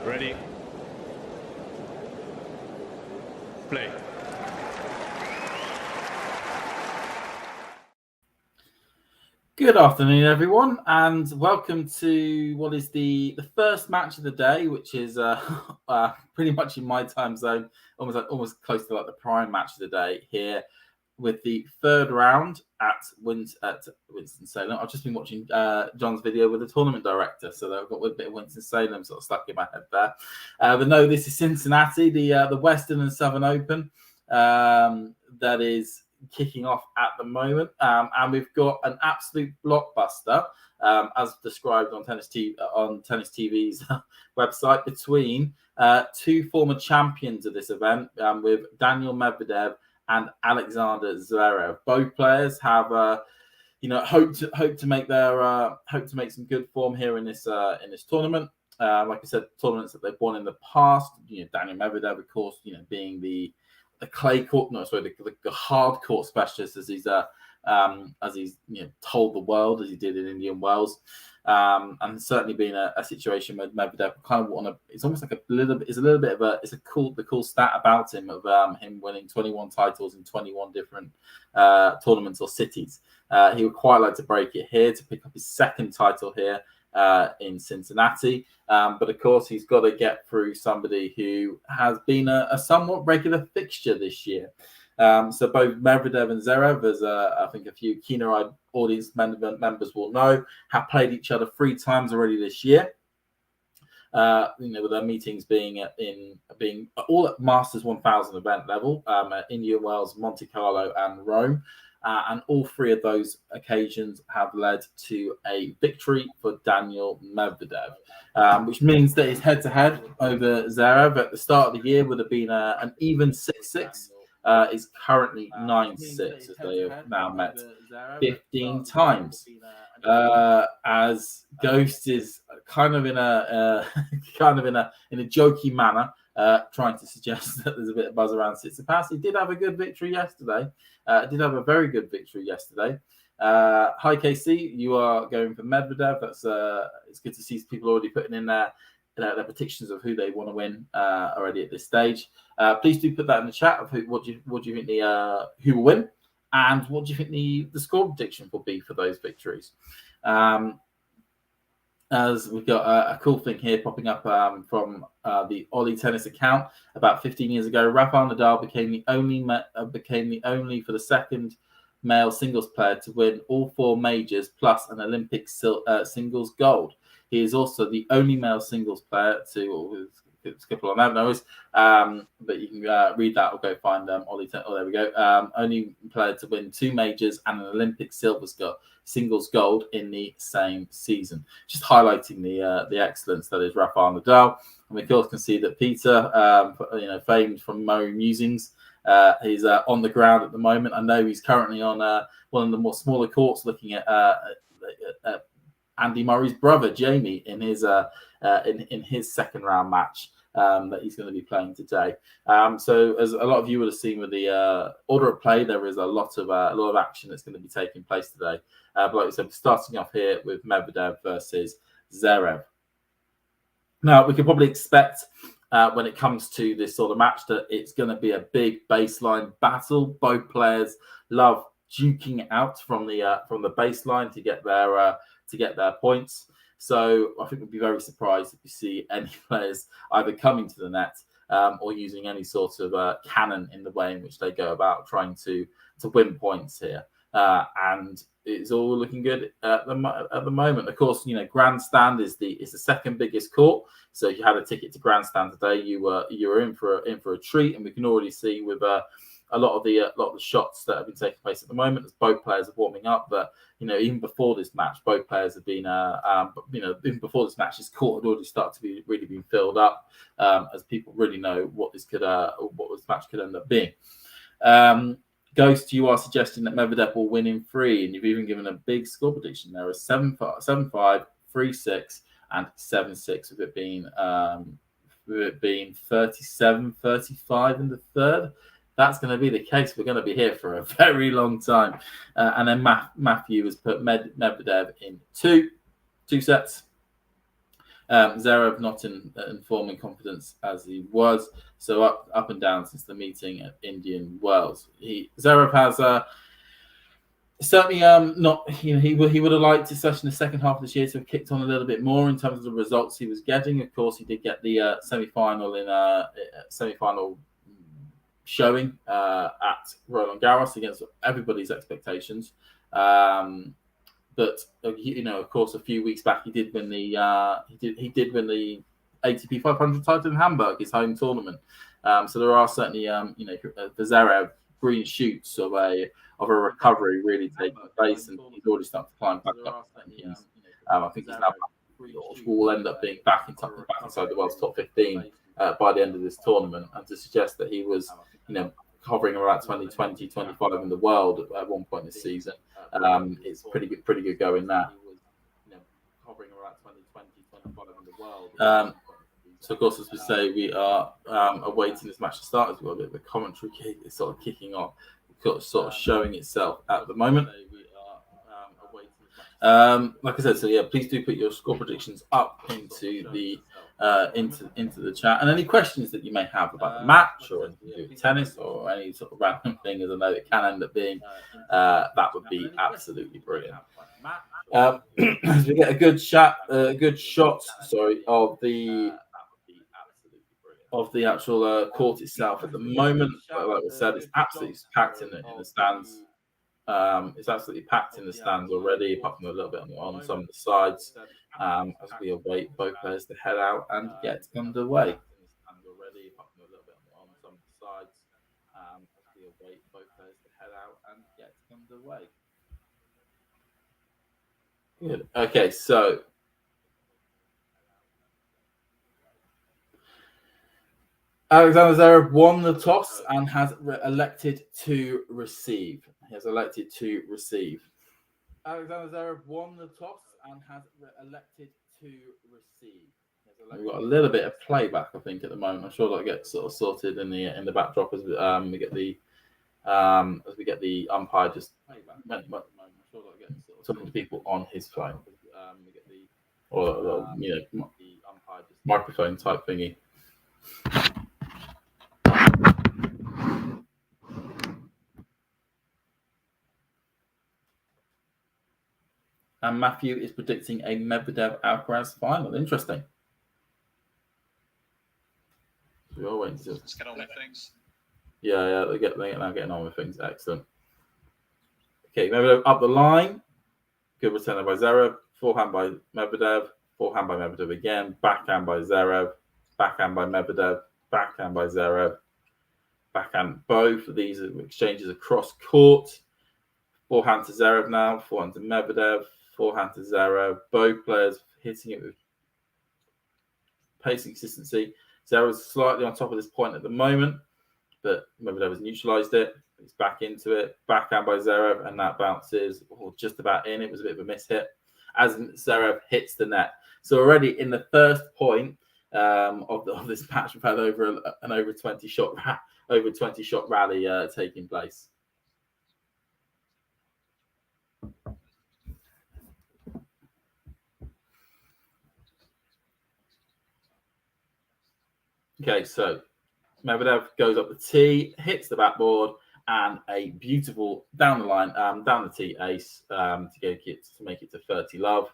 Ready. Play. Good afternoon, everyone, and welcome to what is the first match of the day, which is pretty much in my time zone, almost close to like the prime match of the day here, with the third round at Winston-Salem. I've just been watching John's video with the tournament director, so I've got a bit of Winston-Salem sort of stuck in my head there. But no, this is Cincinnati, the Western and Southern Open that is kicking off at the moment, and we've got an absolute blockbuster, as described on Tennis TV's website, between two former champions of this event, with Daniil Medvedev and Alexander Zverev. Both players have, hope to make some good form here in this tournament. Like I said, tournaments that they've won in the past. Daniil Medvedev, of course, being the clay court, the hard court specialist, as he's told the world, as he did in Indian Wells, and certainly been a situation where Medvedev kind of want to. It's almost like a little bit of the cool stat about him of him winning 21 titles in 21 different tournaments or cities. He would quite like to break it here to pick up his second title here in Cincinnati, but of course he's got to get through somebody who has been a somewhat regular fixture this year. So both Medvedev and Zverev, as I think a few keener-eyed audience members will know, have played each other 3 times already this year. With their meetings being all at Masters 1000 event level, at Indian Wells, Monte Carlo, and Rome. And all 3 of those occasions have led to a victory for Daniil Medvedev, which means that his head-to-head over Zverev at the start of the year would have been an even 6-6. Is currently 9-6, as they have now met 15 times. As Ghost is kind of in a jokey manner, trying to suggest that there's a bit of buzz around Tsitsipas. He did have a good victory yesterday. Did have a very good victory yesterday. Hi KC, you are going for Medvedev. That's it's good to see people already putting in their predictions of who they want to win already at this stage. Please do put that in the chat of what do you think who will win, and what do you think the score prediction will be for those victories. As we've got a cool thing here popping up from the Ollie Tennis account. About 15 years ago, Rafael Nadal became the only for the second male singles player to win all 4 majors plus an Olympic singles gold. He is also the only male singles player to. It's a couple on that noise, but you can read that or go find Ollie. Oh, there we go. Only player to win 2 majors and an Olympic singles gold in the same season. Just highlighting the excellence that is Rafael Nadal. And we of course can see that Peter, famed from Mo Musings, he's on the ground at the moment. I know he's currently on one of the more smaller courts, looking at Andy Murray's brother Jamie in his second round match that he's going to be playing today. So as a lot of you would have seen with the order of play, there is a lot of action that's going to be taking place today. But like I said, starting off here with Medvedev versus Zverev. Now we can probably expect when it comes to this sort of match that it's going to be a big baseline battle. Both players love duking out from the baseline to get their points. So I think we'd be very surprised if we see any players either coming to the net or using any sort of cannon in the way in which they go about trying to win points here. And it's all looking good at the moment. Of course, Grandstand is the second biggest court. So if you had a ticket to Grandstand today, you were in for a treat. And we can already see with a lot of the shots that have been taking place at the moment as both players are warming up. But even before this match, both players have been even before this match, this court had already started to be really been filled up as people really know what this match could end up being. Ghost, you are suggesting that Medvedev will win in 3, and you've even given a big score prediction. There is 7-5, 3-6, and 7-6, with it being 37-35 in the third. That's going to be the case. We're going to be here for a very long time. And then Matthew has put Medvedev in two sets. Zverev not in form and confidence as he was, so up and down since the meeting at Indian Wells. Zverev has certainly not. He would have liked, especially in the second half of this year, to have kicked on a little bit more in terms of the results he was getting. Of course, he did get the semi-final showing at Roland Garros against everybody's expectations. But of course, a few weeks back he did win the ATP 500 title in Hamburg, his home tournament. So there are certainly the Zverev green shoots of a recovery really taking place, and he's already started to climb back up. I think he's now will end up being back inside the world's top 15 by the end of this tournament. And to suggest that he was hovering around 20, 25 in the world at one point this season, it's pretty good going there. So of course, as we say, we are awaiting this match to start as well. The commentary is sort of kicking off, sort of showing itself at the moment. Like I said, so yeah, please do put your score predictions up into the chat, and any questions that you may have about the match or anything to do with tennis or any sort of random thing, as I know it can end up being, that would be absolutely brilliant. As we get a good shot of the actual court itself at the moment. Like I said, it's absolutely packed in the stands. It's absolutely packed in the stands already, apart from a little bit on some of the sides, as we await both players to head out and get underway. Good. Okay, so Alexander Zverev won the toss and has elected to receive. Alexander Zverev won the toss and has elected to receive. We've got a little bit of playback, I think, at the moment. I'm sure that'll get sort of sorted in the backdrop as we get the umpire just talking to people on his phone, or microphone type thingy. And Matthew is predicting a Medvedev-Alcaraz final. Interesting. We all wait to Let's get on with things. Yeah, they're now getting on with things. Excellent. Okay, Medvedev up the line. Good return by Zverev. Forehand by Medvedev. Forehand by Medvedev again. Backhand by Zverev. Backhand by Medvedev. Backhand by Zverev. Backhand. Both of these are exchanges across court. Forehand to Zverev now. Forehand to Medvedev. Forehand to Zverev. Both players hitting it with pace and consistency. Zverev's slightly on top of this point at the moment, but Medvedev has neutralized it. He's back into it. Backhand by Zverev, and that bounces just about in. It was a bit of a miss hit. as Zverev hits the net. So already in the first point of this match, we've had over 20 shot rally taking place. Okay, so Medvedev goes up the tee, hits the backboard, and a beautiful down the line, down the tee ace to make it to 30 love.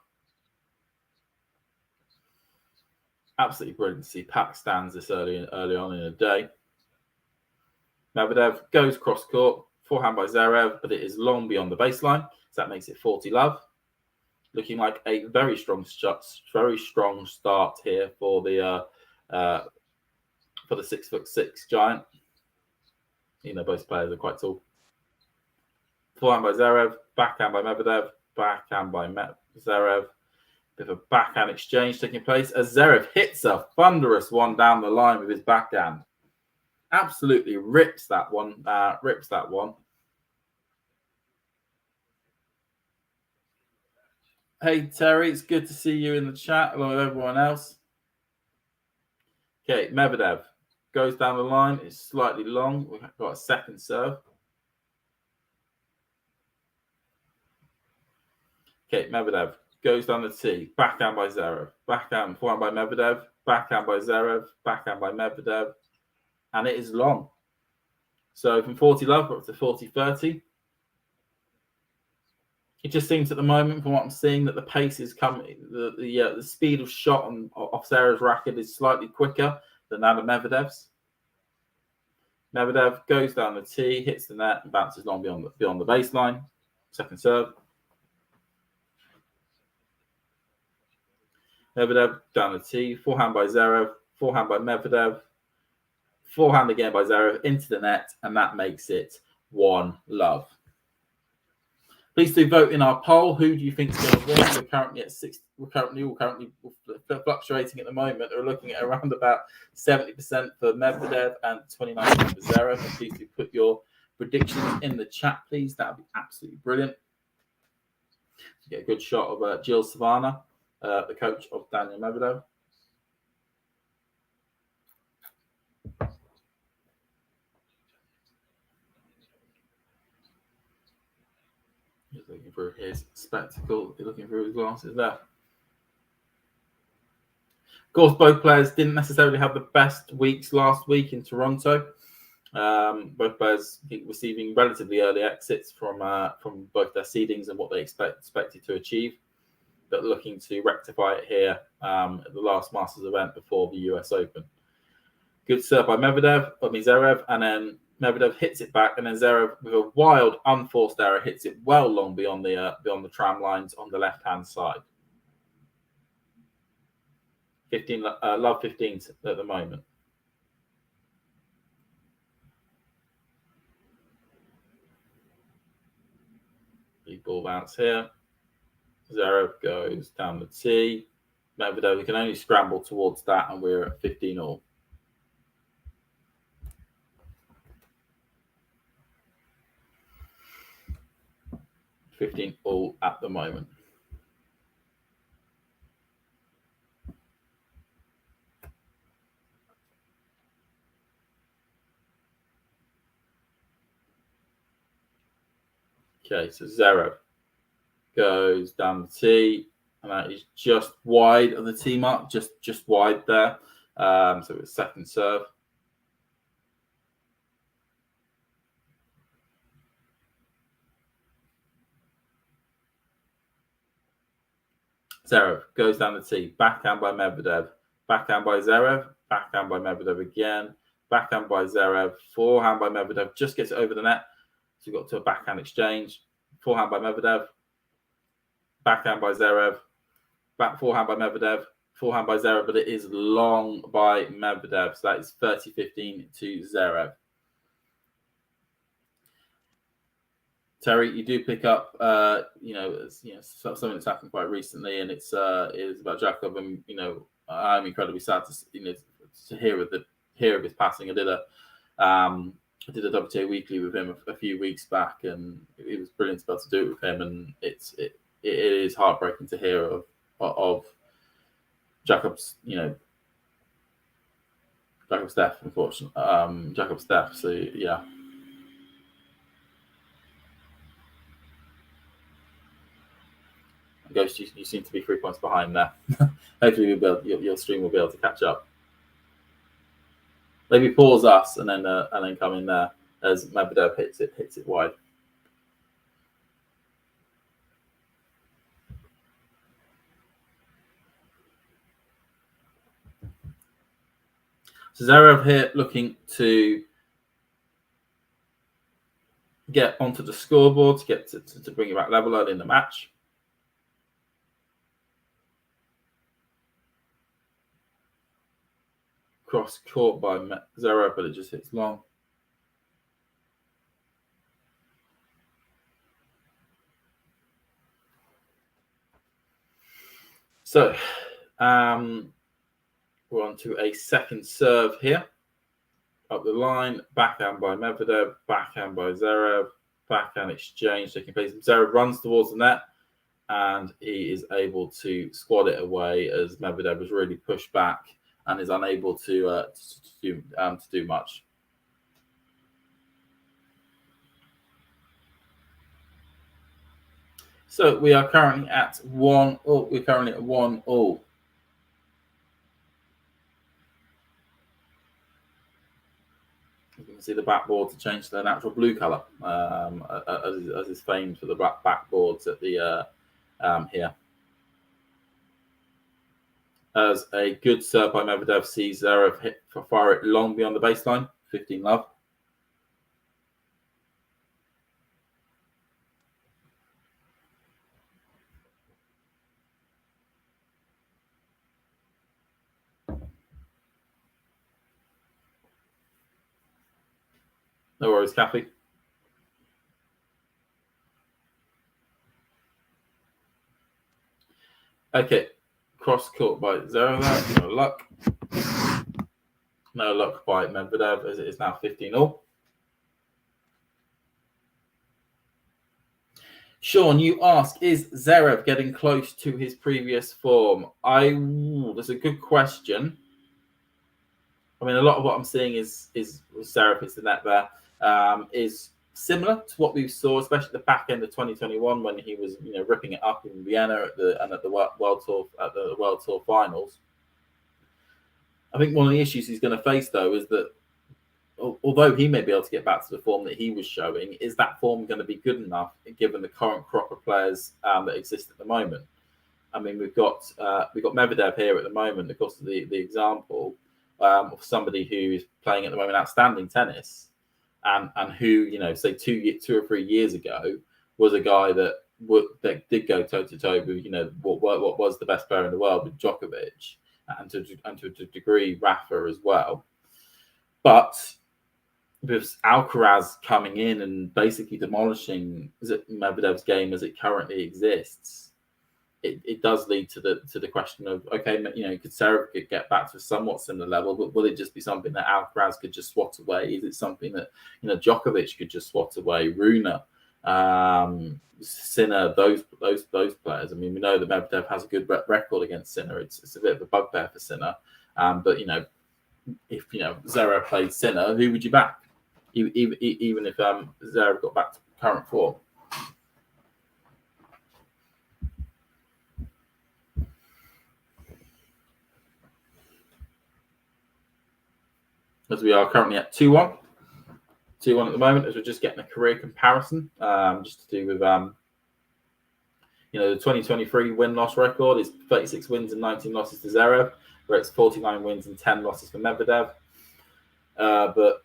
Absolutely brilliant to see Pack stands this early on in the day. Medvedev goes cross court, forehand by Zverev, but it is long beyond the baseline, so that makes it 40 love. Looking like a very strong start here for the 6'6" giant. Both players are quite tall. Forehand by Zverev, backhand by Medvedev, backhand by Zverev. Bit of a backhand exchange taking place as Zverev hits a thunderous one down the line with his backhand. Absolutely rips that one. Hey, Terry, it's good to see you in the chat along with everyone else. Okay, Medvedev goes down the line. It's slightly long. We've got a second serve. Okay, Medvedev goes down the tee. Backhand by Zverev. Backhand, forehand by Medvedev. Backhand by Zverev. Backhand by Medvedev. And it is long. So from 40 love, we're up to 40-30. It just seems at the moment, from what I'm seeing, that the pace is coming. The speed of shot off Zverev's racket is slightly quicker than that of Medvedev's. Medvedev goes down the tee, hits the net, and bounces long beyond the baseline. Second serve. Medvedev down the tee, forehand by Zverev, forehand by Medvedev, forehand again by Zverev into the net, and that makes it 1 love. Please do vote in our poll. Who do you think is going to win? We're currently at 6. We're currently fluctuating at the moment. We're looking at around about 70% for Medvedev and 29% for Zverev. Please do put your predictions in the chat, please. That would be absolutely brilliant. Get a good shot of Jill Savannah, the coach of Daniil Medvedev. He's looking through his spectacle. He's looking through his glasses there. Of course, both players didn't necessarily have the best weeks last week in Toronto. Both players receiving relatively early exits from both their seedings and what they expected to achieve, but looking to rectify it here at the last Masters event before the US Open. Good serve by Zverev, and then Medvedev hits it back, and then Zverev, with a wild, unforced error, hits it well long beyond the tram lines on the left-hand side. 15 love 15 at the moment. Big ball bounce here. Zverev goes down the tee. Medvedev can only scramble towards that, and we're at 15 all. At the moment. Okay, so Zverev goes down the tee, and that is just wide of the tee mark, just wide there. So it's second serve. Zverev goes down the tee, backhand by Medvedev, backhand by Zverev, backhand by Medvedev again, backhand by Zverev, forehand by Medvedev, just gets it over the net. So we've got to a backhand exchange, forehand by Medvedev, backhand by Zverev, forehand by Medvedev, forehand by Zverev, but it is long by Medvedev. So that is 30-15 to Zverev. Terry, you do pick up, something that's happened quite recently, and it's about Jakob, and I'm incredibly sad to hear of his passing. I did a WTA Weekly with him a few weeks back, and it was brilliant to be able to do it with him. And it is heartbreaking to hear of Jacob's, Jacob's death, unfortunately. Jacob's death. So yeah. Ghost, you seem to be 3 points behind there. Hopefully, your stream will be able to catch up. Maybe pause us and then come in there as Medvedev hits it wide. So Zverev here looking to get onto the scoreboard to get to bring it back level early in the match. Cross caught by Zverev, but it just hits long. So we're on to a second serve here. Up the line, backhand by Medvedev, backhand by Zverev, backhand exchange taking place. Zverev runs towards the net, and he is able to squad it away as Medvedev was really pushed back and is unable to do much. So we are currently at 1-0. We're currently at 1-0. You can see the backboard to change to their natural blue colour, as is famed for the backboards at the here. As a good serve by Medvedev sees Zverev hit for fire it long beyond the baseline, 15 love. No worries, Kathy. Okay, cross court by Zverev. No luck. No luck by Medvedev as it is now 15-0. Sean, you ask, is Zverev getting close to his previous form? That's a good question. I mean, a lot of what I'm seeing is Zverev hits the net there. Is similar to what we saw, especially at the back end of 2021 when he was, ripping it up in Vienna at the World Tour finals. I think one of the issues he's going to face though is that although he may be able to get back to the form that he was showing, is that form going to be good enough given the current crop of players that exist at the moment? I mean, we've got Medvedev here at the moment, of course, the example of somebody who is playing at the moment outstanding tennis. And who, say 2 or 3 years ago was a guy that did go toe to toe with, what was the best player in the world with Djokovic, and to a degree Rafa as well. But with Alcaraz coming in and basically demolishing Medvedev's game as it currently exists, it does lead to the question of, okay, could Zverev get back to a somewhat similar level, but will it just be something that Alcaraz could just swat away? Is it something that Djokovic could just swat away? Rune, Sinner, those players. I mean, we know that Medvedev has a good record against Sinner. It's a bit of a bugbear for Sinner, but if Zverev played Sinner, who would you back? Even if Zverev got back to current form. As we are currently at 2-1. 2-1 at the moment, as we're just getting a career comparison, just to do with, the 2023 win-loss record is 36 wins and 19 losses to Zverev, where it's 49 wins and 10 losses for Medvedev. But,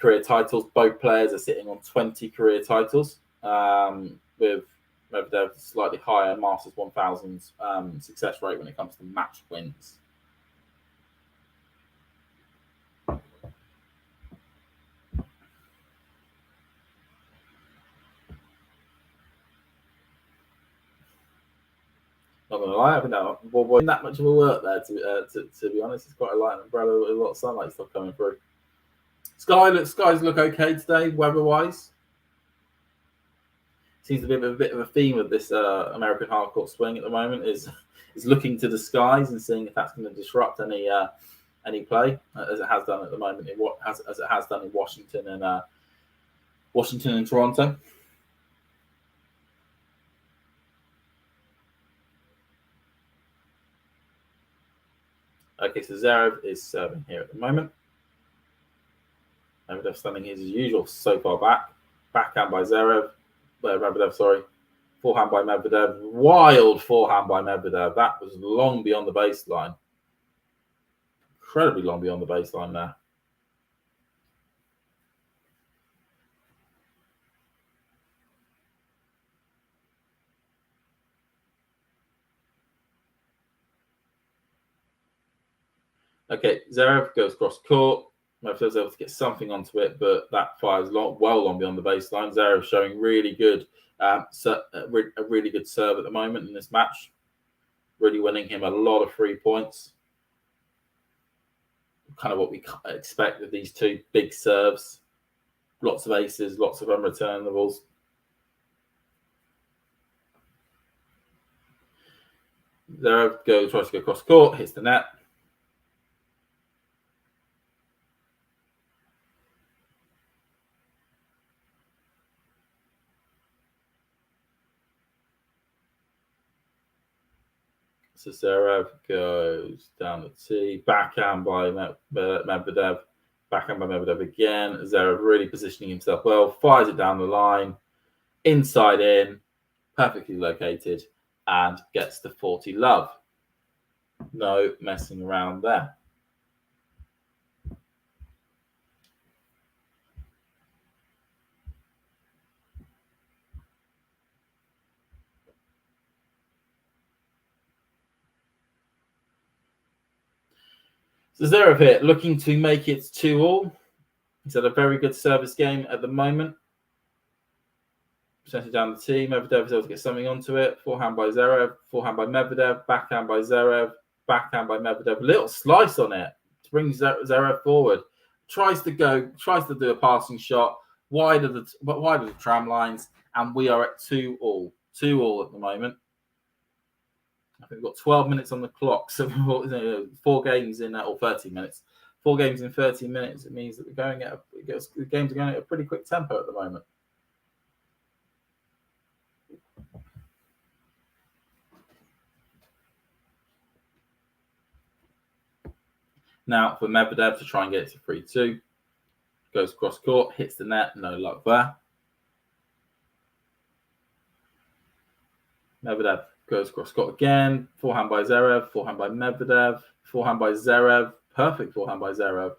career titles, both players are sitting on 20 career titles, with Medvedev slightly higher Masters 1000 success rate when it comes to match wins. Not gonna lie, I think that wasn't that much of a work there. To be honest, it's quite a light umbrella with a lot of sunlight stuff coming through. Skies look okay today, weather-wise. seems to be a bit of a theme of this American hardcourt swing at the moment is looking to the skies and seeing if that's going to disrupt any play, as it has done at the moment as it has done in Washington and Toronto. Okay, so Zverev is serving here at the moment. Medvedev standing here as usual, so far back. Backhand by Medvedev, sorry. Forehand by Medvedev. Wild forehand by Medvedev. That was long beyond the baseline. Incredibly long beyond the baseline there. Okay, Zverev goes cross court. Medvedev's able to get something onto it, but that fires long beyond the baseline. Zverev showing really good, a really good serve at the moment in this match. Really winning him a lot of free points. Kind of what we expect with these two big serves. Lots of aces, lots of unreturnables. Zverev tries to go cross court, hits the net. So Zverev goes down the tee, backhand by Medvedev, backhand by Medvedev again. Zverev really positioning himself well, fires it down the line, inside in, perfectly located, and gets the 40 love. No messing around there. So Zverev here looking to make it 2-all. He's had a very good service game at the moment. Sent it down the tee. Medvedev is able to get something onto it. Forehand by Zverev, forehand by Medvedev, backhand by Zverev, backhand by Medvedev. Little slice on it to bring Zverev forward. Tries to do a passing shot wide of the tram lines, and we are at 2-all. 2-all at the moment. I think we've got 12 minutes on the clock, so 4 games in or 30 minutes. 4 games in 30 minutes. It means that the games are going at a pretty quick tempo at the moment. Now for Medvedev to try and get it to 3-2. Goes cross court, hits the net, no luck there. Medvedev goes cross court again. Forehand by Zverev, forehand by Medvedev, forehand by Zverev. Perfect forehand by Zverev.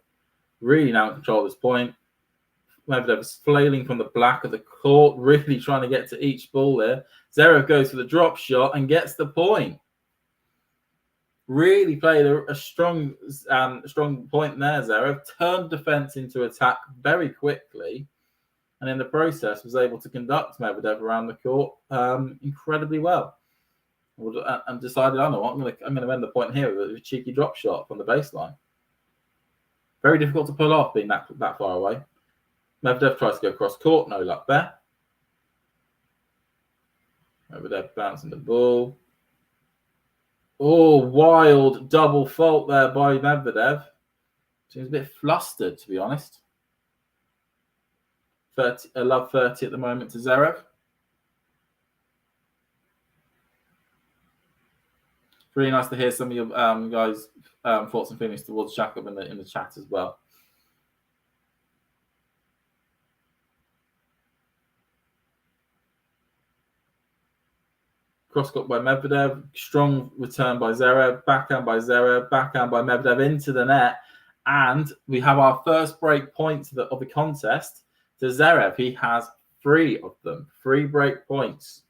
Really now in control of this point. Medvedev is flailing from the black of the court, really trying to get to each ball there. Zverev goes for the drop shot and gets the point. Really played a strong point there, Zverev. Turned defense into attack very quickly, and in the process was able to conduct Medvedev around the court incredibly well. And decided, I know what, I'm going to end the point here with a cheeky drop shot from the baseline. Very difficult to pull off being that far away. Medvedev tries to go cross court, no luck there. Medvedev bouncing the ball. Oh, wild double fault there by Medvedev. Seems a bit flustered, to be honest. 30 at the moment to Zverev. It's really nice to hear some of your guys' thoughts and feelings towards Jakob in the chat as well. Cross-court by Medvedev, strong return by Zverev, backhand by Zverev, backhand by Medvedev into the net, and we have our first break points of the contest to Zverev. He has 3 of them, 3 break points.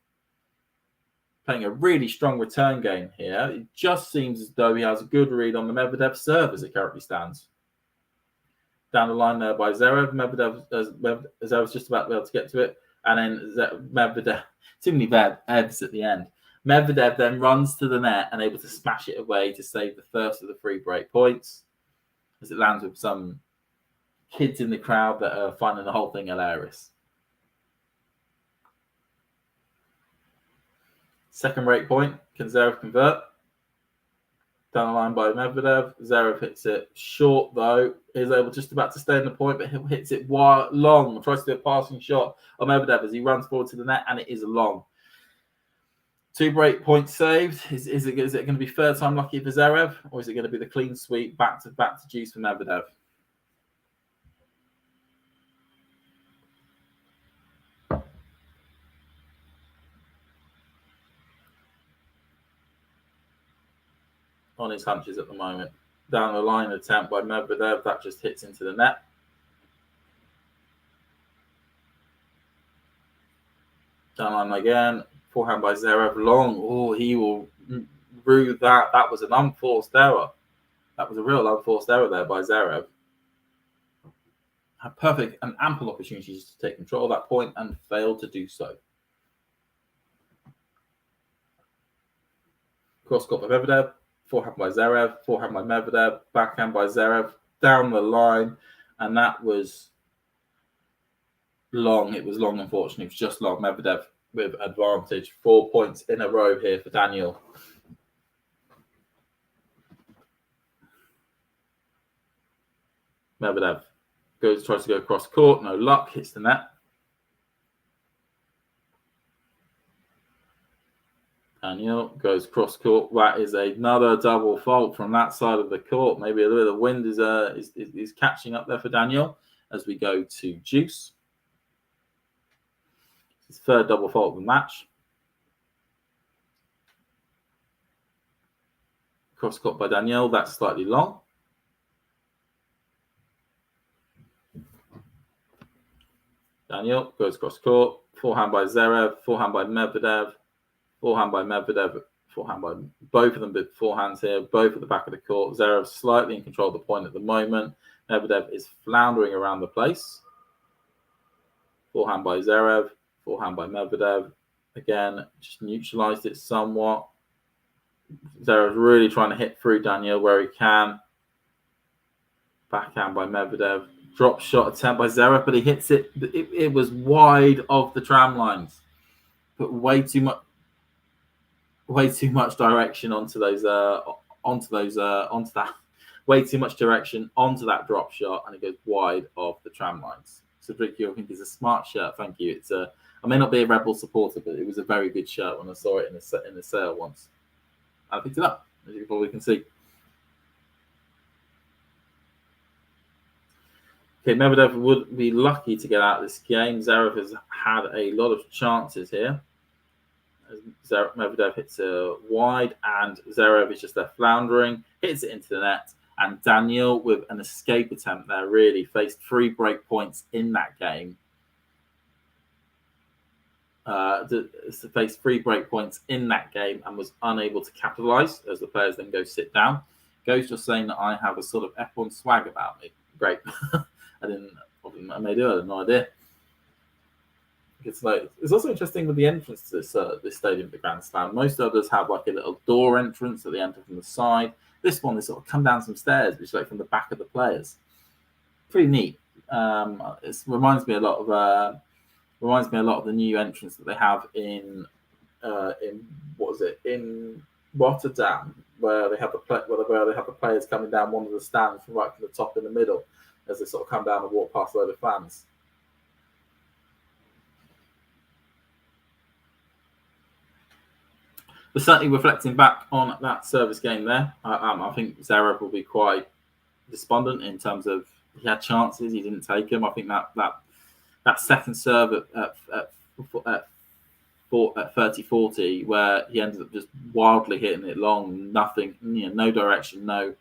Playing a really strong return game here. It just seems as though he has a good read on the Medvedev serve as it currently stands. Down the line there by Zverev. Zverev's just about to be able to get to it. And then Medvedev, too many evs at the end. Medvedev then runs to the net and able to smash it away to save the first of the 3 break points. As it lands with some kids in the crowd that are finding the whole thing hilarious. Second break point. Can Zverev convert? Down the line by Medvedev. Zverev hits it short, though. Is able just about to stay in the point, but he hits it long. Tries to do a passing shot on Medvedev as he runs forward to the net, and it is long. 2 break points saved. Is it going to be third time lucky for Zverev, or is it going to be the clean sweep back to juice for Medvedev? On his hunches at the moment. Down the line attempt by Medvedev, that just hits into the net. Down line again, forehand by Zverev, long. Oh, he will rue that. That was an unforced error. That was a real unforced error there by Zverev. Had perfect and ample opportunities to take control of that point and failed to do so. Cross court by Medvedev, forehand by Zverev, forehand by Medvedev, backhand by Zverev, down the line, and that was long. It was long, unfortunately. It was just long. Medvedev with advantage. 4 points in a row here for Daniil. Medvedev tries to go across court. No luck. Hits the net. Daniil goes cross court. That is another double fault from that side of the court. Maybe a little bit of wind is catching up there for Daniil as we go to juice. His third double fault of the match. Cross court by Daniil. That's slightly long. Daniil goes cross court. Forehand by Zverev. Forehand by Medvedev. Forehand by Medvedev. Forehand by both of them. Big forehands here. Both at the back of the court. Zverev slightly in control of the point at the moment. Medvedev is floundering around the place. Forehand by Zverev. Forehand by Medvedev. Again, just neutralized it somewhat. Zverev's really trying to hit through Daniil where he can. Backhand by Medvedev. Drop shot attempt by Zverev, but he hits it. It was wide of the tram lines. Put way too much direction onto that. Way too much direction onto that drop shot, and it goes wide of the tram lines. So, Ricky, I think it's a smart shirt. Thank you. I may not be a Red Bull supporter, but it was a very good shirt when I saw it in the sale once. I picked it up, as you probably can see. Okay, Medvedev would be lucky to get out of this game. Zverev has had a lot of chances here. Medvedev hits a wide, and Zverev is just there floundering, hits it into the net, and Daniil, with an escape attempt there, really faced 3 break points in that game. Faced 3 break points in that game and was unable to capitalise as the players then go sit down. Goes just saying that I have a sort of F1 swag about me. Great. I may do. I had no idea. It's also interesting with the entrance to this stadium, the Grand Slam. Most others have like a little door entrance that they enter from the side. This one, they sort of come down some stairs, which is like from the back of the players. Pretty neat. It reminds me a lot of the new entrance that they have in Rotterdam, where they have the players coming down one of the stands from right from the top in the middle as they sort of come down and walk past a load of fans. But certainly reflecting back on that service game there, I think Zverev will be quite despondent in terms of he had chances, he didn't take them. I think that second serve at 30-40, where he ended up just wildly hitting it long, nothing, no direction, no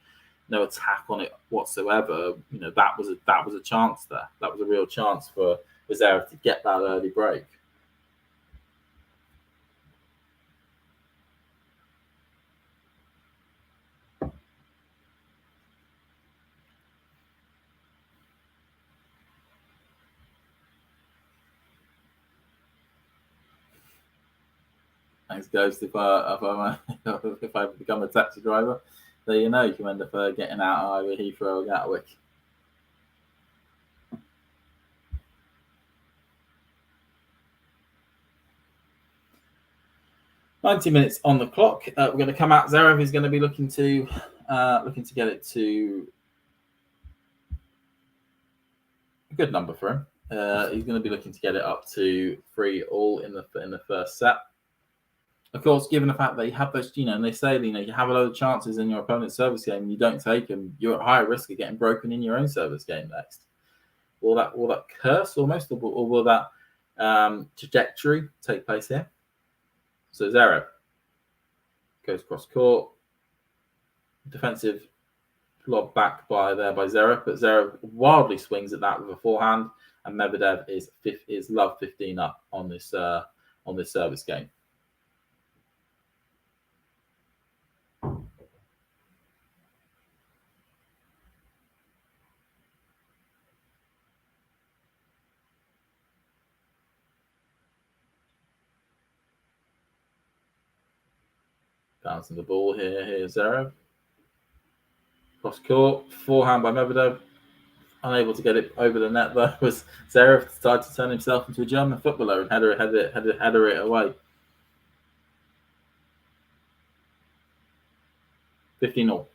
attack on it whatsoever. That was a chance there. That was a real chance for Zverev to get that early break. Thanks, Ghost. If I become a taxi driver, there you can end up getting out either Heathrow or Gatwick. 90 minutes on the clock. We're going to come out. Zverev is going to be looking to get it to a good number for him. He's going to be looking to get it up to 3-all in the first set. Of course, given the fact that you have those, and they say, you have a lot of chances in your opponent's service game and you don't take them, you're at higher risk of getting broken in your own service game next. Will that curse almost, or will that trajectory take place here? So Zverev goes cross court, defensive lob back by Zverev, but Zverev wildly swings at that with a forehand, and Medvedev is love 15 up on this service game. Bouncing the ball here. Here's Zverev. Cross court, forehand by Medvedev. Unable to get it over the net though, was Zverev decided to turn himself into a German footballer and header it away. 15-all.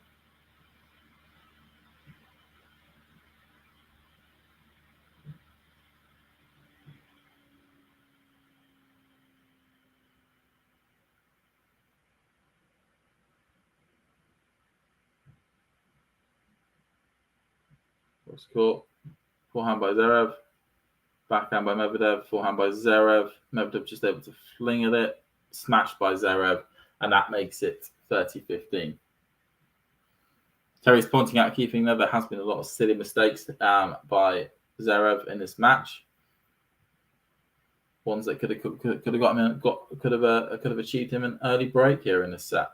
Cross court, forehand by Zverev, backhand by Medvedev, forehand by Zverev. Medvedev just able to fling at it, smashed by Zverev, and that makes it 30-15. Terry's pointing out a key thing there. There has been a lot of silly mistakes by Zverev in this match. Ones that could have got him could have achieved him an early break here in this set.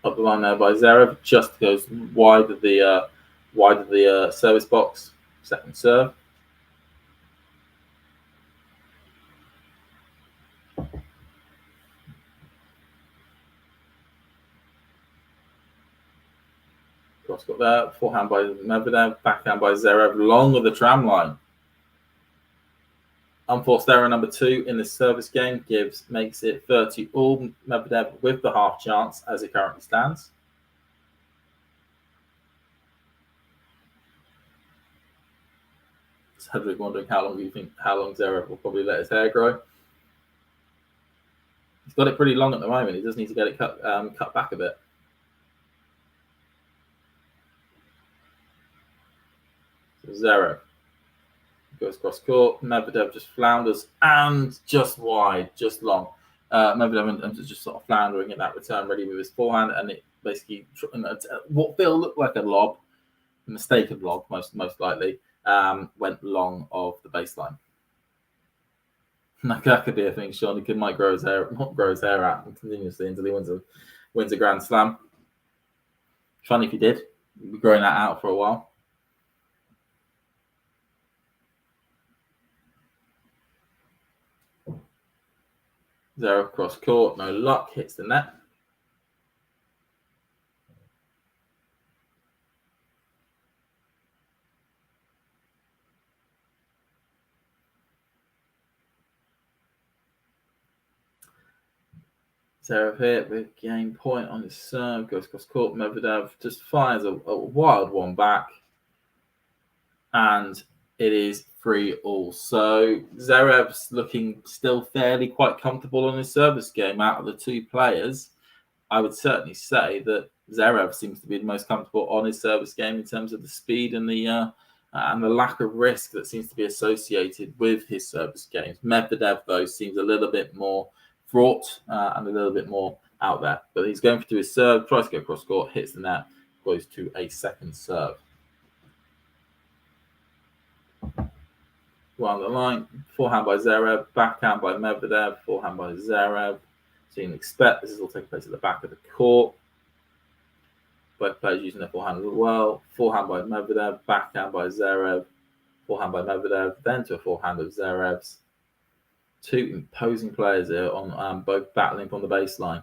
Up the line there by Zverev, just goes wide of the service box. Second serve. Cross got there. Forehand by Medvedev, backhand by Zverev, long of the tram line. Unforced error number 2 in the service game makes it 30-all. Medvedev with the half chance as it currently stands. Cedric wondering how long Zverev will probably let his hair grow. He's got it pretty long at the moment. He does need to get it cut back a bit. So Zverev goes cross court. Medvedev just flounders and just wide, just long. Medvedev just sort of floundering at that return ready with his forehand, and it basically what looked like a mistaken lob, most likely, went long of the baseline. That could be a thing. Sean, he might grow his hair out continuously until he wins a Grand Slam. Funny if he did. He'd be growing that out for a while. Zverev cross court, no luck, hits the net. Zverev here with game point on his serve, goes cross court. Medvedev just fires a wild one back, and it is 3-all. So Zverev's looking still fairly quite comfortable on his service game. Out of the two players, I would certainly say that Zverev seems to be the most comfortable on his service game in terms of the speed and the lack of risk that seems to be associated with his service games. Medvedev, though, seems a little bit more fraught and a little bit more out there. But he's going to his serve, tries to go cross court, hits the net, goes to a second serve. On the line, forehand by Zverev, backhand by Medvedev, forehand by Zverev. So you can expect this is all taking place at the back of the court. Both players using their forehand as well. Forehand by Medvedev, backhand by Zverev, forehand by Medvedev, then to a forehand of Zverev's. Two imposing players here on both battling on the baseline.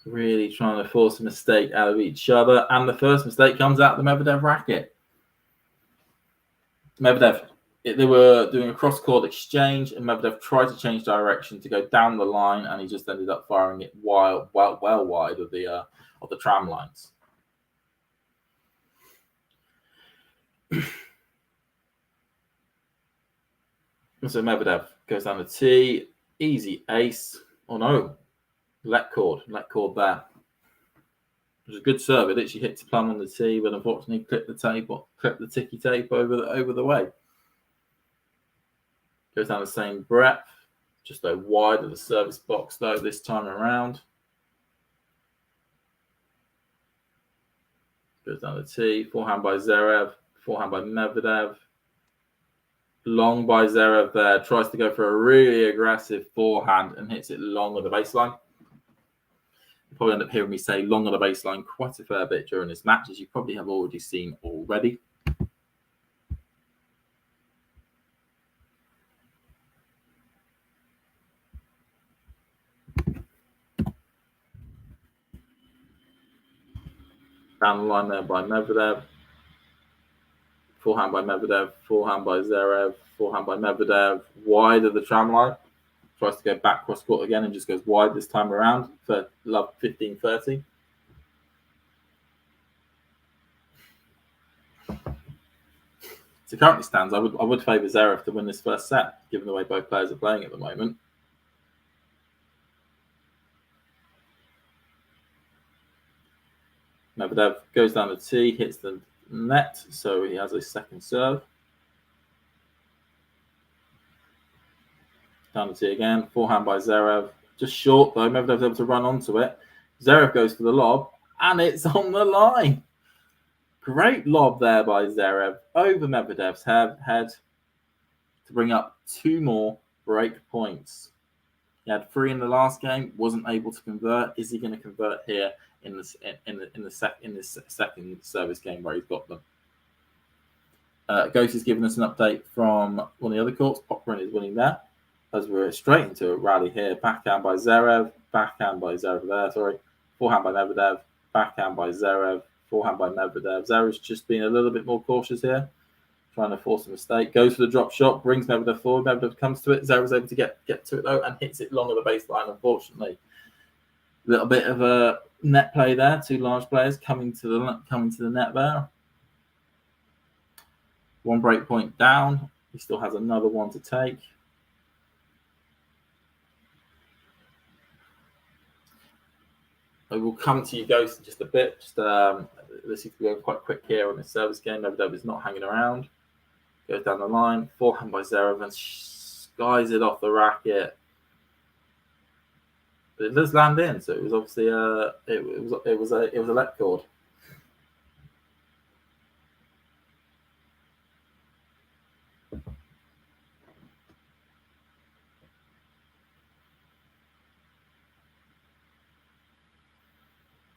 Really trying to force a mistake out of each other. And the first mistake comes out of the Medvedev racket. Medvedev, they were doing a cross-court exchange, and Medvedev tried to change direction to go down the line, and he just ended up firing it well wide of the tram lines. So Medvedev goes down the tee, easy ace. Oh no, let cord there. It was a good serve. It literally hit to plumb on the tee, but unfortunately clipped the ticky tape over the way. Goes down the same breadth, just though wide of the service box though this time around. Goes down the tee, forehand by Zverev, forehand by Medvedev. Long by Zverev there, tries to go for a really aggressive forehand and hits it long on the baseline. You'll probably end up hearing me say long on the baseline quite a fair bit during this match, as you probably have already seen already. Down the line there by Medvedev. Forehand by Medvedev, forehand by Zverev, forehand by Medvedev, wide of the tram line. Tries to go back cross court again and just goes wide this time around for love 15-30. So currently stands, I would favour Zverev to win this first set, given the way both players are playing at the moment. Medvedev goes down the tee, hits the net, so he has a second serve. Down the tee again, forehand by Zverev. Just short though, Medvedev's able to run onto it. Zverev goes for the lob, and it's on the line. Great lob there by Zverev over Medvedev's head to bring up 2 more break points. He had 3 in the last game, wasn't able to convert. Is he going to convert here in this second service game where he's got them? Ghost has given us an update from one of the other courts. Poprin is winning there, as we're straight into a rally here. Backhand by Zverev, backhand by Zverev there, sorry. Forehand by Medvedev, backhand by Zverev, forehand by Medvedev. Zverev's just being a little bit more cautious here, trying to force a mistake. Goes for the drop shot, brings Medvedev forward. Medvedev comes to it. Zverev's able to get to it though and hits it long of the baseline, unfortunately. A little bit of a net play there. 2 large players coming to the net there. 1 break point down. He still has another one to take. I will come to you, Ghost, in just a bit. This seems to be going quite quick here on this service game. Medvedev is not hanging around. Goes down the line. Forehand by Zverev and skies it off the racket. But it does land in, so it was obviously it was a let cord.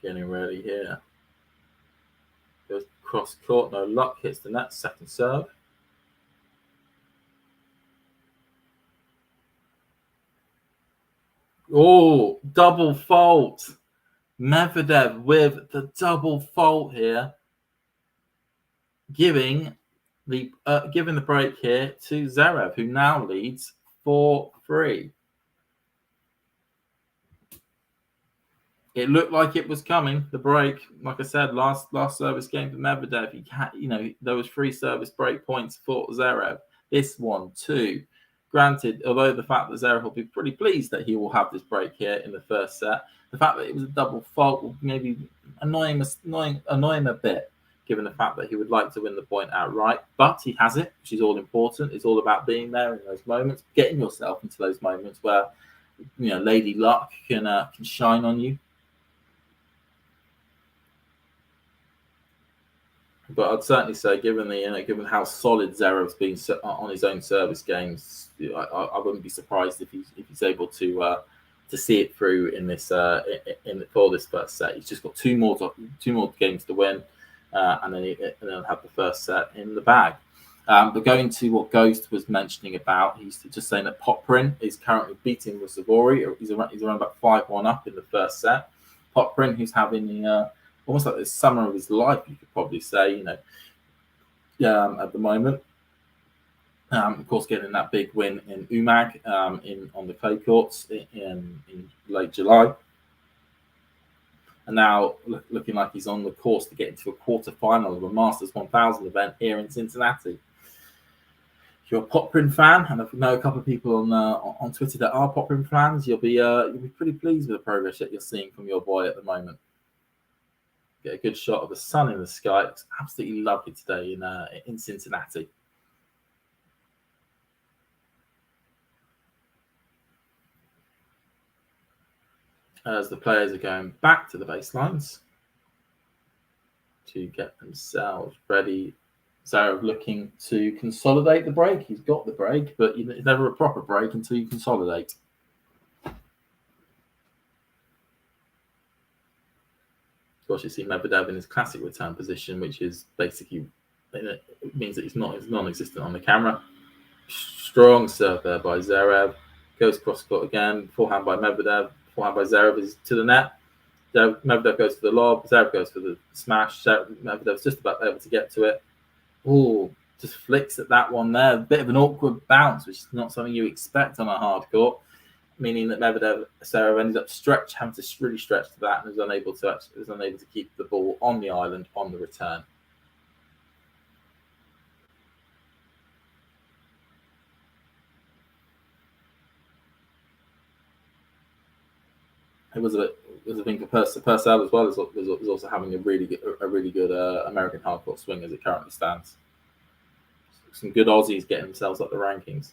Getting ready here. Goes cross court, no luck, hits the net, second serve. Oh, double fault. Medvedev with the double fault here. Giving the break here to Zverev, who now leads 4-3. It looked like it was coming, the break. Like I said, last service game for Medvedev, there was 3 service break points for Zverev. This one, 2. Granted, although the fact that Zverev will be pretty pleased that he will have this break here in the first set, the fact that it was a double fault will maybe annoy him a bit, given the fact that he would like to win the point outright. But he has it, which is all important. It's all about being there in those moments, getting yourself into those moments where Lady Luck can shine on you. But I'd certainly say, given how solid Zverev's been on his own service games, I wouldn't be surprised if he's able to see it through in this for this first set. He's just got two more games to win, and then he'll have the first set in the bag. But going to what Ghost was mentioning about, he's just saying that Poprin is currently beating Rusevori. He's around about 5-1 up in the first set. Poprin, who's having the almost like the summer of his life, you could probably say, at the moment. Of course, getting that big win in Umag on the clay courts in late July. And now looking like he's on the course to get into a quarter-final of a Masters 1000 event here in Cincinnati. If you're a Poprin fan, and I know a couple of people on Twitter that are Poprin fans, you'll be pretty pleased with the progress that you're seeing from your boy at the moment. Get a good shot of the sun in the sky. It's absolutely lovely today in Cincinnati. As the players are going back to the baselines to get themselves ready. Zverev looking to consolidate the break. He's got the break, but it's never a proper break until you consolidate. Of course, you see Medvedev in his classic return position, which is basically, it means that he's non-existent on the camera. Strong serve there by Zverev. Goes cross court again. Forehand by Medvedev. Forehand by Zverev is to the net. Medvedev goes for the lob. Zverev goes for the smash. Medvedev's just about able to get to it. Oh, just flicks at that one there. A bit of an awkward bounce, which is not something you expect on a hard court, meaning that Zverev ended up having to really stretch to that, and was unable to keep the ball on the island on the return. It was a thing for Purcell as well. Was also having a really good American hardcourt swing as it currently stands. Some good Aussies getting themselves up the rankings.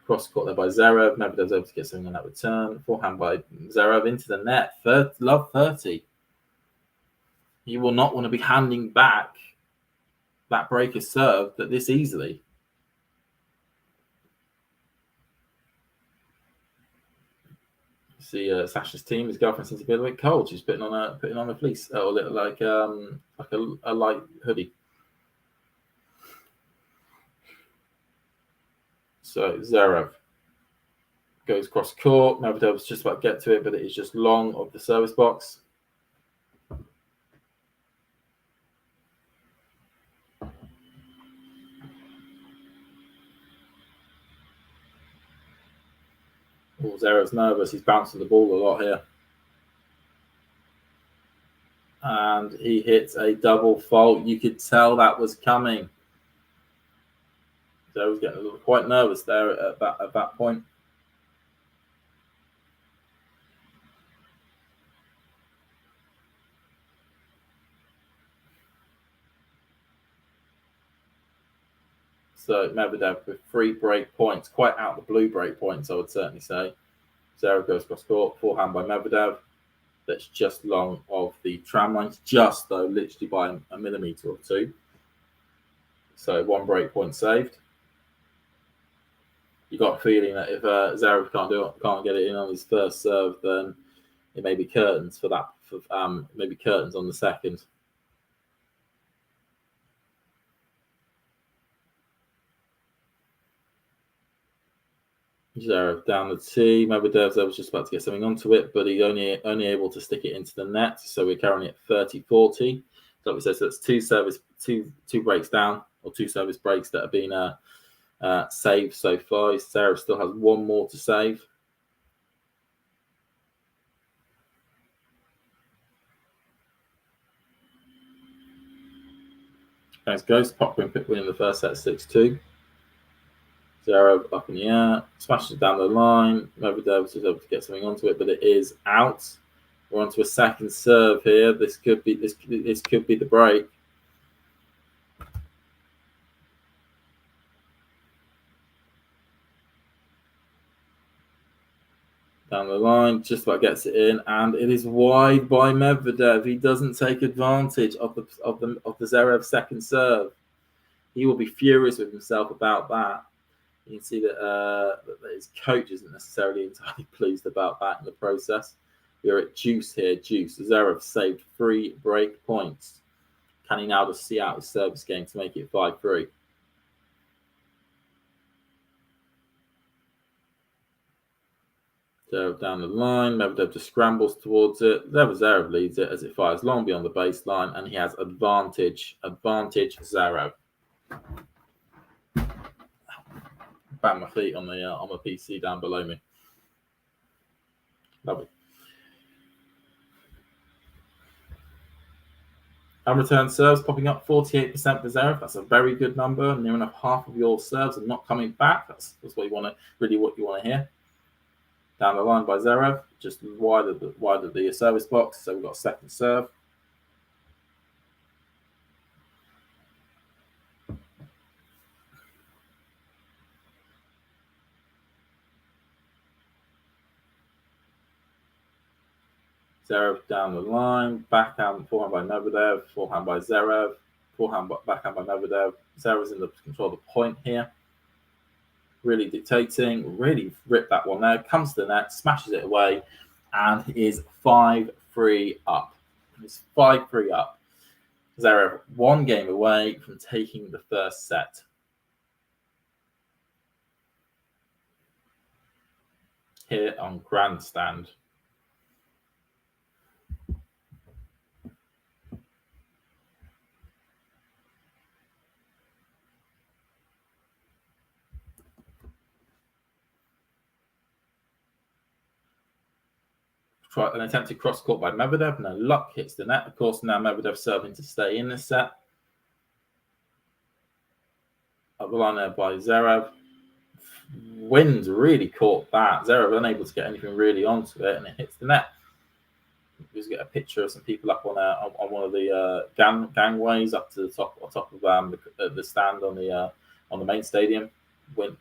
Cross court there by Zverev. Medvedev's able to get something on that return. Forehand by Zverev into the net. Love 30. You will not want to be handing back that breaker serve this easily. See Sasha's team, his girlfriend seems to be a little bit cold. She's putting on a fleece, or a little like a light hoodie. So Zverev goes cross court. Medvedev's just about to get to it, but it is just long of the service box. Zverev's nervous. He's bouncing the ball a lot here. And he hits a double fault. You could tell that was coming. So I was getting a little quite nervous there at that point. So Medvedev with 3 break points, quite out the blue break points, I would certainly say. Zverev goes cross court, forehand by Medvedev. That's just long of the tram lines, just though, literally by a millimetre or 2. So 1 break point saved. You got a feeling that if Zverev can't get it in on his first serve, then it may be curtains for that. Maybe curtains on the second. Zverev down the tee. Medvedev was just about to get something onto it, but he's only able to stick it into the net. So we're currently at 30-40. So like we said, so that's two breaks down, or 2 service breaks that have been saved so far. Zverev still has 1 more to save. Thanks, Ghost. Poprin winning the first set 6-2. Zverev up in the air, smashes it down the line. Medvedev is able to get something onto it, but it is out. We're onto a second serve here. This could be the break. Down the line, just about gets it in, and it is wide by Medvedev. He doesn't take advantage of the Zverev second serve. He will be furious with himself about that. You can see that his coach isn't necessarily entirely pleased about that in the process. We're at juice here. Zverev saved 3 break points. Can he now just see out his service game to make it 5-3? Zverev down the line. Medvedev just scrambles towards it. Zverev leads it as it fires long beyond the baseline, and he has advantage. Advantage Zverev. Bang my feet on the PC down below me. Lovely. Unreturned serves popping up 48% for Zverev. That's a very good number. Near enough half of your serves are not coming back. That's what you want to hear. Down the line by Zverev, just wide of the service box. So we've got a second serve. Zverev down the line, backhand, forehand by Medvedev, forehand by Zverev, backhand by Medvedev. Zverev's in the control of the point here. Really dictating, really ripped that one there. Comes to the net, smashes it away, and is 5-3 up. He's 5-3 up. Zverev 1 game away from taking the first set. Here on Grandstand. An attempted cross court by Medvedev. No luck, hits the net. Of course, now Medvedev serving to stay in this set. Up the line there by Zverev. Wind really caught that. Zverev unable to get anything really onto it, and it hits the net. Just get a picture of some people up on one of the gangways up to the top of the stand on the main stadium.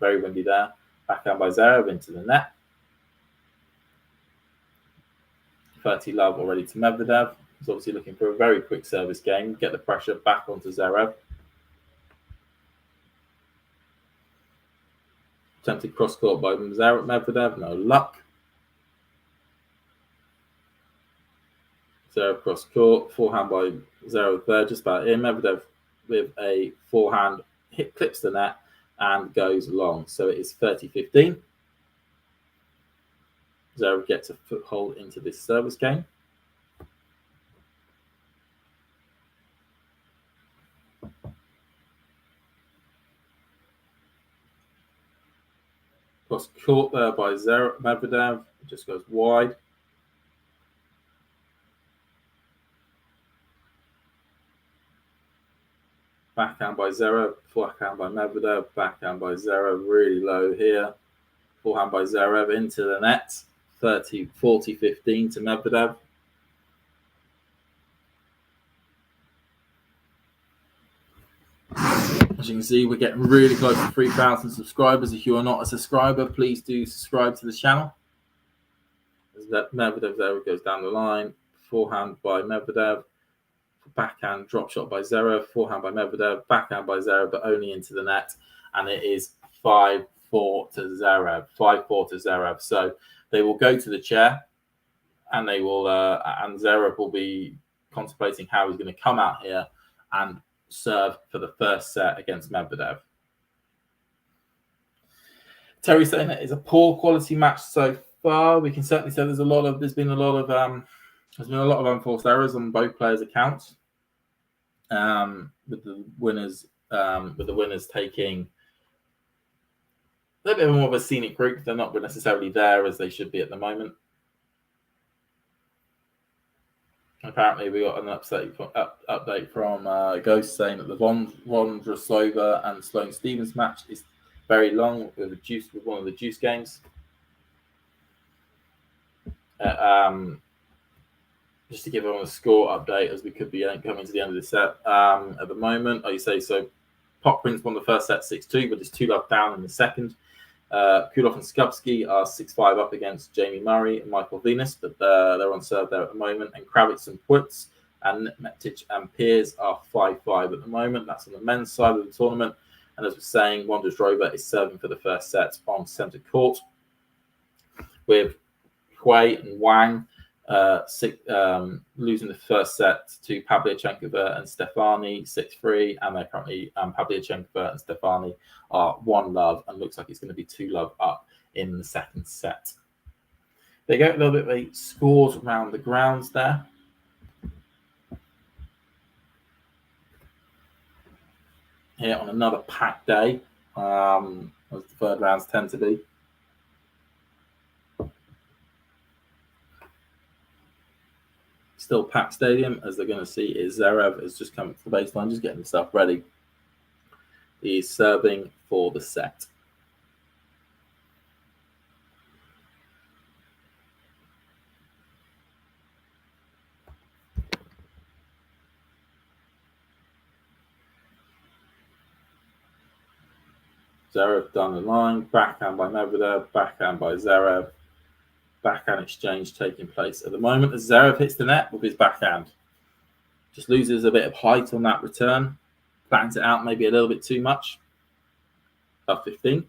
Very windy there. Backhand by Zverev into the net. 30 love already to Medvedev. He's obviously looking for a very quick service game. Get the pressure back onto Zverev. Attempted cross court by Medvedev. No luck. Zverev cross court. Forehand by Zverev there. Just about in. Medvedev with a forehand clips the net and goes long. So it is 30-15. Zverev gets a foothold into this service game. Cross court there by Medvedev. It just goes wide. Backhand by Zverev. Forehand by Medvedev. Backhand by Zverev. Really low here. Forehand by Zverev into the net. 40-15 to Medvedev. As you can see, we're getting really close to 3,000 subscribers. If you are not a subscriber, please do subscribe to the channel. As Medvedev there goes down the line. Forehand by Medvedev. Backhand drop shot by Zverev. Forehand by Medvedev. Backhand by Zverev, but only into the net. And it is 5-4 to Zverev. 5-4 to Zverev. So they will go to the chair, and they will, and Zverev will be contemplating how he's going to come out here and serve for the first set against Medvedev. Terry saying that it's a poor quality match so far. We can certainly say there's been a lot of unforced errors on both players' accounts. With the winners taking a bit more of a scenic route. They're not necessarily there as they should be at the moment. Apparently, we got an update from Ghost saying that the Vondrousova and Sloane Stephens match is very long with one of the juice games. Just to give everyone a score update, as we could be coming to the end of the set at the moment. Like you say, so Prince won the first set 6-2, but it's 2-love down in the second. Kulov and Skupski are 6-5 up against Jamie Murray and Michael Venus, but they're on serve there at the moment. And Kravitz and Putz and Metic and Piers are 5-5 at the moment. That's on the men's side of the tournament. And as we're saying, Vondrousova is serving for the first set on centre court with Hui and Wang losing the first set to Pavlyuchenkova and Stefani 6-3, and they're currently Pavlyuchenkova and Stefani are 1-love, and looks like it's going to be 2-love up in the second set. They get a little bit of scores around the grounds there. Here on another packed day, as the third rounds tend to be. Still packed stadium, as they're going to see is Zverev is just coming to the baseline, just getting himself ready. He's serving for the set. Zverev down the line, backhand by Medvedev, backhand by Zverev, backhand exchange taking place at the moment as Zverev hits the net with his backhand. Just loses a bit of height on that return, flattens it out maybe a little bit too much. Up 15.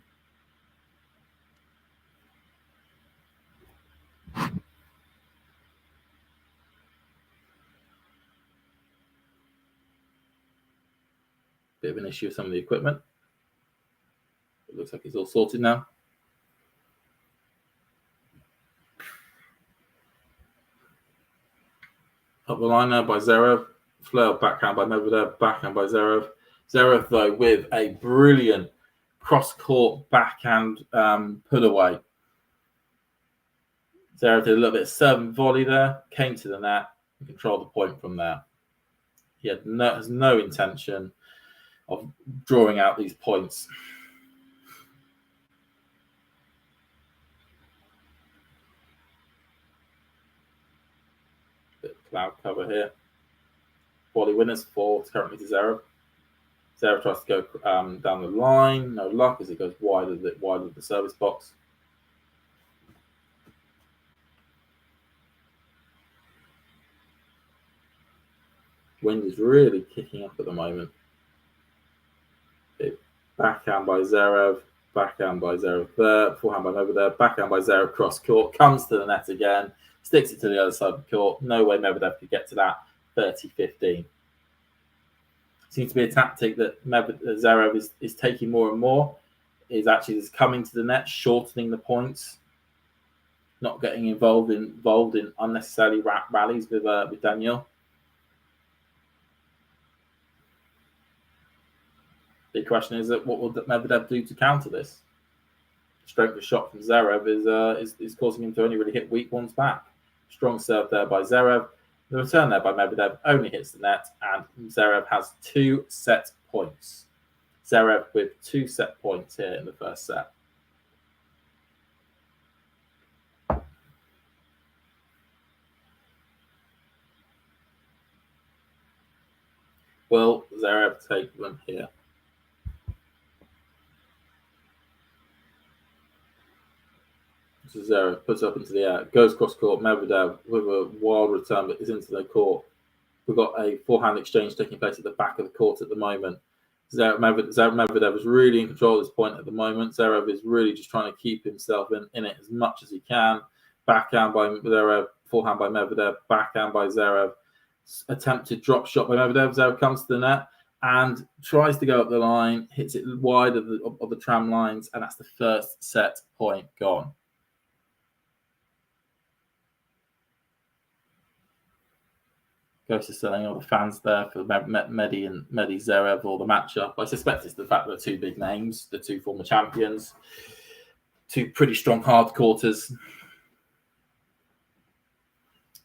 Bit of an issue with some of the equipment. It looks like it's all sorted now. Up the line now by Zverev. Flair backhand by Medvedev, backhand by Zverev. Zverev, though, with a brilliant cross-court backhand put away. Zverev did a little bit of serve and volley there, came to the net, and controlled the point from there. He has no intention of drawing out these points. Bit of cloud cover here. Volley winners for currently to Zverev. Zverev tries to go down the line. No luck as it goes wide of the service box. Wind is really kicking up at the moment. Backhand by Zverev, backhand by Zverev there, forehand by Medvedev, backhand by Zverev cross court, comes to the net again, sticks it to the other side of the court. No way Medvedev could get to that. 30-15. Seems to be a tactic that Zverev is taking more and more. Is actually coming to the net, shortening the points, not getting involved in unnecessarily rallies with Daniil. The question is that what will Medvedev do to counter this? Strength of shot from Zverev is causing him to only really hit weak ones back. Strong serve there by Zverev. The return there by Medvedev only hits the net, and Zverev has 2 set points. Zverev with 2 set points here in the first set. Will Zverev take them here? So Zverev puts up into the air, goes cross court. Medvedev with a wild return, but is into the court. We've got a forehand exchange taking place at the back of the court at the moment. Medvedev is really in control of this point at the moment. Zverev is really just trying to keep himself in it as much as he can. Backhand by Zverev, forehand by Medvedev, backhand by Zverev. Attempted drop shot by Medvedev. Zverev comes to the net and tries to go up the line, hits it wide of the tram lines, and that's the first set point gone. Goes to selling all the fans there for Medi Zverev or the matchup. I suspect it's the fact that they're 2 big names, the 2 former champions, 2 pretty strong hard quarters.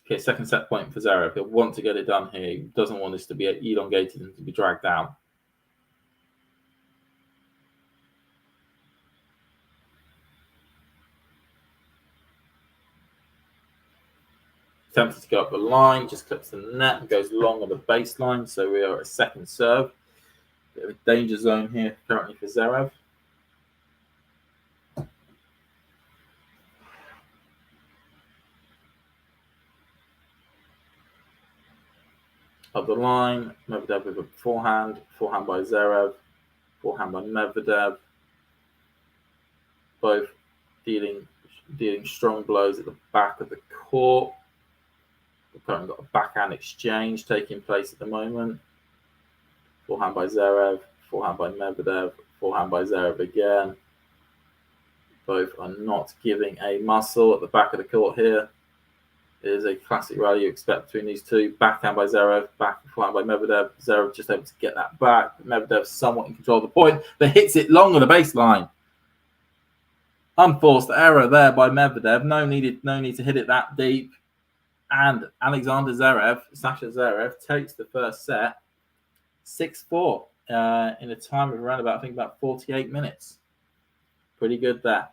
Okay, second set point for Zverev. He'll want to get it done here. He doesn't want this to be elongated and to be dragged down. Attempted to go up the line, just clips the net and goes long on the baseline. So we are at a second serve. Bit of a danger zone here currently for Zverev. Up the line, Medvedev with a forehand by Zverev, forehand by Medvedev. Both dealing strong blows at the back of the court. We've currently got a backhand exchange taking place at the moment. Forehand by Zverev, forehand by Medvedev, forehand by Zverev again. Both are not giving a muscle at the back of the court here. It is a classic rally you expect between these two. Backhand by Zverev, forehand by Medvedev. Zverev just able to get that back. Medvedev somewhat in control of the point, but hits it long on the baseline. Unforced error there by Medvedev. No need to hit it that deep. And Sasha Zverev takes the first set 6-4 in a time of around about 48 minutes. Pretty good there.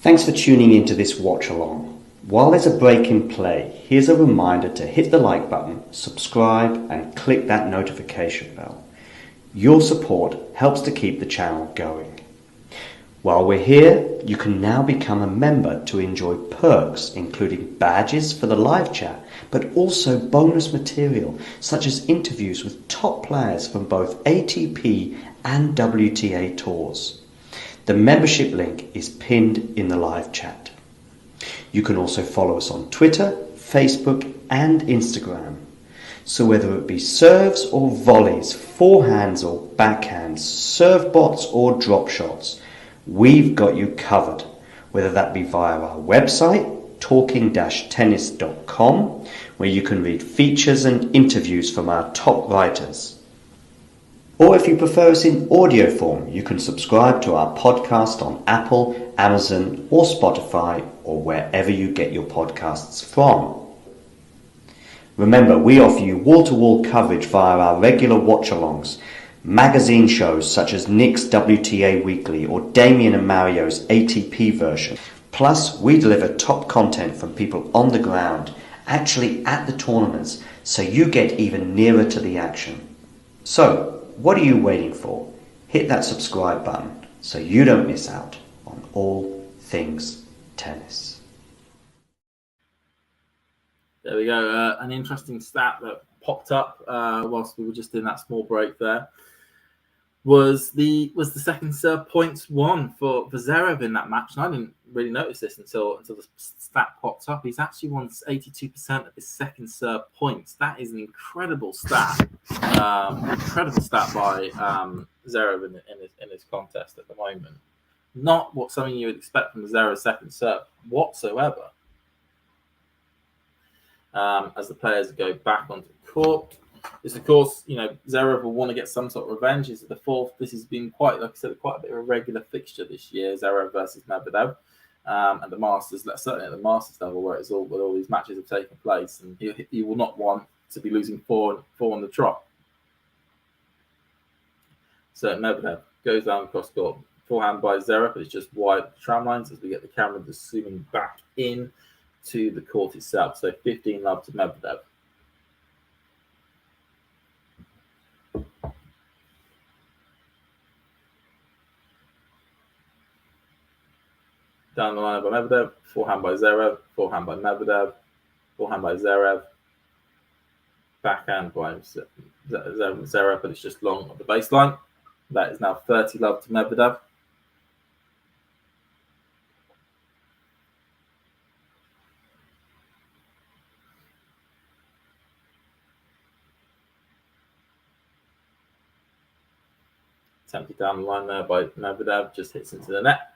Thanks for tuning into this watch along. While there's a break in play, here's a reminder to hit the like button, subscribe and click that notification bell. Your support helps to keep the channel going. While we're here, you can now become a member to enjoy perks including badges for the live chat, but also bonus material such as interviews with top players from both ATP and WTA tours. The membership link is pinned in the live chat. You can also follow us on Twitter, Facebook and Instagram. So whether it be serves or volleys, forehands or backhands, serve bots or drop shots, we've got you covered. Whether that be via our website, talking-tennis.com, where you can read features and interviews from our top writers. Or if you prefer us in audio form, you can subscribe to our podcast on Apple, Amazon or Spotify or wherever you get your podcasts from. Remember, we offer you wall-to-wall coverage via our regular watch-alongs, magazine shows such as Nick's WTA Weekly or Damien and Mario's ATP version. Plus, we deliver top content from people on the ground, actually at the tournaments, so you get even nearer to the action. So, what are you waiting for? Hit that subscribe button so you don't miss out on all things tennis. There we go. An interesting stat that popped up whilst we were just in that small break there was the second serve points won for Zverev in that match. And I didn't really notice this until the stat popped up. He's actually won 82% of his second serve points. That is an incredible stat. Incredible stat by Zverev in this contest at the moment. Not something you would expect from Zverev's second serve whatsoever. As the players go back onto the court. This, of course, Zverev will want to get some sort of revenge. This is the fourth. This has been quite a bit of a regular fixture this year, Zverev versus Medvedev. At the Masters, certainly at the Masters level, where all these matches have taken place, and he will not want to be losing four on the trot. So Medvedev goes down across court. Forehand by Zverev, but it's just wide tram lines as we get the camera just zooming back in to the court itself. So 15-love to Medvedev. Down the line by Medvedev, forehand by Zverev, forehand by Medvedev, forehand by Zverev, backhand by Zverev, but it's just long on the baseline. That is now 30-love to Medvedev. Attempted down the line there by Medvedev, just hits into the net.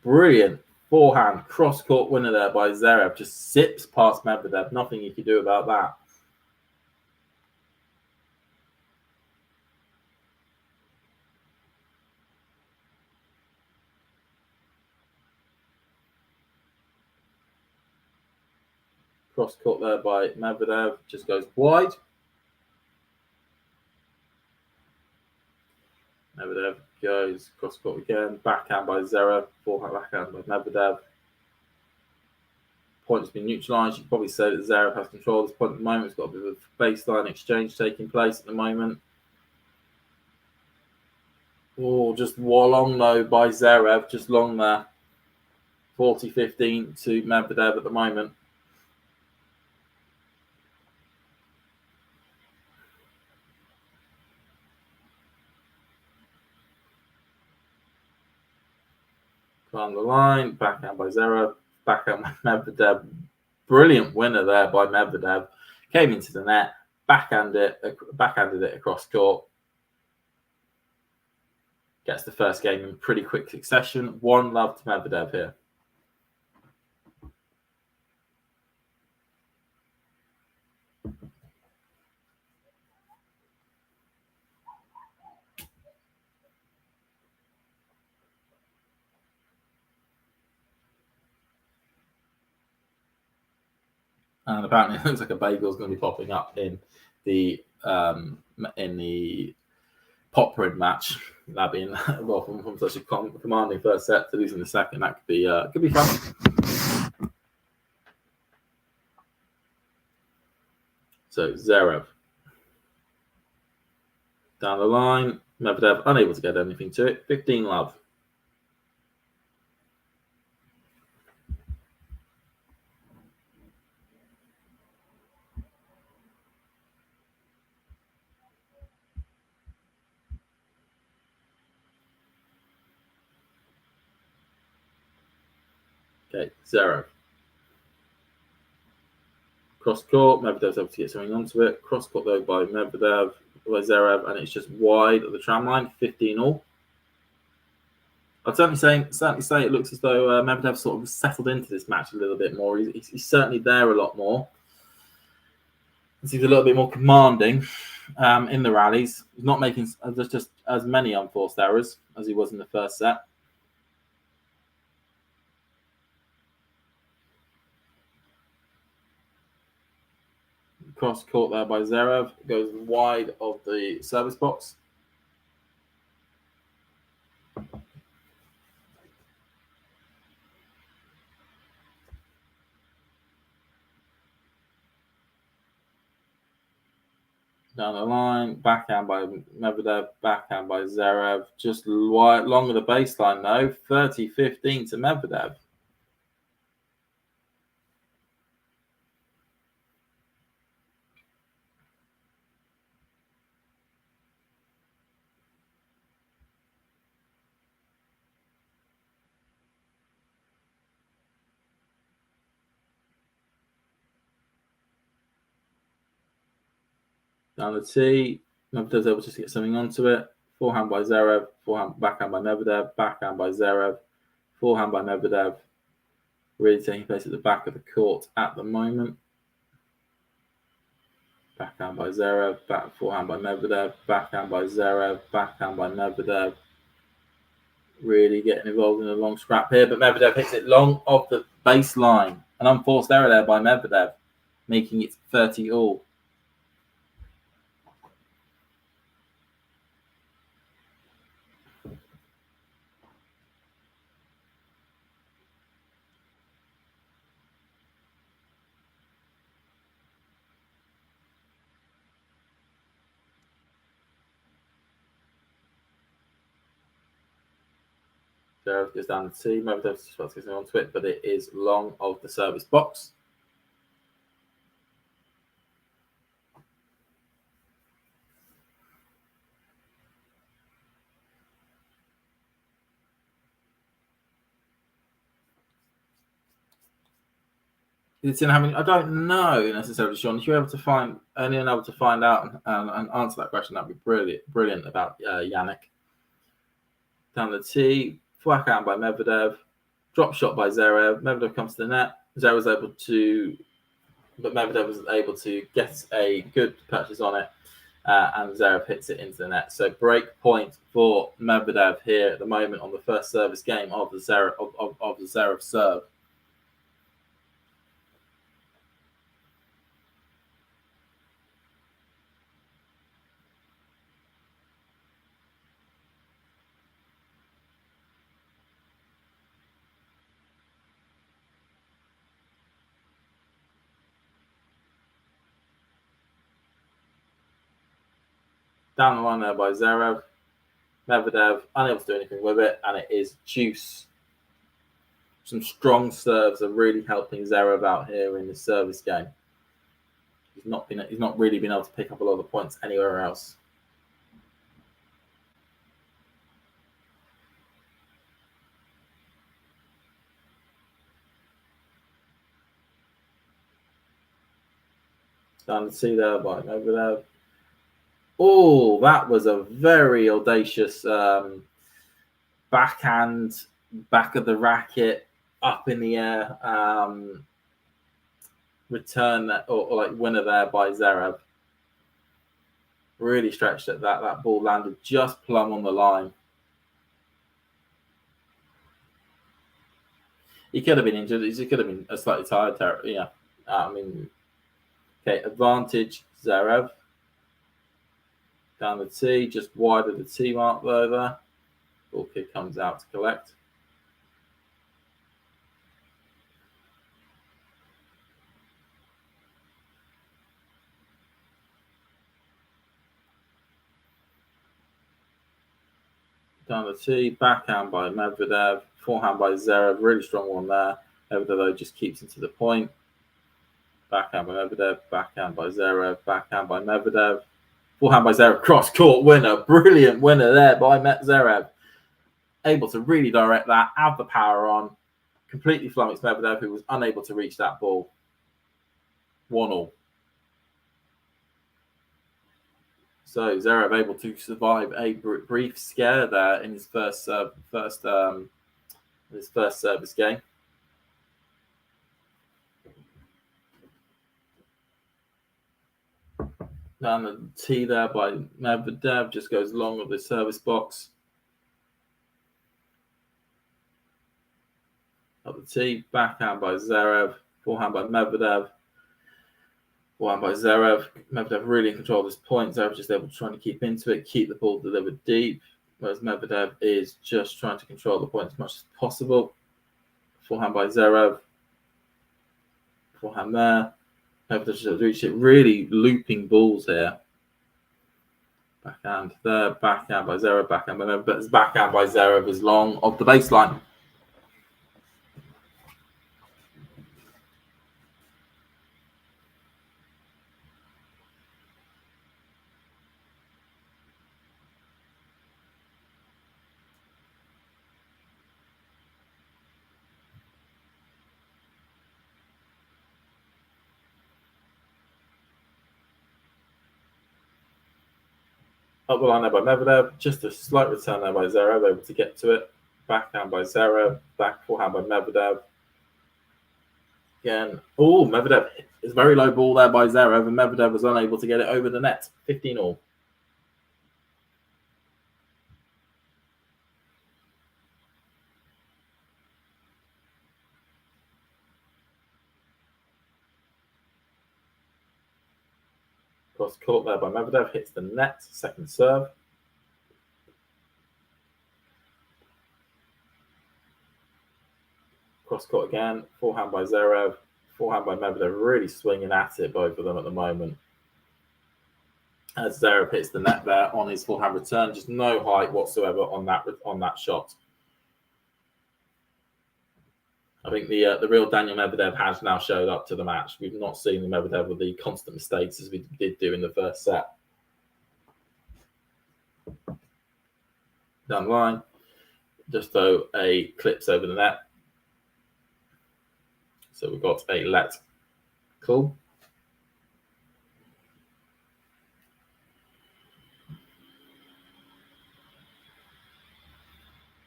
Brilliant forehand cross-court winner there by Zverev. Just zips past Medvedev. Nothing you can do about that. Cross-court there by Medvedev. Just goes wide. Medvedev goes cross-court again. Backhand by Zverev. Forehand backhand by Medvedev. Point has been neutralised. You could probably say that Zverev has control of this point at the moment. It's got a bit of a baseline exchange taking place at the moment. Oh, just long though by Zverev. Just long there. 40-15 to Medvedev at the moment. on the line, backhand by Zverev, backhand by Medvedev. Brilliant winner there by Medvedev. Came into the net, backhanded it across court. Gets the first game in pretty quick succession. 1-love to Medvedev here. And apparently, it looks like a bagel's going to be popping up in the Poprid match. That being well from such a commanding first set to losing the second, that could be fun. So Zverev down the line, Medvedev unable to get anything to it. 15-love. Okay, Zverev. Cross court, Medvedev's able to get something onto it. Cross court though by Zverev, and it's just wide of the tram line. 15-all. I'd certainly say it looks as though Medvedev sort of settled into this match a little bit more. He's certainly there a lot more. He's a little bit more commanding in the rallies. He's not making just as many unforced errors as he was in the first set. Cross court there by Zverev. Goes wide of the service box. Down the line, backhand by Medvedev, backhand by Zverev. Just wide, long of the baseline though. 30-15 to Medvedev. Down the tee, Medvedev's able to get something onto it. Forehand by Zverev, backhand by Medvedev, backhand by Zverev, forehand by Medvedev. Really taking place at the back of the court at the moment. Backhand by Zverev, forehand by Medvedev, backhand by Zverev, backhand by Medvedev. Really getting involved in a long scrap here, but Medvedev hits it long off the baseline. An unforced error there by Medvedev, making it 30-all. Zverev goes down the tee. Medvedev's just about to get onto it, but it is long of the service box. I don't know necessarily, Sean. If you're able to find anyone able to find out and answer that question, that'd be brilliant about Yannick. Down the tee, backhand by Medvedev, drop shot by Zverev. Medvedev comes to the net. Medvedev was able to get a good purchase on it, and Zverev hits it into the net. So break point for Medvedev here at the moment on the first service game of the Zverev serve. Down the line there by Zverev. Medvedev unable to do anything with it, and it is juice. Some strong serves are really helping Zverev out here in the service game. He's not really been able to pick up a lot of points anywhere else. Down the T there by Medvedev. Oh, that was a very audacious backhand, back of the racket, up in the air, return or like winner there by Zverev. Really stretched it. That ball landed just plumb on the line. He could have been injured. He could have been a slightly tired. Yeah, I mean, okay, advantage Zverev. Down the T, just wide of the T mark though there. Ball kick comes out to collect. Down the T, backhand by Medvedev, forehand by Zverev, really strong one there. Medvedev though just keeps into the point. Backhand by Medvedev, backhand by Zverev, backhand by Medvedev. Forehand by Zverev, cross-court winner. Brilliant winner there by Zverev. Able to really direct that, add the power on. Completely flummoxed Medvedev, who was unable to reach that ball. 1-1. So Zverev able to survive a brief scare there in his first service game. Down the T there by Medvedev, just goes long of the service box. Up the T, backhand by Zverev, forehand by Medvedev. Forehand by Zverev. Medvedev really in control of his point. Zverev just able to try to keep into it, keep the ball delivered deep, whereas Medvedev is just trying to control the point as much as possible. Forehand by Zverev. Forehand there. Medvedev just reached it. Really looping balls here. Backhand there. Backhand by Zverev. Backhand by Medvedev. Backhand by Zverev is long of the baseline. Up the line there by Medvedev. Just a slight return there by Zverev, able to get to it. Backhand by Zverev. Back forehand by Medvedev. Again. Oh, Medvedev. It's a very low ball there by Zverev, and Medvedev was unable to get it over the net. 15-all. Cross court there by Medvedev, hits the net, second serve. Cross court again, forehand by Zverev, forehand by Medvedev, really swinging at it, both of them at the moment. As Zverev hits the net there on his forehand return, just no height whatsoever on that shot. I think the real Daniil Medvedev has now showed up to the match. We've not seen the Medvedev with the constant mistakes as we did do in the first set. Down the line, just though a clips over the net. So we've got a let call.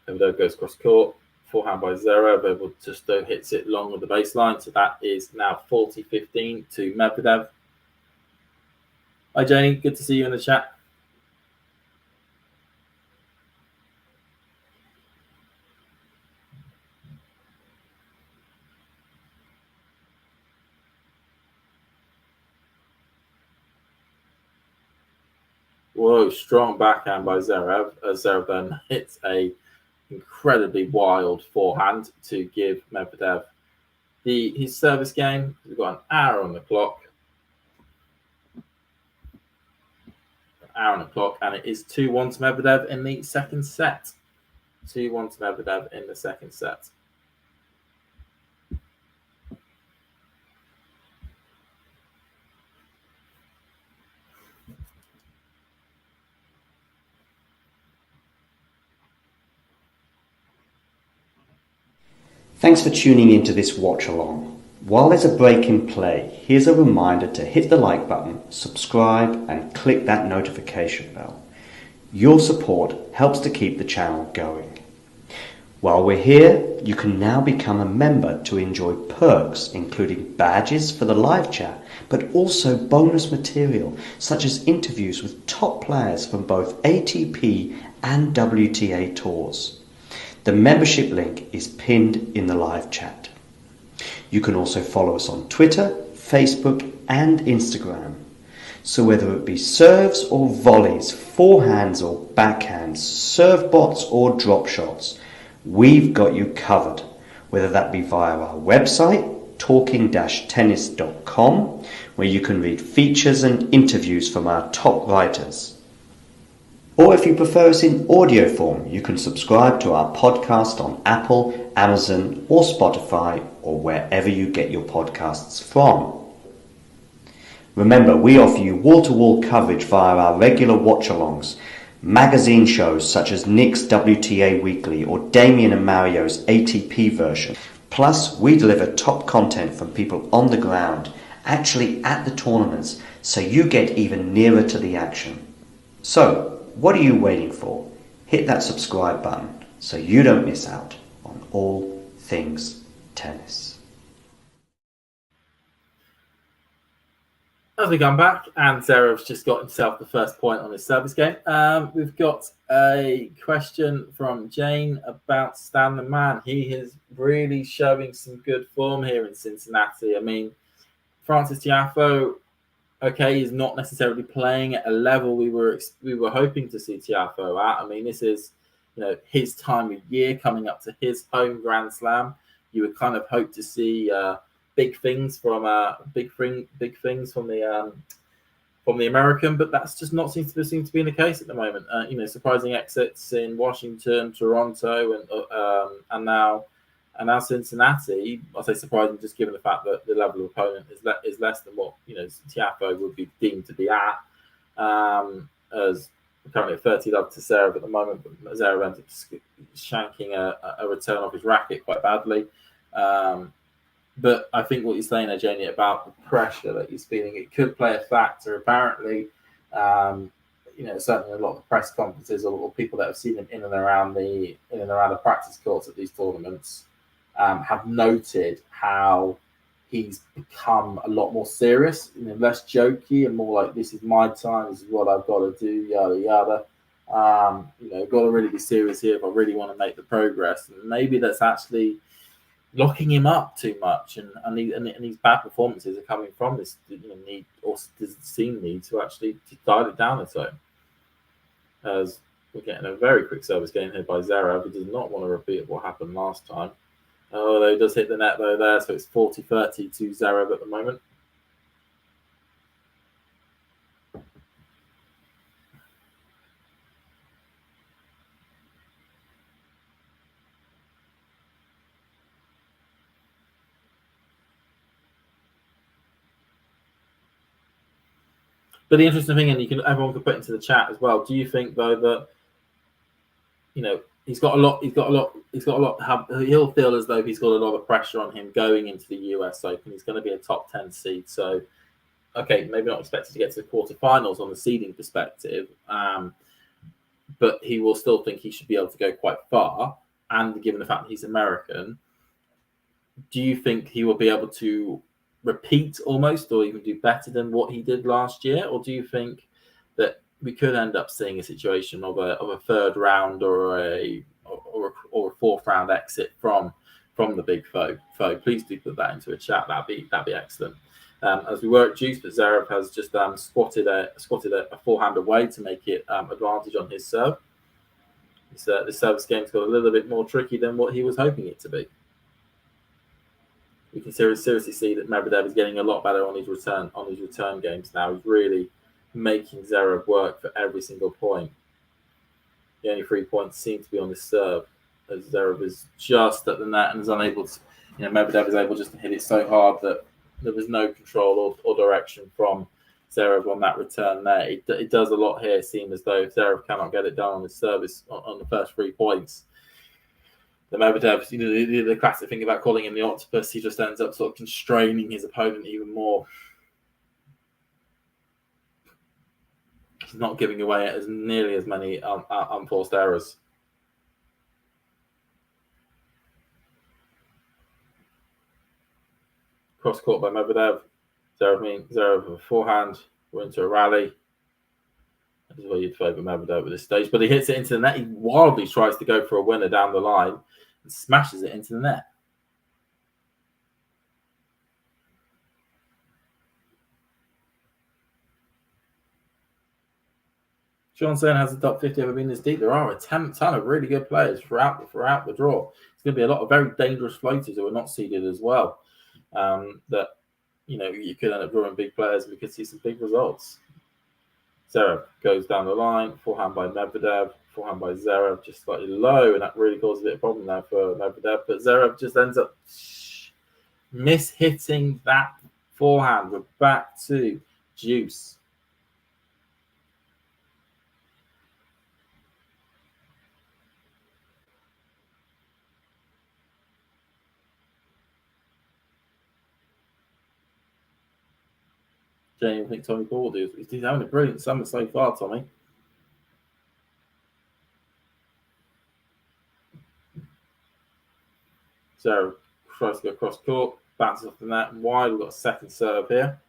Medvedev goes cross court. Forehand by Zverev, able to just hits it long with the baseline. So that is now 40-15 to Medvedev. Hi, Janie. Good to see you in the chat. Whoa, strong backhand by Zverev. Zverev then hits a incredibly wild forehand to give Medvedev his service game. We've got an hour on the clock. And it is 2-1 to Medvedev in the second set. 2-1 to Medvedev in the second set. Thanks for tuning into this watch along. While there's a break in play, here's a reminder to hit the like button, subscribe and click that notification bell. Your support helps to keep the channel going. While we're here, you can now become a member to enjoy perks including badges for the live chat, but also bonus material such as interviews with top players from both ATP and WTA tours. The membership link is pinned in the live chat. You can also follow us on Twitter, Facebook and Instagram. So whether it be serves or volleys, forehands or backhands, serve bots or drop shots, we've got you covered. Whether that be via our website, talking-tennis.com, where you can read features and interviews from our top writers. Or if you prefer us in audio form, you can subscribe to our podcast on Apple, Amazon or Spotify or wherever you get your podcasts from. Remember, we offer you wall-to-wall coverage via our regular watch-alongs, magazine shows such as Nick's WTA Weekly or Damien and Mario's ATP version. Plus, we deliver top content from people on the ground, actually at the tournaments, so you get even nearer to the action. So, what are you waiting for? Hit that subscribe button so you don't miss out on all things tennis. As we come back, and Zverev's just got himself the first point on his service game. We've got a question from Jane about Stan the Man. He is really showing some good form here in Cincinnati. I mean, Francis Tiafoe, okay, he's not necessarily playing at a level we were hoping to see Tiafoe at. I mean, this is, his time of year coming up to his home Grand Slam. You would kind of hope to see big things from the American, but that's just not seems to be the case at the moment. Surprising exits in Washington, Toronto, and now Cincinnati. I say surprising, just given the fact that the level of opponent is less than what Tiafoe would be deemed to be at. As currently at 30 love to Zverev at the moment, but Zverev ends up shanking a return off his racket quite badly. But I think what you're saying there, Jamie, about the pressure that he's feeling, it could play a factor. Apparently, certainly a lot of the press conferences or people that have seen him in and around the practice courts at these tournaments have noted how he's become a lot more serious, less jokey and more like, this is my time, this is what I've got to do, yada yada. Got to really be serious here if I really want to make the progress. And maybe that's actually locking him up too much, and these bad performances are coming from this need, or does it seem need to actually dial it down a tone. As we're getting a very quick service game here by Zverev, who does not want to repeat what happened last time. Although he does hit the net though there, so it's 40-30 to Zverev at the moment. But the interesting thing, and everyone can put into the chat as well. Do you think though that he's got a lot? He'll feel as though he's got a lot of pressure on him going into the US Open. He's going to be a top 10 seed, so okay, maybe not expected to get to the quarterfinals on the seeding perspective, but he will still think he should be able to go quite far. And given the fact that he's American, do you think he will be able to repeat almost, or even do better than what he did last year? Or do you think that we could end up seeing a situation of a third round or a fourth round exit from the big foe? Please do put that into a chat. That'd be excellent. As we were at Juice, but Zverev has just squatted a forehand away to make it advantage on his serve. The service game's got a little bit more tricky than what he was hoping it to be. We can seriously see that Medvedev is getting a lot better on his return games now. He's really making Zverev work for every single point. The only 3 points seem to be on his serve, as Zverev is just at the net and is unable to. Medvedev is able just to hit it so hard that there was no control or direction from Zverev on that return there. It does a lot here, seem as though if Zverev cannot get it done on his service on the first 3 points, the Medvedev, the classic thing about calling him the octopus, he just ends up sort of constraining his opponent even more. He's not giving away as nearly as many unforced errors. Cross court by Medvedev. Zverev with a forehand. We're into a rally. This is where you'd favour Medvedev at this stage. But he hits it into the net. He wildly tries to go for a winner down the line and smashes it into the net. Sean saying, has the top 50 ever been this deep? There are a ton of really good players throughout the draw. It's going to be a lot of very dangerous floaters who are not seeded as well. That you could end up drawing big players and we could see some big results. Zverev goes down the line, forehand by Medvedev, forehand by Zverev, just slightly low, and that really causes a bit of problem there for Medvedev. But Zverev just ends up mishitting that forehand. We're back to deuce. Jamie, I think Tommy Paul do. He's having a brilliant summer so far, Tommy. So tries to go across court, bounces off the net and wide. We've got a second serve here.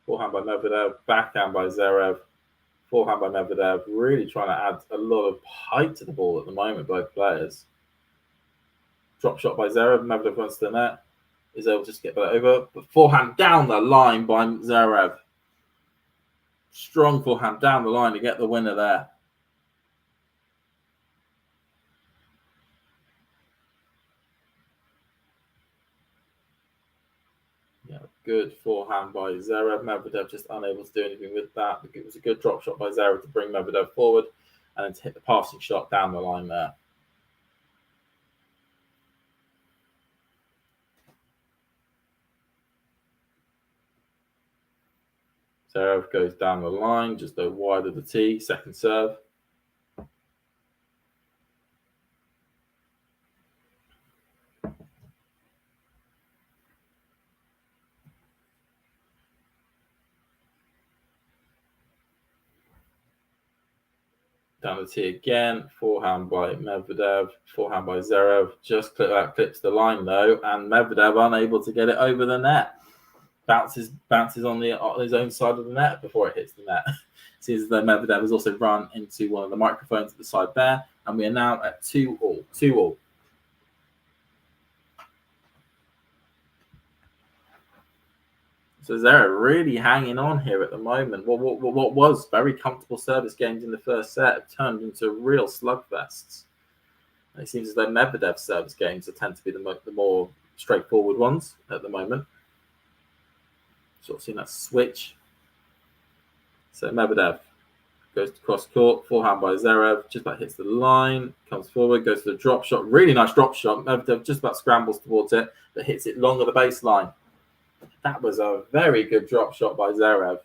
Forehand by Medvedev, backhand by Zverev, forehand by Medvedev. Really trying to add a lot of height to the ball at the moment, both players. Drop shot by Zverev. Medvedev runs to the net. Is able to just get that over. But forehand down the line by Zverev. Strong forehand down the line to get the winner there. Yeah, good forehand by Zverev. Medvedev just unable to do anything with that. It was a good drop shot by Zverev to bring Medvedev forward and then to hit the passing shot down the line there. Zverev goes down the line, just go wide of the tee, second serve. Down the tee again, forehand by Medvedev, forehand by Zverev. Just clips the line though, and Medvedev unable to get it over the net. Bounces on his own side of the net before it hits the net. Seems as though Medvedev has also run into one of the microphones at the side there, and we are now at 2-2. So Zverev really hanging on here at the moment. What was very comfortable service games in the first set have turned into real slugfests. And it seems as though Medvedev's service games tend to be the more straightforward ones at the moment. Sort of seeing that switch. So Medvedev goes to cross court, forehand by Zverev, just about hits the line, comes forward, goes to the drop shot. Really nice drop shot. Medvedev just about scrambles towards it, but hits it long of the baseline. That was a very good drop shot by Zverev.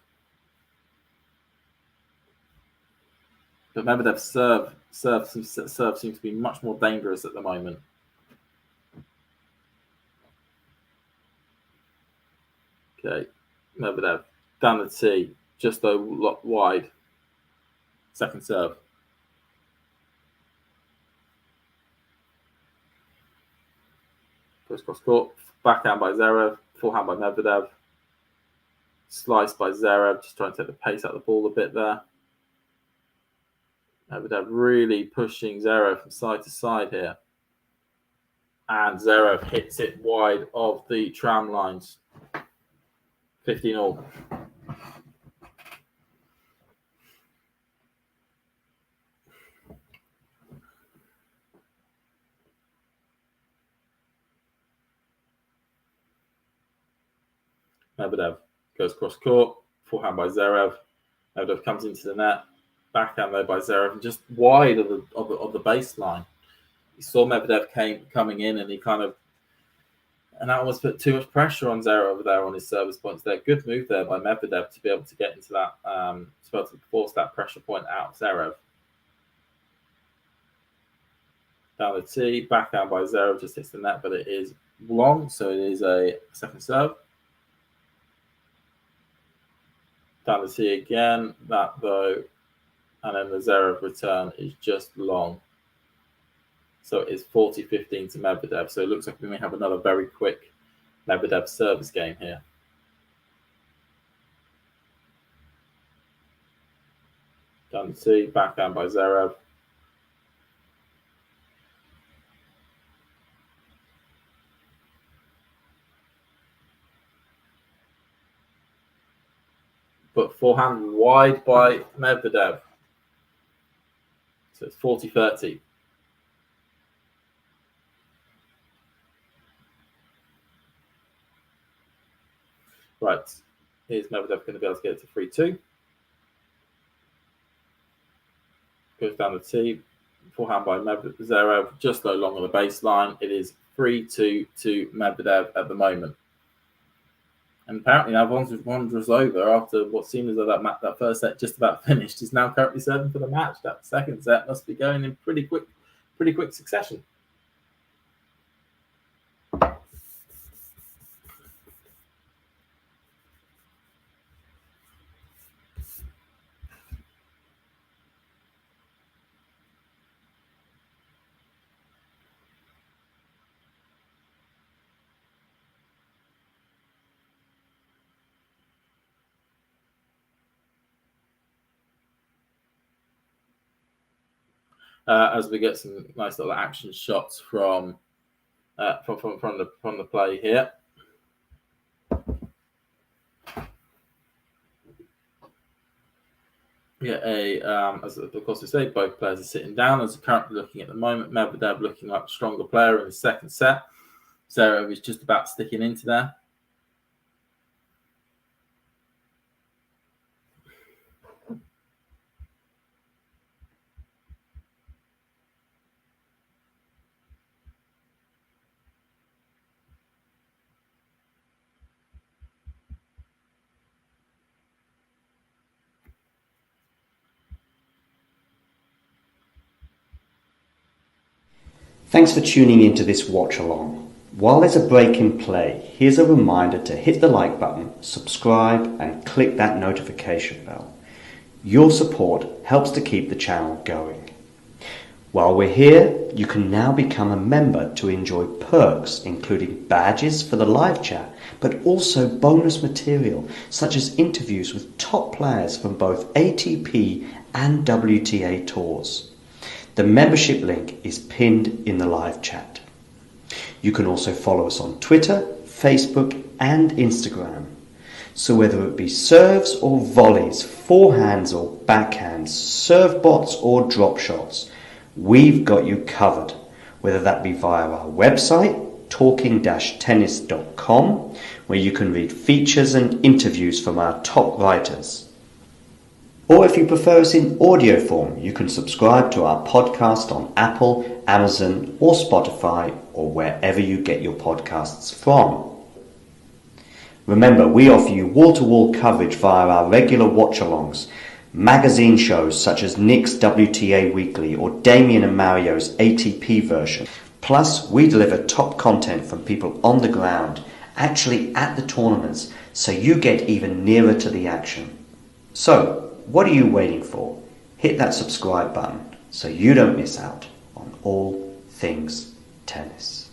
But Medvedev's serve seems to be much more dangerous at the moment. Okay, Medvedev down the tee, just a lot wide. Second serve. Goes cross court, backhand by Zverev, forehand by Medvedev. Slice by Zverev, just trying to take the pace out of the ball a bit there. Medvedev really pushing Zverev from side to side here. And Zverev hits it wide of the tram lines. 15-all. Medvedev goes cross court, forehand by Zverev. Medvedev comes into the net, backhand though by Zverev, and just wide of the baseline. he saw Medvedev coming in, and and that almost put too much pressure on Zverev over there on his service points there. Good move there by Medvedev to be able to get into that, to be able to force that pressure point out of Zverev. Down the tee, backhand by Zverev, just hits the net, but it is long, so it is a second serve. Down the tee again, that though, and then the Zverev return is just long. So it's 40-15 to Medvedev. So it looks like we may have another very quick Medvedev service game here. Down the tee, backhand by Zverev. But forehand wide by Medvedev. So it's 40-30. Right, here's Medvedev going to be able to get it to 3-2. Goes down the tee, forehand by Zverev, just low long on the baseline. It is 3-2 to Medvedev at the moment. And apparently now Vondra's over after what seemed as though that first set just about finished. Is now currently serving for the match. That second set must be going in pretty quick succession. As we get some nice little action shots from the play here. Yeah, as of course we say, both players are sitting down. As currently looking at the moment, Medvedev looking like a stronger player in the second set. Zverev is just about sticking into there. Thanks for tuning into this watch along. While there's a break in play, here's a reminder to hit the like button, subscribe and click that notification bell. Your support helps to keep the channel going. While we're here, you can now become a member to enjoy perks including badges for the live chat, but also bonus material such as interviews with top players from both ATP and WTA tours. The membership link is pinned in the live chat. You can also follow us on Twitter, Facebook and Instagram. So whether it be serves or volleys, forehands or backhands, serve bots or drop shots, we've got you covered. Whether that be via our website, talking-tennis.com, where you can read features and interviews from our top writers. Or if you prefer us in audio form, you can subscribe to our podcast on Apple, Amazon or Spotify or wherever you get your podcasts from. Remember, we offer you wall-to-wall coverage via our regular watch-alongs, magazine shows such as Nick's WTA Weekly or Damien and Mario's ATP version. Plus, we deliver top content from people on the ground, actually at the tournaments, so you get even nearer to the action. So, what are you waiting for? Hit that subscribe button so you don't miss out on all things tennis.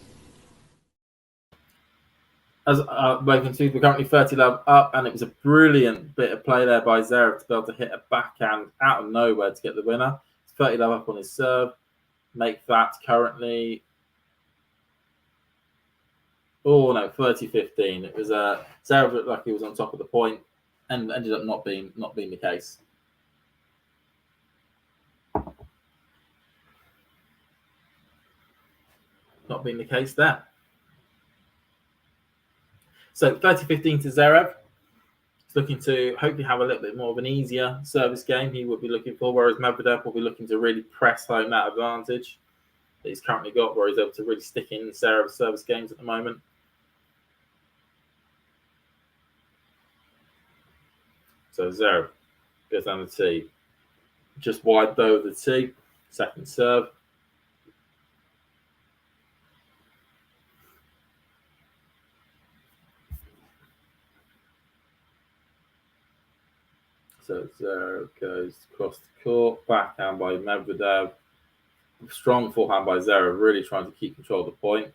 As we can see, we're currently 30-love up, and it was a brilliant bit of play there by Zverev to be able to hit a backhand out of nowhere to get the winner. It's 30-love up on his serve. Make that currently... Oh, no, 30-15. It was Zverev looked like he was on top of the point and ended up not being the case. Not being the case there. So 30-15 to Zverev. He's looking to hopefully have a little bit more of an easier service game he would be looking for, whereas Medvedev will be looking to really press home that advantage. that he's currently got, where he's able to really stick in Zverev's service games at the moment. So Zverev goes down the tee. Just wide though of the tee. Second serve. So Zverev goes across the court. Backhand by Medvedev. Strong forehand by Zverev, really trying to keep control of the point.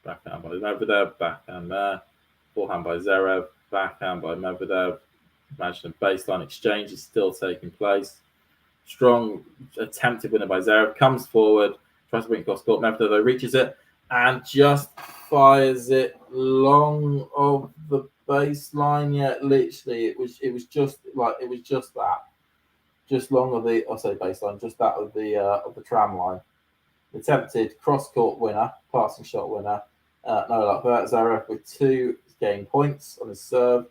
Backhand by Medvedev. Backhand there. Forehand by Zverev. Backhand by Medvedev. Imagine a baseline exchange is still taking place. Strong attempted winner by Zverev. Comes forward. Tries to bring it across court. Medvedev though reaches it and just fires it long of the baseline. Yeah, literally, it was just that, just long of the baseline, just that of the tram line. Attempted cross court winner, passing shot winner. No luck there. Zverev with 2 game points on his serve.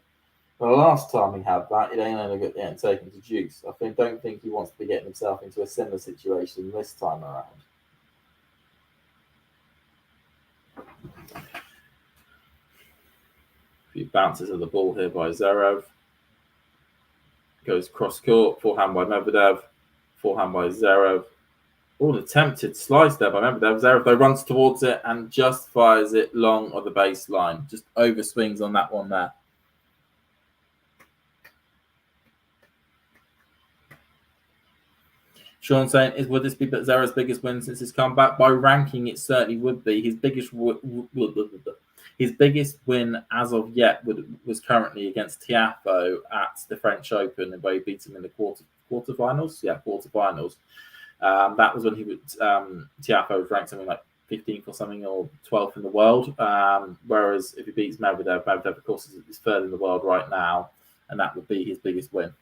The last time he had that, he only got taken to deuce. I don't think he wants to be getting himself into a similar situation this time around. A few bounces of the ball here by Zverev. Goes cross court, forehand by Medvedev, forehand by Zverev. An attempted slice there by Medvedev. Zverev though runs towards it and just fires it long of the baseline. Just over swings on that one there. Sean saying, would this be Zverev's biggest win since his comeback? By ranking, it certainly would be. His biggest win as of yet was currently against Tiafoe at the French Open, where he beat him in the quarterfinals. Yeah, quarterfinals. That was when he was Tiafoe was ranked something like 15th or something, or 12th in the world. Whereas if he beats Medvedev, of course is third in the world right now, and that would be his biggest win.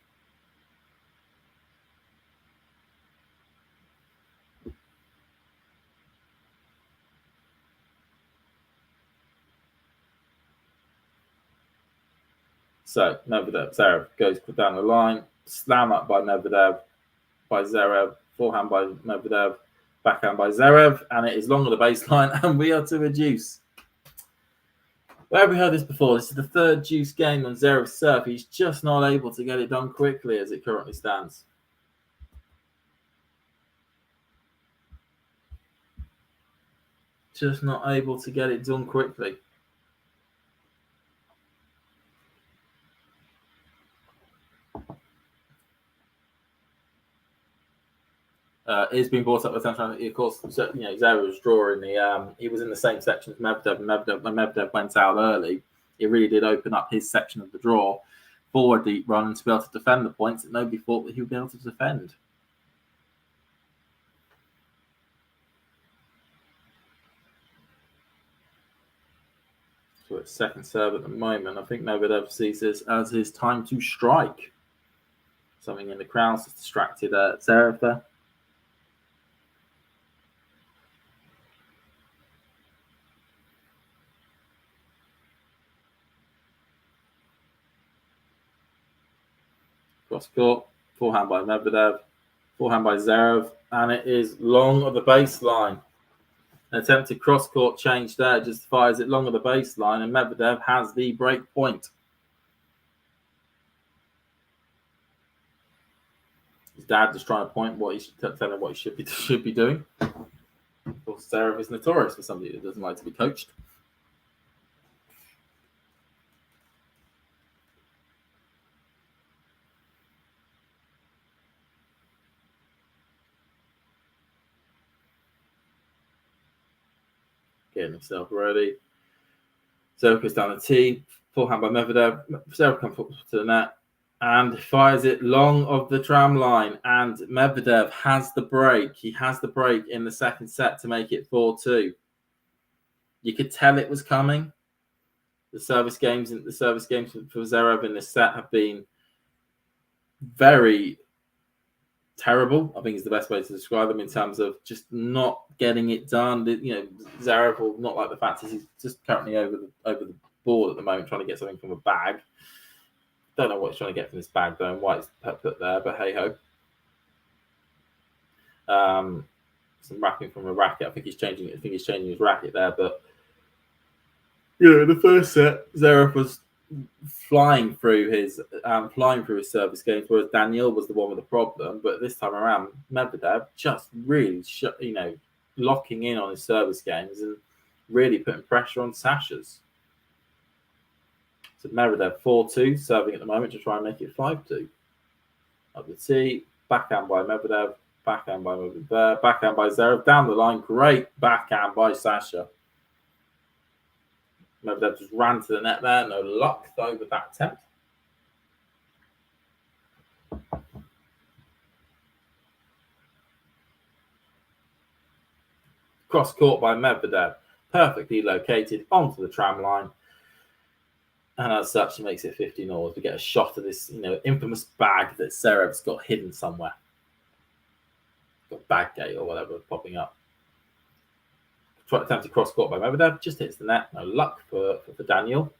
So Zverev goes down the line, slam up by Medvedev, by Zverev, forehand by Medvedev, backhand by Zverev, and it is long on the baseline, and we are to a deuce. Where have we heard this before? This is the third deuce game on Zverev's serve. He's just not able to get it done quickly as it currently stands. Just not able to get it done quickly. It's been brought up with attention. Of course, Zverev was drawing he was in the same section as Medvedev, and when Medvedev went out early, it really did open up his section of the draw for a deep run and to be able to defend the points that nobody thought that he would be able to defend. So it's second serve at the moment. I think Medvedev sees this as his time to strike. Something in the crowds has distracted Zverev there. Cross court, forehand by Medvedev, forehand by Zverev, and it is long of the baseline. An attempted cross court change there just fires it long of the baseline, and Medvedev has the break point. His dad just trying to point tell him what he should be doing. Of course, Zverev is notorious for somebody that doesn't like to be coached. Getting himself ready. Zverev goes down the tee, forehand by Medvedev. Zverev comes to the net and fires it long of the tram line. And Medvedev has the break. He has the break in the second set to make it 4-2. You could tell it was coming. The service games for Zverev in this set have been very terrible, I think is the best way to describe them, in terms of just not getting it done. Zverev will not like the fact that he's just currently over the board at the moment, trying to get something from a bag. Don't know what he's trying to get from this bag though, and why it's put there, but hey ho. Some rapping from a racket. I think he's changing his racket there. But in the first set, Zverev was flying through his service games, whereas Daniil was the one with the problem. But this time around, Medvedev just really locking in on his service games and really putting pressure on Sasha's. So Medvedev 4-2, serving at the moment to try and make it 5-2. Up the tee, backhand by Medvedev, backhand by Medvedev, backhand by Zverev, down the line, great backhand by Sasha. Medvedev just ran to the net there, no luck though with that attempt. Cross court by Medvedev, perfectly located onto the tram line. And as such, it makes it 15-all as we get a shot of this, infamous bag that Zverev's got hidden somewhere. Got bag gate or whatever popping up. Attempt to cross court by Medvedev, just hits the net. No luck for Daniil.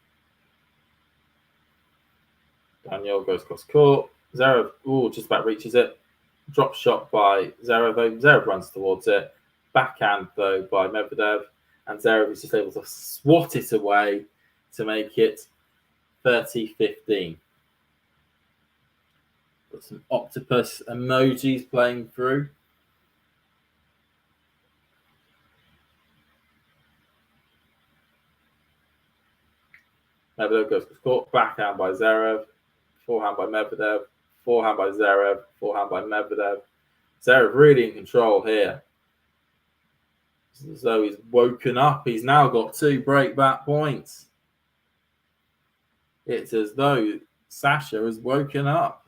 Daniil goes cross court. Zverev, just about reaches it. Drop shot by Zverev. Zverev runs towards it. Backhand though by Medvedev, and Zverev is just able to swat it away to make it 30-15. Got some octopus emojis playing through. Medvedev goes to court, backhand by Zverev, forehand by Medvedev, forehand by Zverev, forehand by Medvedev. Zverev really in control here. It's as though he's woken up. He's now got 2 breakback points. It's as though Sasha has woken up.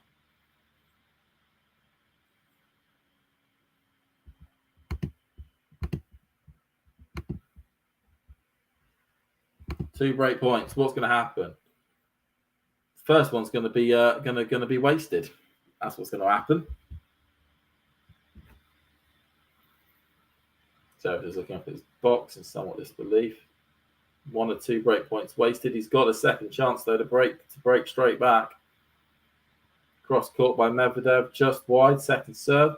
Two break points. What's going to happen? First one's going to be wasted. That's what's going to happen. So he's looking up at his box in somewhat disbelief. 1 or 2 break points wasted. He's got a second chance though to break straight back. Cross court by Medvedev, just wide. Second serve.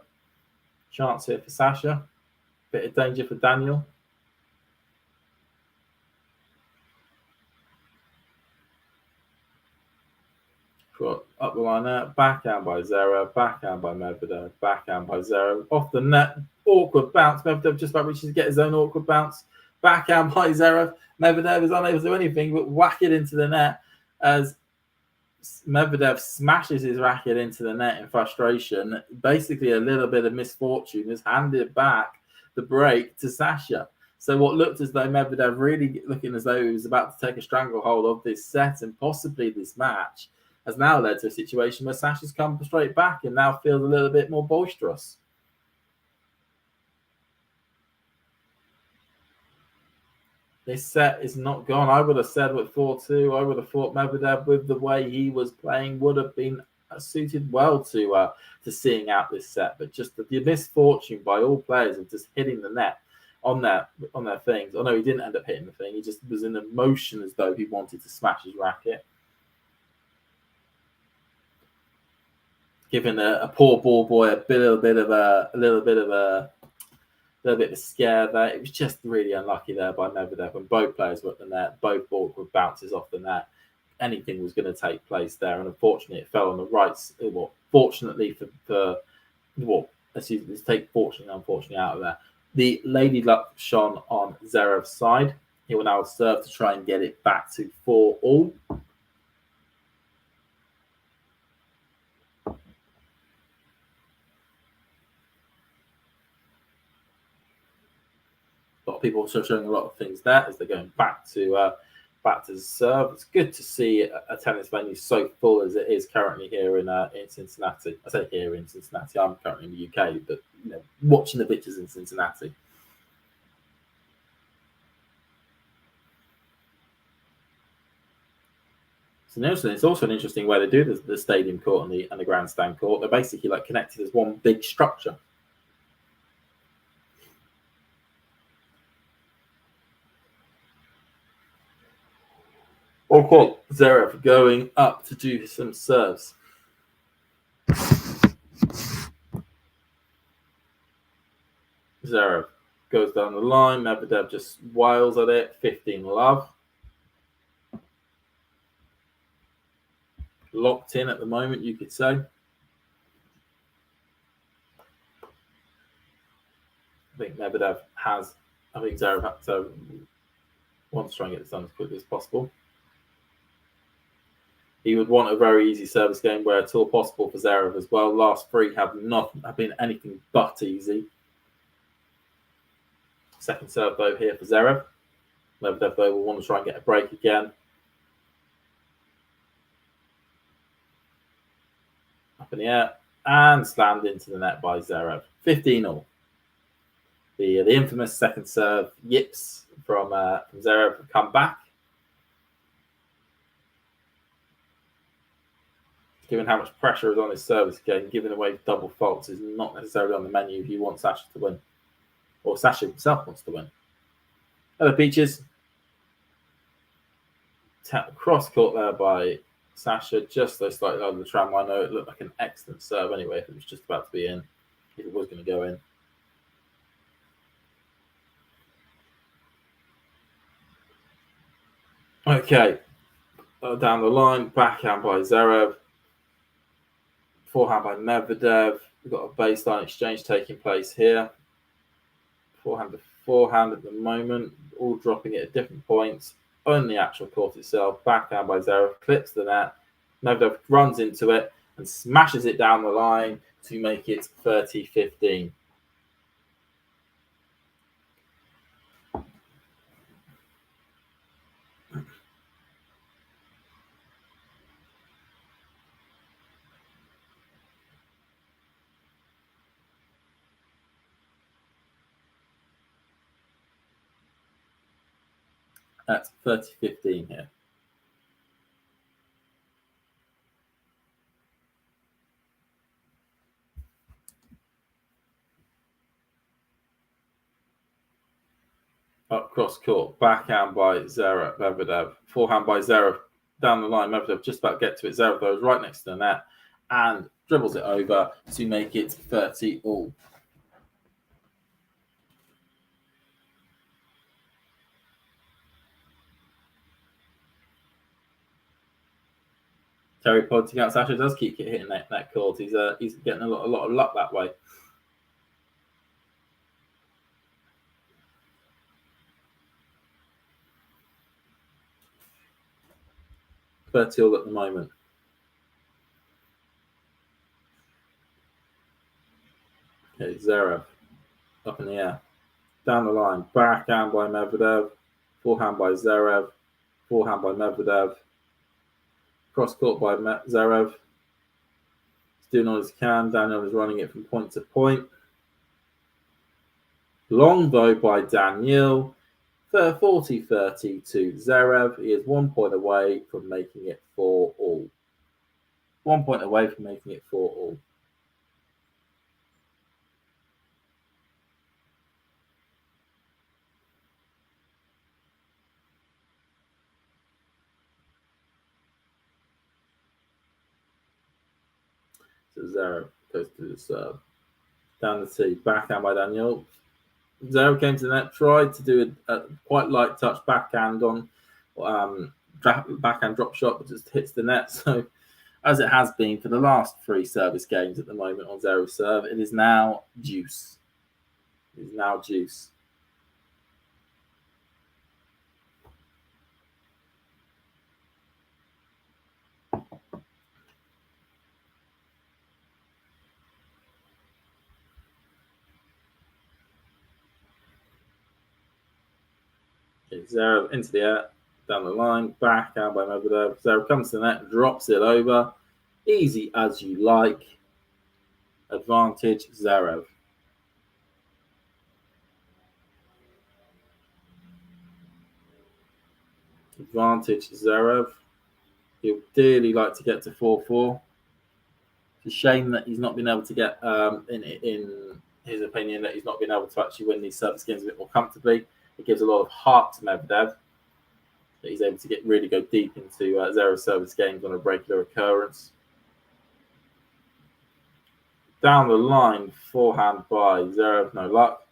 Chance here for Sasha. Bit of danger for Daniil. Up the line there, backhand by Zverev, backhand by Medvedev, backhand by Zverev, off the net, awkward bounce. Medvedev just about reaches to get his own awkward bounce. Backhand by Zverev. Medvedev is unable to do anything but whack it into the net as Medvedev smashes his racket into the net in frustration. Basically, a little bit of misfortune has handed back the break to Sasha. So what looked as though Medvedev really looking as though he was about to take a stranglehold of this set and possibly this match has now led to a situation where Sasha's come straight back and now feels a little bit more boisterous. This set is not gone. I would have said with 4-2, I would have thought Medvedev, with the way he was playing, would have been suited well to seeing out this set. But just the misfortune by all players of just hitting the net on their things. Although he didn't end up hitting the thing, he just was in emotion as though he wanted to smash his racket. Giving a poor ball boy a little bit of a scare there. It was just really unlucky there by Medvedev when both players were at the net, both awkward bounces off the net. Anything was going to take place there, and unfortunately, it fell on the right. Well, fortunately let's take fortunately and unfortunately out of there. The lady luck shone on Zverev's side. He will now serve to try and get it back to 4-all. A lot of people also showing a lot of things there as they're going back to serve. It's good to see a tennis venue so full as it is currently here in Cincinnati. I say here in Cincinnati. I'm currently in the UK, but watching the pictures in Cincinnati. So it's also an interesting way to do the stadium court and the grandstand court. They're basically like connected as one big structure. Okay, Zverev going up to do some serves. Zverev goes down the line. Medvedev just wails at it. 15-love. Locked in at the moment, you could say. I think Medvedev has. I think Zverev wants to try and get this done as quickly as possible. He would want a very easy service game where it's all possible for Zverev as well. Last three have been anything but easy. Second serve though here for Zverev. Medvedev though will want to try and get a break again. Up in the air and slammed into the net by Zverev. 15-all. The infamous second serve yips from Zverev have come back. Given how much pressure is on his service game, giving away double faults is not necessarily on the menu if you want Sasha to win. Or Sasha himself wants to win. Other Peaches. Cross court there by Sasha, just though slightly over the tram. I know it looked like an excellent serve anyway if it was just about to be in. If it was going to go in. Okay. Down the line, backhand by Zverev. Forehand by Medvedev. We've got a baseline exchange taking place here. Forehand to forehand at the moment, all dropping it at different points on the actual court itself. Backhand by Zverev, clips the net. Medvedev runs into it and smashes it down the line to make it 30-15. That's 30-15 here. Up cross court, backhand by Zverev, Medvedev. Forehand by Zverev down the line. Medvedev just about to get to it. Zverev goes right next to the net and dribbles it over to make it 30-all. Terry pointing out Sasha does keep hitting that court. He's getting a lot of luck that way. All at the moment. Okay, Zverev up in the air. Down the line, backhand by Medvedev. Forehand by Zverev. Forehand by Medvedev. Cross court by Zverev. He's doing all he can. Daniil is running it from point to point. Long though by Daniil. 40-30 to Zverev. He is 1 point away from making it 4-all. 1 point away from making it 4-all. So Zverev goes to the serve. Down the tee. Backhand by Daniil. Zverev came to the net, tried to do a quite light touch backhand on backhand drop shot, but just hits the net. So, as it has been for the last three service games at the moment on Zverev's serve, it is now juice. It is now juice. Zverev into the air, down the line, backhand by Medvedev. Zverev comes to the net, drops it over. Easy as you like. Advantage Zverev. Advantage Zverev. He'd dearly like to get to 4-4. It's a shame that he's not been able to get, in his opinion, that he's not been able to actually win these service games a bit more comfortably. It gives a lot of heart to Medvedev that he's able to really go deep into Zverev service games on a regular occurrence. Down the line, forehand by Zverev, no luck.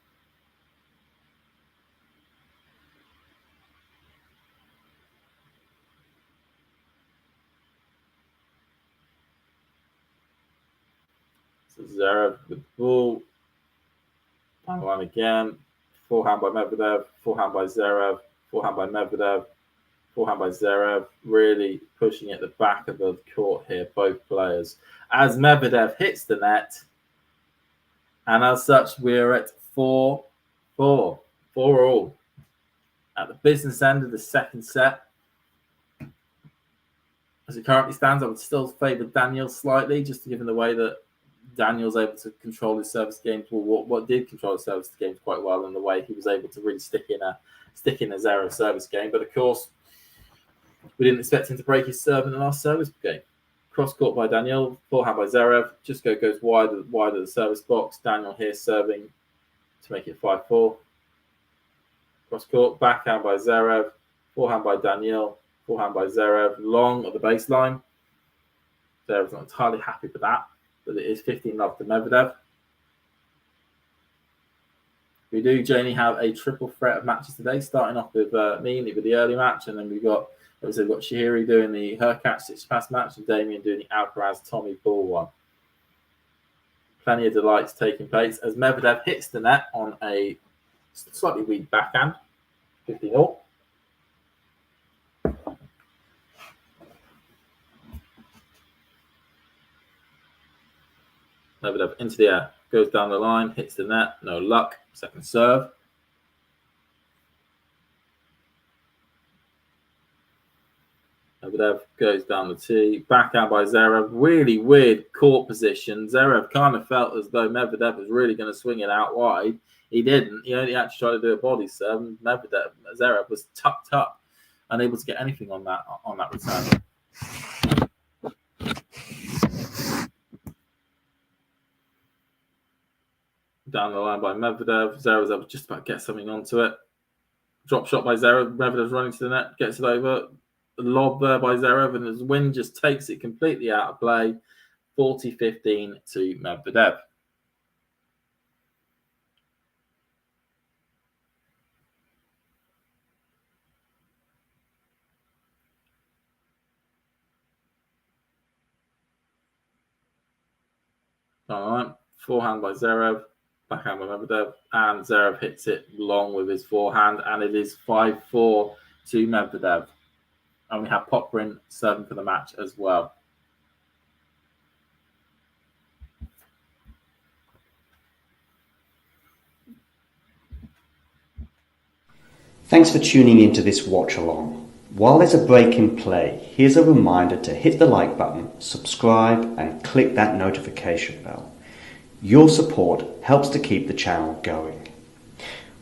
So Zverev with the ball. Down the line again. Forehand by Medvedev. Forehand by Zverev. Forehand by Medvedev. Forehand by Zverev. Really pushing at the back of the court here, both players. As Medvedev hits the net. And as such, we're at 4-4. 4-all. At the business end of the second set. As it currently stands, I would still favour Daniil slightly, just given the way that Daniil's able to control his service games. Well, what did control his service games quite well, and the way he was able to really stick in a Zverev service game. But of course, we didn't expect him to break his serve in the last service game. Cross court by Daniil, forehand by Zverev. Just goes wide of the service box. Daniil here serving to make it 5-4. Cross court, backhand by Zverev, forehand by Daniil. Forehand by Zverev, long at the baseline. Zverev's not entirely happy with that, but it is 15-love to Medvedev. We do, Janie, have a triple threat of matches today, starting off with me with the early match, and then we've got Shahiri doing her catch 6-pass match, and Damien doing the Alcaraz Tommy Ball one. Plenty of delights taking place as Medvedev hits the net on a slightly weak backhand, 15-all. Medvedev into the air, goes down the line, hits the net, no luck. Second serve. Medvedev goes down the tee, backhand by Zverev. Really weird court position. Zverev kind of felt as though Medvedev was really going to swing it out wide. He didn't. He only actually tried to do a body serve. And Zverev was tucked up, unable to get anything on that return. Down the line by Medvedev. Zverev's able to just about get something onto it. Drop shot by Zverev. Medvedev's running to the net, gets it over. Lob there by Zverev, and his win just takes it completely out of play. 40-15 to Medvedev. All right. Forehand by Zverev. Backhand by Medvedev, and Zverev hits it long with his forehand, and it is 5-4 to Medvedev. And we have Poprin serving for the match as well. Thanks for tuning into this watch along. While there's a break in play, here's a reminder to hit the like button, subscribe, and click that notification bell. Your support helps to keep the channel going.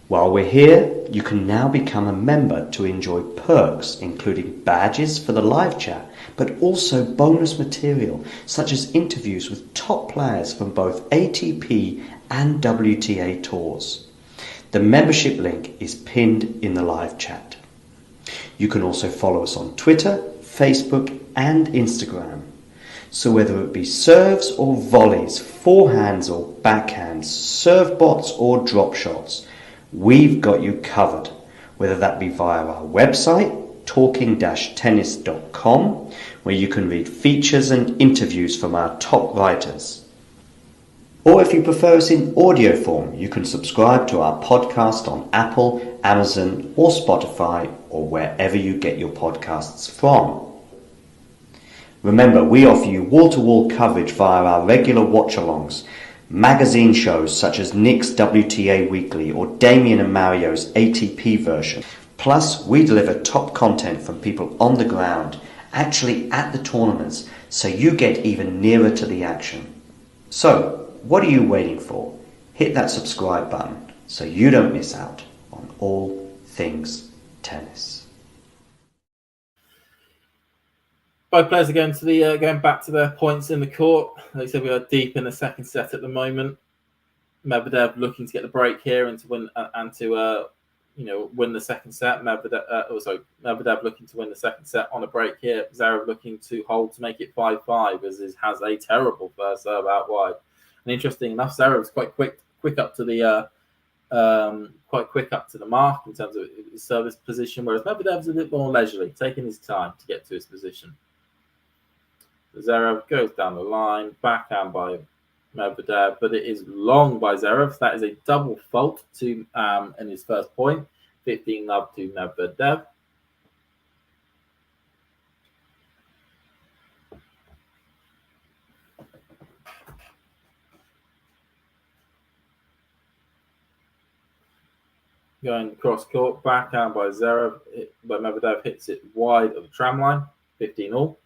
While we're here, you can now become a member to enjoy perks including badges for the live chat, but also bonus material such as interviews with top players from both ATP and WTA tours. The membership link is pinned in the live chat. You can also follow us on Twitter, Facebook and Instagram. So whether it be serves or volleys, forehands or backhands, serve bots or drop shots, we've got you covered. Whether that be via our website, talking-tennis.com, where you can read features and interviews from our top writers. Or if you prefer us in audio form, you can subscribe to our podcast on Apple, Amazon or Spotify, or wherever you get your podcasts from. Remember, we offer you wall-to-wall coverage via our regular watch-alongs, magazine shows such as Nick's WTA Weekly or Damien and Mario's ATP version. Plus, we deliver top content from people on the ground, actually at the tournaments, so you get even nearer to the action. So, what are you waiting for? Hit that subscribe button so you don't miss out on all things tennis. Both players are going back to their points in the court. Like I said, we are deep in the second set at the moment. Medvedev looking to get the break here and to win win the second set. Medvedev looking to win the second set on a break here. Zverev looking to hold to make it 5-5 as he has a terrible first serve out wide. And interesting enough, Zverev was quite quick up to the mark in terms of his service position, whereas Medvedev's a bit more leisurely, taking his time to get to his position. Zverev goes down the line, backhand by Medvedev, but it is long by Zverev. That is a double fault to in his first point. 15-love to Medvedev. Going cross court, backhand by Zverev, by Medvedev hits it wide of the tram line. 15-all.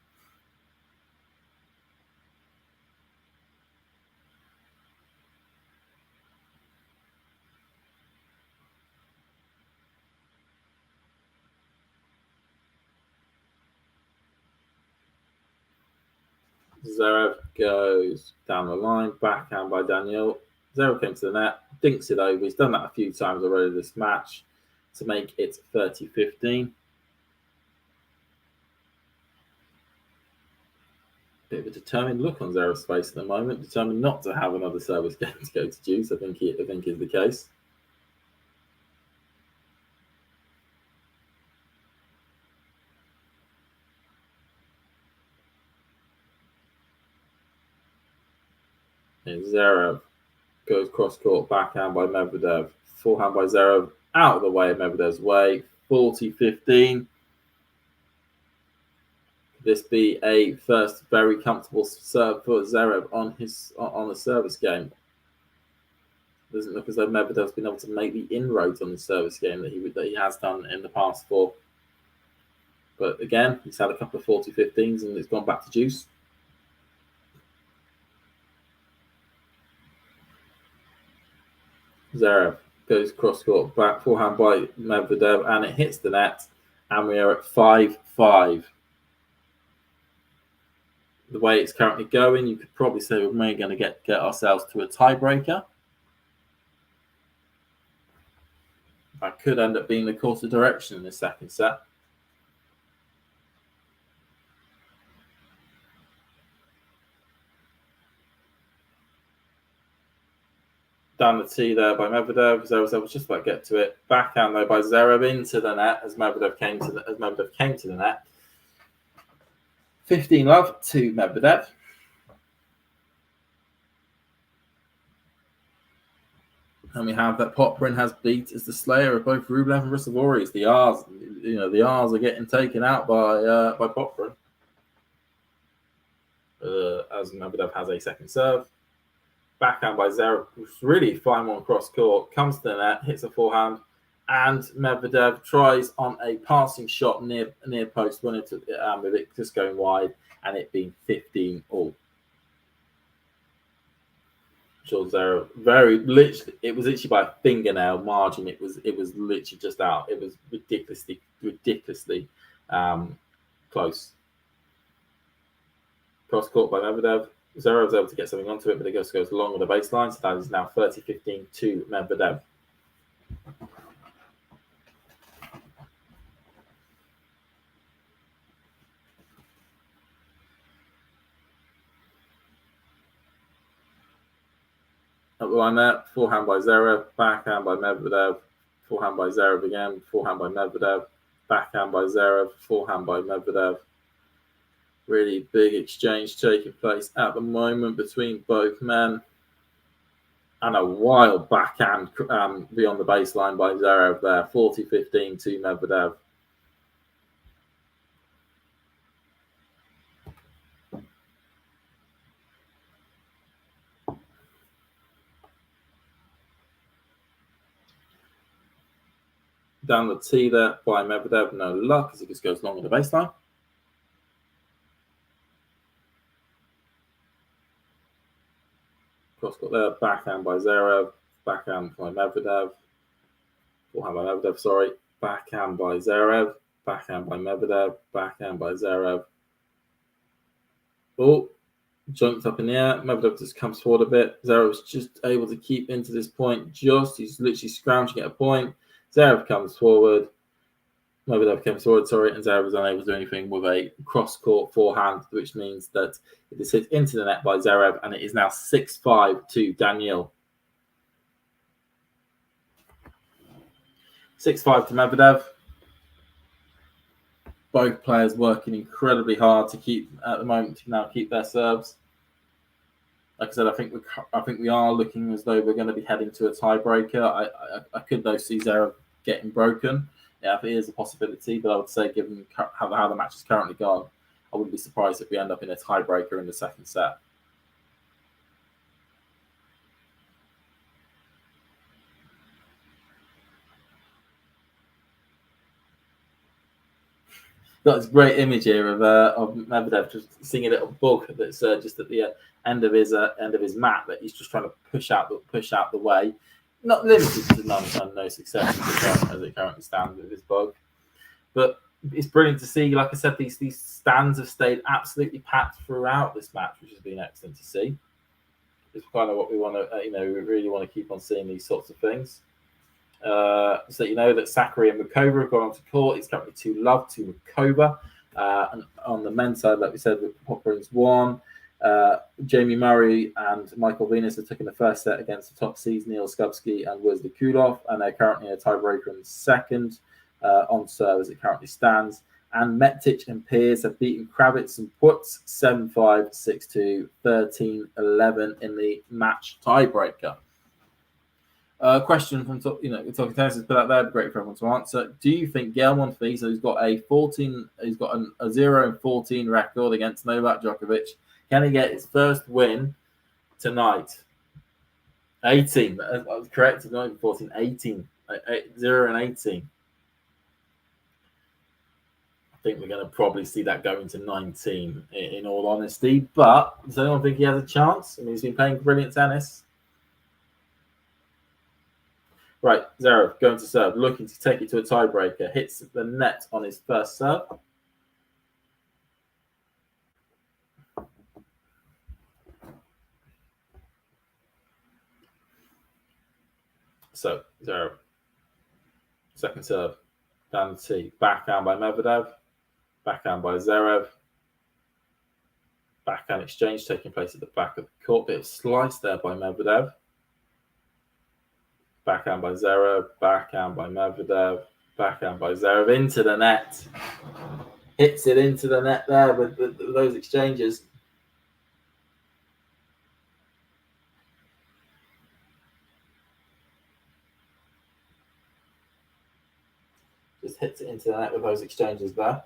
Zverev goes down the line, backhand by Daniil. Zverev came to the net, dinks it over. He's done that a few times already this match to make it 30-15. Bit of a determined look on Zverev's face at the moment, determined not to have another service game to go to juice. I think is the case. And Zverev goes cross court, backhand by Medvedev, forehand by Zverev, out of the way of Medvedev's way. 40-15. This be a first very comfortable serve for Zverev on the service game. Doesn't look as though Medvedev's been able to make the inroads on the service game that he has done in the past four. But again, he's had a couple of 40-15s and it's gone back to juice. Zverev goes cross court, back forehand by Medvedev, and it hits the net, and we are at 5-5. The way it's currently going, you could probably say we're going to get ourselves to a tiebreaker. That could end up being the course of direction in the second set. Down the tee there by Medvedev. Zverev was just about to get to it. Backhand though by Zverev into the net as Medvedev came to the net. 15-love to Medvedev. And we have that Popyrin has beat as the slayer of both Rublev and Ruusuvuori. The R's are getting taken out by Popyrin. As Medvedev has a second serve. Backhand by Zverev, really fine one cross court, comes to the net, hits a forehand, and Medvedev tries on a passing shot near post, with it just going wide, and it being 15-all. Zverev it was literally by a fingernail margin. It was literally just out. It was ridiculously close. Cross court by Medvedev. Zverev was able to get something onto it, but it goes along with the baseline. So that is now 30-15 to Medvedev. Up the line there, forehand by Zverev, backhand by Medvedev, forehand by Zverev again, forehand by Medvedev, backhand by Zverev, forehand by Medvedev. Really big exchange taking place at the moment between both men. And a wild backhand beyond the baseline by Zverev there. 40-15 to Medvedev. Down the tee there by Medvedev. No luck as it just goes long on the baseline. Cross court there, backhand by Zverev, backhand by Medvedev, forehand by Medvedev, sorry, backhand by Zverev, backhand by Medvedev, backhand by Zverev. Oh, jumped up in the air. Medvedev just comes forward a bit. Zverev's just able to keep into this point. He's literally scrounging at a point. Zverev comes forward. Medvedev comes forward, and Zverev was unable to do anything with a cross-court forehand, which means that it is hit into the net by Zverev, and it is now 6-5 to Daniil. 6-5 to Medvedev. Both players working incredibly hard to keep, at the moment, to now keep their serves. like I said, I think we are looking as though we're going to be heading to a tiebreaker. I could though see Zverev getting broken. Yeah, it is a possibility, but I would say, given how the match is currently gone, I wouldn't be surprised if we end up in a tiebreaker in the second set. Got this great image here of Medvedev just seeing a little bug that's just at the end of his mat that he's just trying to push out the way. Not limited to no success as it currently stands with his bug, but it's brilliant to see. Like I said, these stands have stayed absolutely packed throughout this match, which has been excellent to see. It's kind of what we want to, we really want to keep on seeing these sorts of things. So you know that Sakkari and Mukova have gone on to court. It's currently 2-love to Mukova. And on the men's side, like we said, Popyrin's won. Jamie Murray and Michael Venus have taken the first set against the top seeds Neil Skupski and Wesley Kulov, and they're currently in a tiebreaker in the second on serve as it currently stands. And Metic and Peers have beaten Kravitz and Putz 7-5, 6-2, 13-11 in the match tiebreaker. Question from Talking Tennis has put out there, great for everyone to answer. Do you think Gael Monfils, who's got a 0-14 record against Novak Djokovic, can he get his first win tonight? 18. I was correct. Not even 14. 18. 0-18. I think we're going to probably see that going to 19. In all honesty, but does anyone think he has a chance? I mean, he's been playing brilliant tennis. Right, Zverev going to serve, looking to take it to a tiebreaker. Hits the net on his first serve. So, Zverev. Second serve. Down the tee. Backhand by Medvedev. Backhand by Zverev. Backhand exchange taking place at the back of the court. Bit of slice there by Medvedev. Backhand by Zverev, backhand by Medvedev, backhand by Zverev into the net. Hits it into the net there with those exchanges. Just hits it into the net with those exchanges there.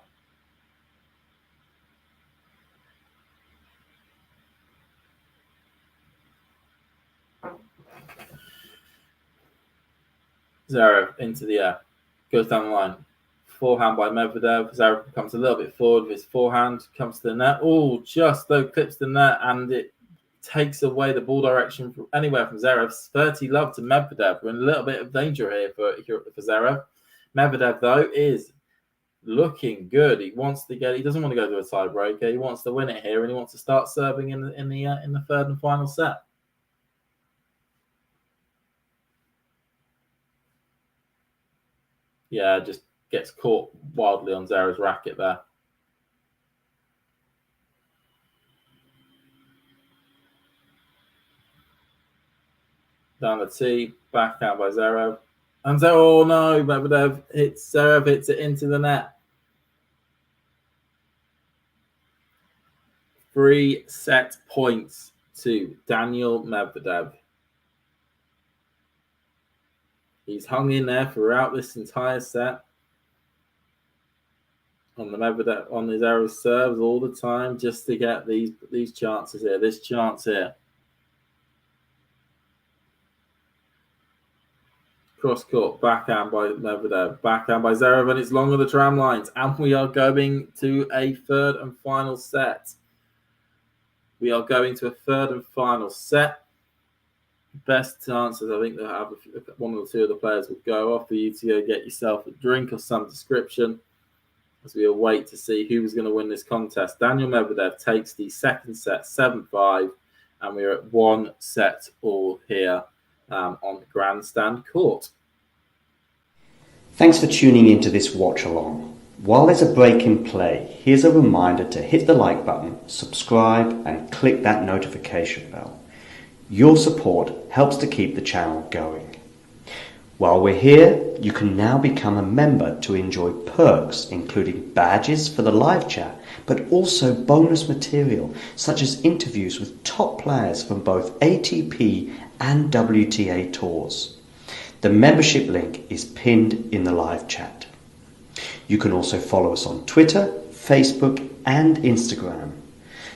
Zverev into the air, goes down the line. Forehand by Medvedev. Zverev comes a little bit forward with his forehand, comes to the net. Oh, just though clips the net, and it takes away the ball direction from anywhere from Zverev. 30-love to Medvedev. We're in a little bit of danger here for Zverev. Medvedev though is looking good. He wants to get. He doesn't want to go to a tiebreaker. He wants to win it here, and he wants to start serving in the third and final set. Yeah, just gets caught wildly on Zverev's racket there. Down the tee, backhand by Zverev. And oh no, Medvedev hits Zverev, hits it into the net. 3 set points to Daniil Medvedev. He's hung in there throughout this entire set on the Medvedev, on his Zverev serves all the time, just to get these chances here. This chance here. Cross court, backhand by Medvedev, backhand by Zverev, and it's long of the tram lines. And we are going to a third and final set. We are going to a third and final set. Best chances, I think, they'll have one or two of the players will go off for you to go get yourself a drink of some description as we await to see who's going to win this contest. Daniil Medvedev takes the second set 7-5, and we're at 1 set all here on the grandstand court. Thanks for tuning into this watch along. While there's a break in play, here's a reminder to hit the like button, subscribe, and click that notification bell. Your support helps to keep the channel going. While we're here, you can now become a member to enjoy perks, including badges for the live chat, but also bonus material such as interviews with top players from both ATP and WTA tours. The membership link is pinned in the live chat. You can also follow us on Twitter, Facebook and Instagram.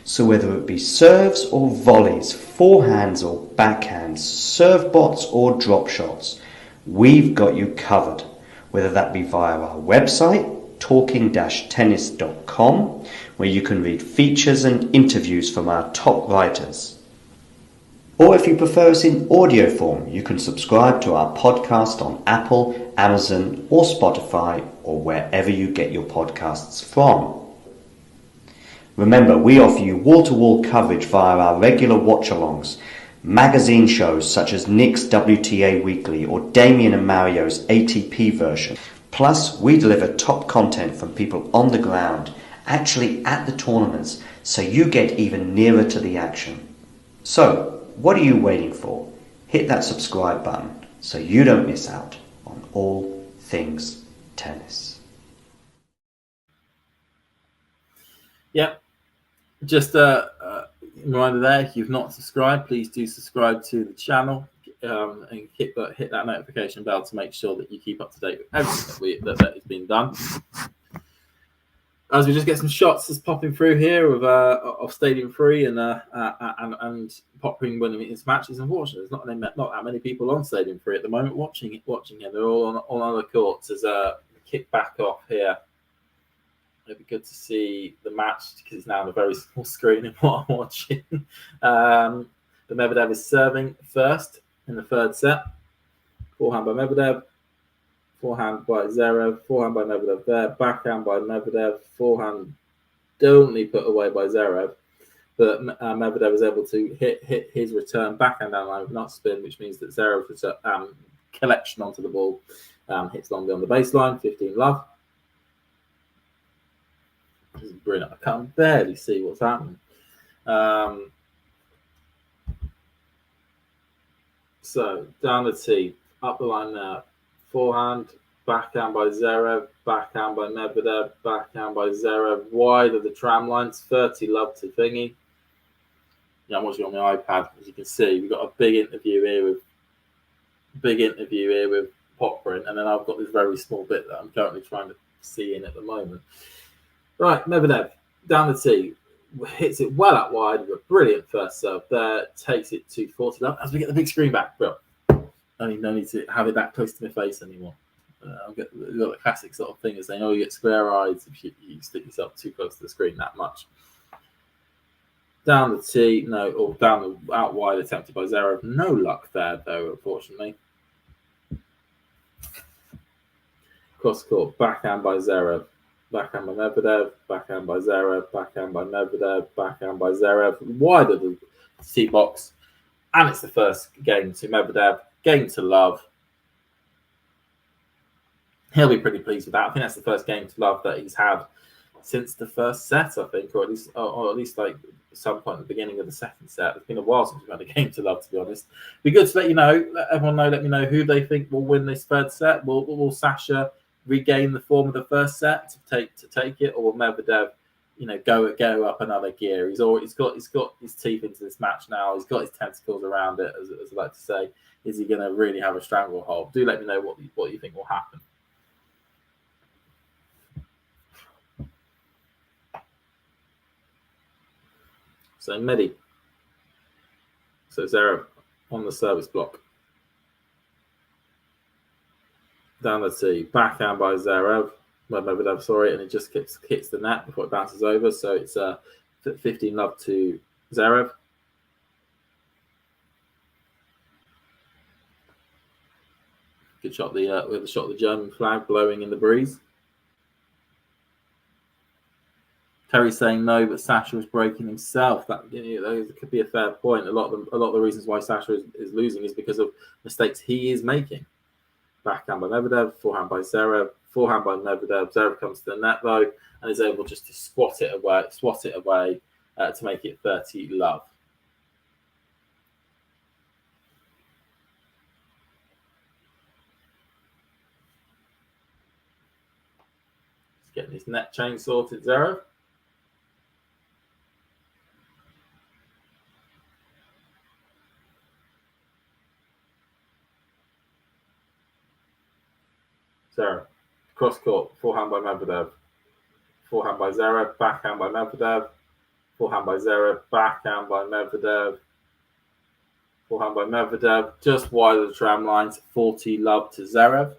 So whether it be serves or volleys, forehands or backhands, serve bots or drop shots, we've got you covered, whether that be via our website, talking-tennis.com, where you can read features and interviews from our top writers. Or if you prefer us in audio form, you can subscribe to our podcast on Apple, Amazon or Spotify or wherever you get your podcasts from. Remember, we offer you wall-to-wall coverage via our regular watch-alongs, magazine shows such as Nick's WTA Weekly or Damien and Mario's ATP version. Plus, we deliver top content from people on the ground, actually at the tournaments, so you get even nearer to the action. So, what are you waiting for? Hit that subscribe button so you don't miss out on all things tennis. Yep. Just a reminder there, if you've not subscribed, please do subscribe to the channel and hit that notification bell to make sure that you keep up to date with everything that is being done. As we just get some shots that's popping through here of Stadium 3 and Popring winning his matches. Unfortunately, there's not that many people on Stadium 3 at the moment watching it. They're all on other courts as a kick back off here. It'd be good to see the match because it's now on a very small screen in what I'm watching. But Medvedev is serving first in the third set. Forehand by Medvedev. Forehand by Zverev. Forehand by Medvedev there. Backhand by Medvedev. Forehand only put away by Zverev. But Medvedev is able to hit his return backhand down the line with not spin, which means that Zverev's collection onto the ball hits long beyond the baseline. 15 love. This is brilliant. I can barely see what's happening. So down the tee, up the line now. Forehand, backhand by Zverev, backhand by Medvedev, backhand by Zverev, wide of the tram lines. 30 love to thingy. Yeah, I'm watching on my iPad. As you can see, we've got a big interview here with Poprin, and then I've got this very small bit that I'm currently trying to see in at the moment. Right, Medvedev, down the tee, hits it well out wide with a brilliant first serve there, takes it to 40 love as we get the big screen back. But no need to have it that close to my face anymore. I've got the classic sort of thing as they know you get square eyes if you stick yourself too close to the screen that much. Down the tee, or down the out wide attempted by Zverev. No luck there, though, unfortunately. Cross court, backhand by Zverev. Backhand by Medvedev, backhand by Zverev, backhand by Medvedev, backhand by Zverev, wide of the tee box. And it's the first game to Medvedev, game to love. He'll be pretty pleased with that. I think that's the first game to love that he's had since the first set, I think, or at least like some point at the beginning of the second set. It's been a while since we've had a game to love, to be honest. Be good to let everyone know, let me know who they think will win this third set. Will Sasha regain the form of the first set to take it, or will Medvedev, go up another gear? He's got his teeth into this match now. He's got his tentacles around it, as I like to say. Is he going to really have a stranglehold? Do let me know what you think will happen. So Medi. So Zverev on the service block. Down the tee, backhand by Zverev, Medvedev, sorry, and it just hits the net before it bounces over. So it's 15 love to Zverev. Good shot. With the shot of the German flag blowing in the breeze. Terry's saying no, but Sasha was breaking himself. That could be a fair point. A lot of the reasons why Sasha is losing is because of mistakes he is making. Backhand by Medvedev, forehand by Zverev, forehand by Medvedev. Zverev comes to the net though and is able just to swat it away to make it 30 love. getting his net chain sorted, Zverev. Zverev, cross court, forehand by Medvedev. Forehand by Zverev, backhand by Medvedev. Forehand by Zverev, backhand by Medvedev. Forehand by Medvedev, just wide of the tram lines, 40 love to Zverev.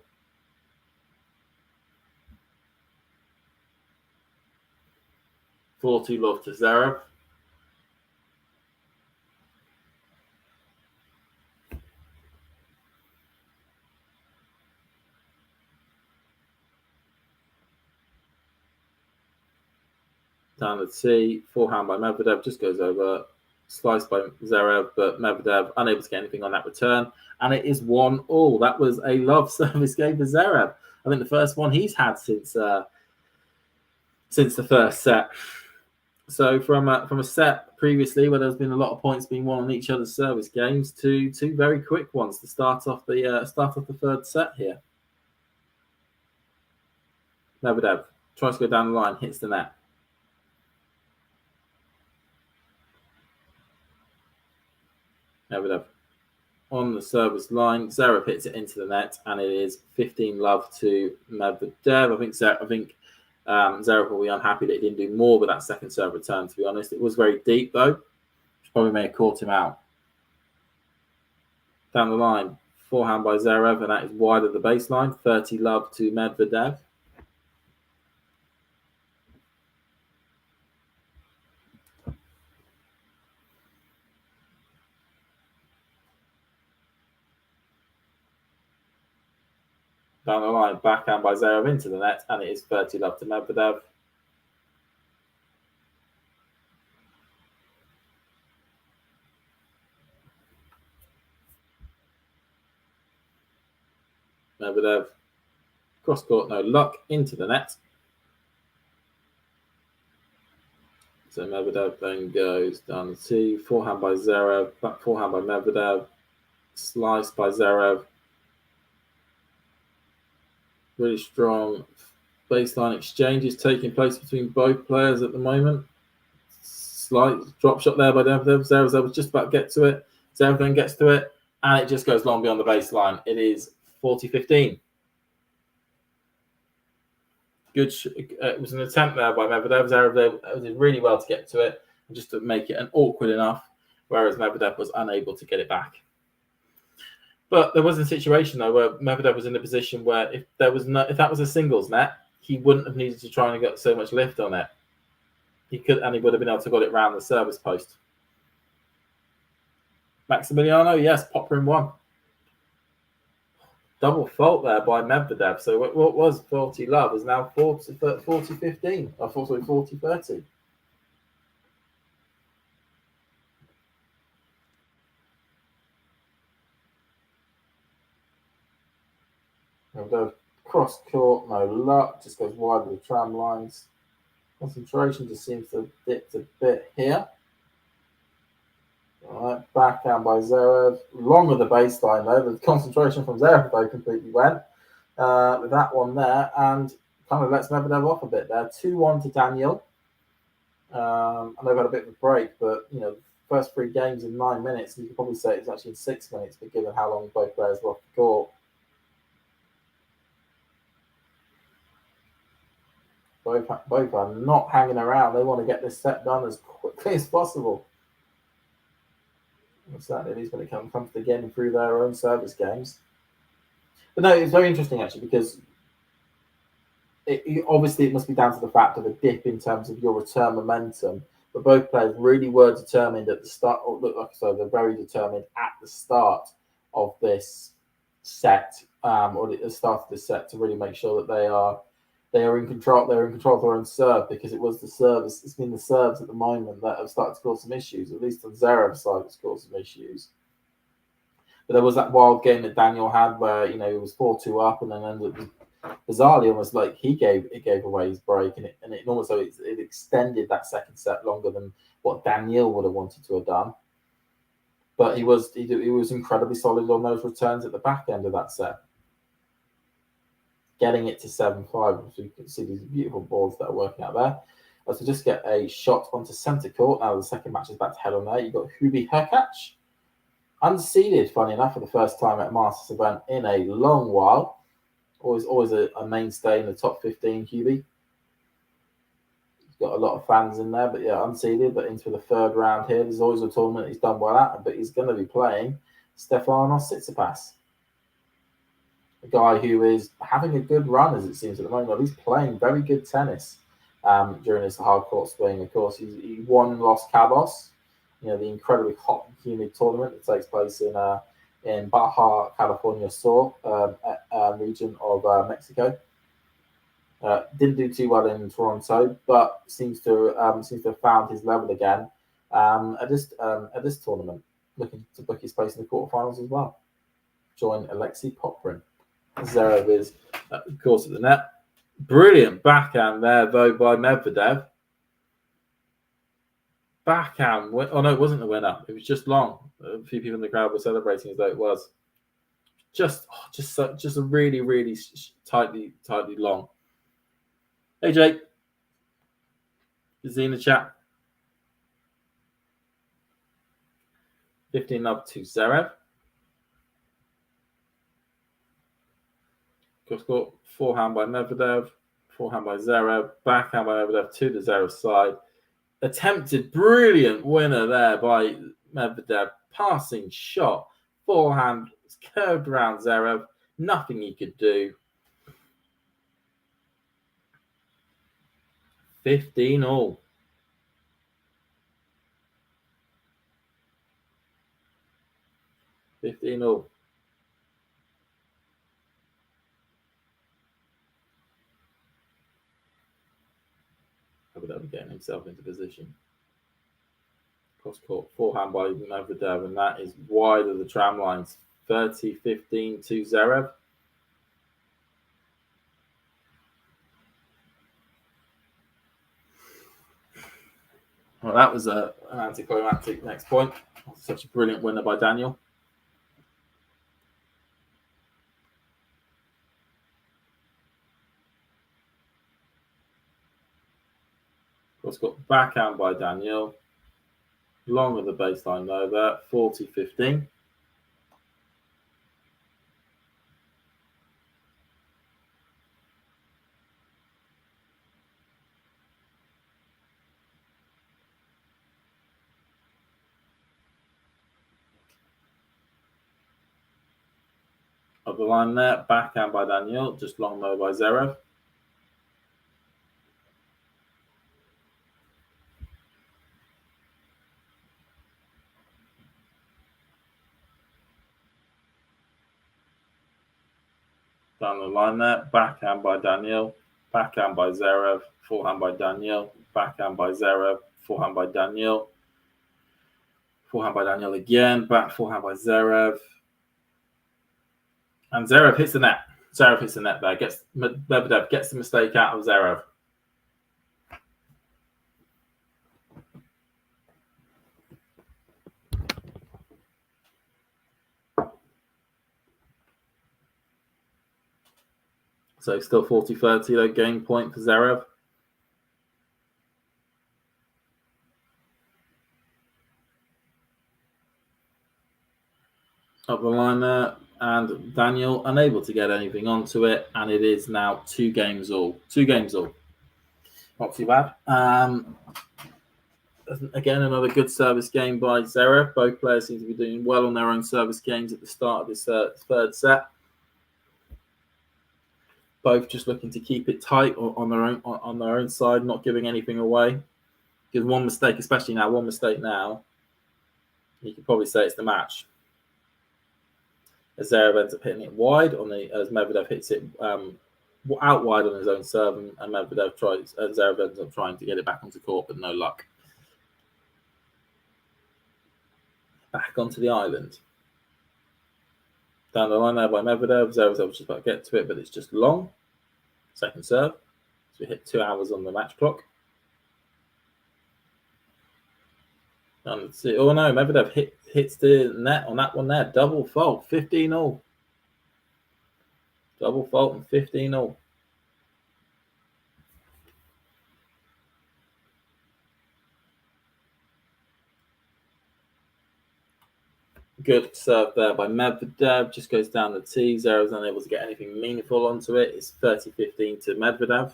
Love to Zverev. Down the tee, forehand by Medvedev, just goes over, sliced by Zverev, but Medvedev unable to get anything on that return, and it is 1-1. That was a love service game for Zverev. I think the first one he's had since the first set. So from a set previously where there's been a lot of points being won on each other's service games to two very quick ones to start off the third set here. Medvedev tries to go down the line, hits the net. Medvedev on the service line. Zverev hits it into the net, and it is 15 love to Medvedev. I think Zverev will be unhappy that he didn't do more with that second serve return, to be honest. It was very deep, though, which probably may have caught him out. Down the line, forehand by Zverev, and that is wide of the baseline. 30 love to Medvedev. Down the line, backhand by Zverev into the net, and it is 30 love to Medvedev. Medvedev, cross court, no luck, into the net. So Medvedev then goes down the tee, forehand by Zverev, back forehand by Medvedev, sliced by Zverev. Really strong baseline exchanges taking place between both players at the moment. Slight drop shot there by Medvedev. Zverev was just about to get to it. Zverev then gets to it, and it just goes long beyond the baseline. It is 40-15. Good. It was an attempt there by Medvedev. Zverev did really well to get to it, and just to make it an awkward enough, whereas Medvedev was unable to get it back. But there was a situation though where Medvedev was in a position where if that was a singles net, he wouldn't have needed to try and get so much lift on it. He would have been able to got it round the service post. Maximiliano, yes, popper in one. Double fault there by Medvedev. So what was 40 love is now 40-15, or 40-30. Medvedev cross court, no luck, just goes wide of the tram lines. Concentration just seems to have dipped a bit here. All right, backhand by Zverev. Long of the baseline though. The concentration from Zverev though completely went with that one there, and kind of lets Medvedev off a bit there. 2-1 to Daniil. And they've had a bit of a break, but first 3 games in 9 minutes, and you could probably say it's actually in 6 minutes, but given how long both players were off the court. Both are not hanging around. They want to get this set done as quickly as possible. And certainly, at least when it comes to getting through their own service games. But no, it's very interesting actually, because obviously it must be down to the fact of a dip in terms of your return momentum. But both players really were determined at the start, or look like so they're very determined at the start of this set, or at the start of this set, to really make sure that they are in control. They're in control of their own serve, because it was the service. It's been the serves at the moment that have started to cause some issues. At least on Zverev's side, it's caused some issues. But there was that wild game that Daniil had where it was 4-2 up, and then ended up bizarrely almost like he gave away his break, and it almost so it extended that second set longer than what Daniil would have wanted to have done. But he was incredibly solid on those returns at the back end of that set. getting it to 7-5. So you can see these beautiful balls that are working out there. So just get a shot onto centre court. Now the second match is about to head on there. You've got Hubie Hurkacz, unseeded, funny enough, for the first time at a Masters event in a long while. Always a mainstay in the top 15, Hubie. He's got a lot of fans in there, but yeah, unseeded, but into the third round here. There's always a tournament he's done well at, but he's going to be playing Stefanos Tsitsipas, a guy who is having a good run, as it seems at the moment. He's playing very good tennis during his hard court swing. Of course, he won Los Cabos, the incredibly hot and humid tournament that takes place in Baja California Sur region of Mexico. Didn't do too well in Toronto, but seems to have found his level again at this tournament, looking to book his place in the quarterfinals as well. Join Alexei Poprin. Zverev is, of course, at the net. Brilliant backhand there, though, by Medvedev. Backhand. Oh, no, it wasn't the winner. It was just long. A few people in the crowd were celebrating as though it was. Just a really, really tightly long. Hey, Jake. Is he in the chat? 15 up to Zverev. Cross-court, forehand by Medvedev, forehand by Zverev, backhand by Medvedev to the Zverev side. Attempted brilliant winner there by Medvedev. Passing shot, forehand curved around Zverev. Nothing he could do. 15 all. 15 all. Medvedev getting himself into position. Cross court, forehand by Medvedev, and that is wide of the tram lines. 30-15 to Zverev. Well, that was an anticlimactic next point. Such a brilliant winner by Daniil. Cross court, backhand by Daniil. Long of the baseline though there, 40-15. Up the line there, backhand by Daniil, just long though by Zverev. Down the line there, backhand by Daniil, backhand by Zverev, forehand by Daniil, backhand by Zverev, forehand by Daniil, forehand by Daniil again, back forehand by Zverev. And Zverev hits the net. Zverev hits the net there. Medvedev gets the mistake out of Zverev. So still 40-30 though, game point for Zverev. Up the line there, and Daniil unable to get anything onto it, and it is now 2 games all. 2 games all. Not too bad. Again, another good service game by Zverev. Both players seem to be doing well on their own service games at the start of this third set. Both just looking to keep it tight on their own side, not giving anything away. Because one mistake now, you could probably say it's the match. As Zverev ends up hitting it wide as Medvedev hits it out wide on his own serve, and Zverev ends up trying to get it back onto court, but no luck. Back onto the island. Down the line there by Medvedev. Zverev's just about to get to it, but it's just long. Second serve. So we hit 2 hours on the match clock. And let's see. Oh no, Medvedev hits the net on that one there. Double fault. 15 all. Double fault and 15-all. Good serve there by Medvedev. Just goes down the tee. Zverev's unable to get anything meaningful onto it. It's 30-15 to Medvedev.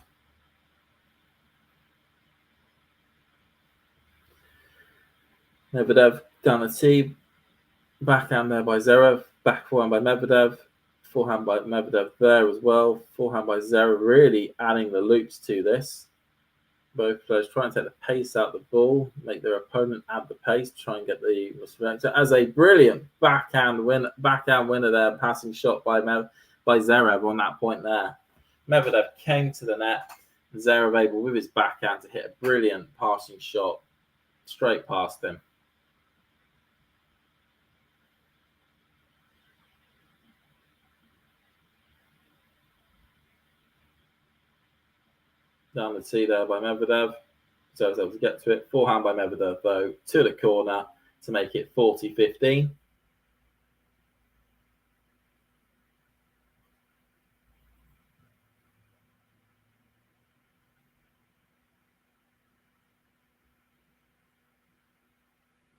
Medvedev down the tee. Backhand there by Zverev. Back forehand by Medvedev. Forehand by Medvedev there as well. Forehand by Zverev, really adding the loops to this. Both players try and take the pace out of the ball, make their opponent add the pace, try and get the respect. As a brilliant backhand winner there, passing shot by Zverev on that point there. Medvedev came to the net. Zverev able with his backhand to hit a brilliant passing shot straight past him. Down the tee there by Medvedev. So I was able to get to it. Forehand by Medvedev, though, to the corner to make it 40-15.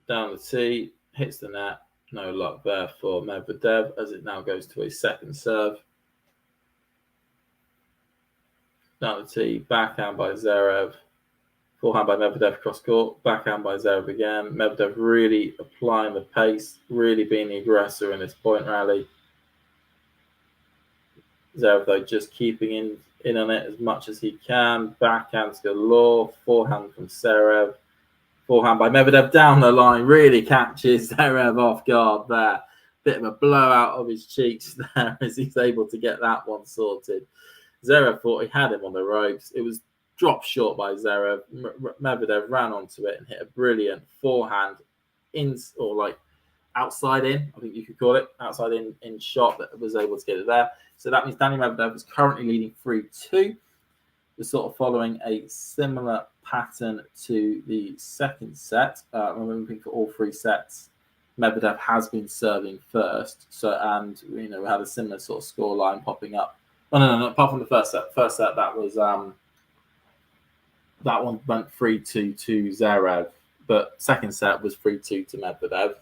Down the tee, hits the net. No luck there for Medvedev as it now goes to a second serve. Down the tee, backhand by Zverev. Forehand by Medvedev cross court. Backhand by Zverev again. Medvedev really applying the pace, really being the aggressor in this point rally. Zverev, though, just keeping in on it as much as he can. Backhands galore. Forehand from Zverev. Forehand by Medvedev down the line. Really catches Zverev off guard there. Bit of a blowout of his cheeks there as he's able to get that one sorted. Zverev thought he had him on the ropes. It was dropped short by Zverev. Medvedev ran onto it and hit a brilliant forehand outside in, I think you could call it, outside in shot that was able to get it there. So that means Daniil Medvedev is currently leading 3-2. We're sort of following a similar pattern to the second set. Remembering for all three sets, Medvedev has been serving first. And we had a similar sort of score line popping up. No, apart from the first set. First set, that was that one went 3-2 to Zverev, but second set was 3-2 to Medvedev.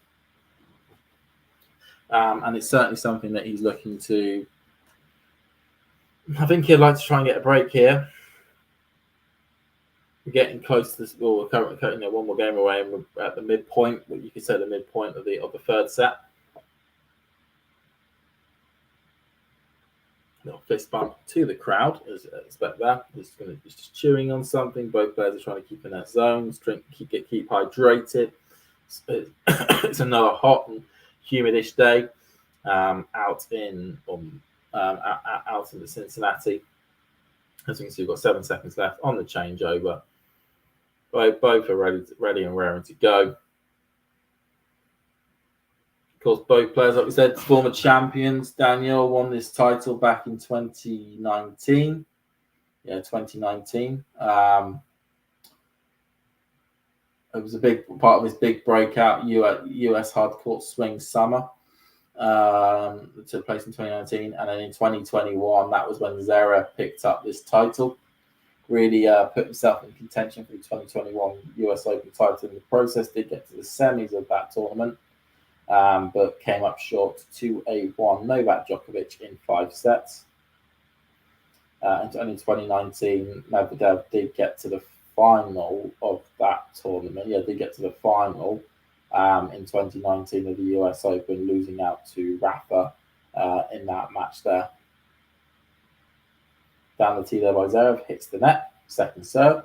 And it's certainly something that he's looking to. I think he'd like to try and get a break here. We're getting close to this. Well, we're currently one more game away, and we're at the midpoint. What you could say the midpoint of the third set. Little fist bump to the crowd, as I expect that. Just chewing on something. Both players are trying to keep in their zones, keep hydrated. It's another hot and humidish day out in the Cincinnati. As you can see, we've got 7 seconds left on the changeover. Both are ready and raring to go. Of course, both players, like we said, former champions. Daniil won this title back in 2019. Yeah, 2019. It was a big part of his big breakout US hardcourt swing summer. That took place in 2019. And then in 2021, that was when Zverev picked up this title. Really put himself in contention for the 2021 US Open title in the process. Did get to the semis of that tournament. But came up short 2-1 Novak Djokovic in 5 sets. And in 2019, Medvedev did get to the final of that tournament. Yeah, did get to the final in 2019 of the US Open, losing out to Rafa in that match there. Down the tee there by Zverev, hits the net, second serve.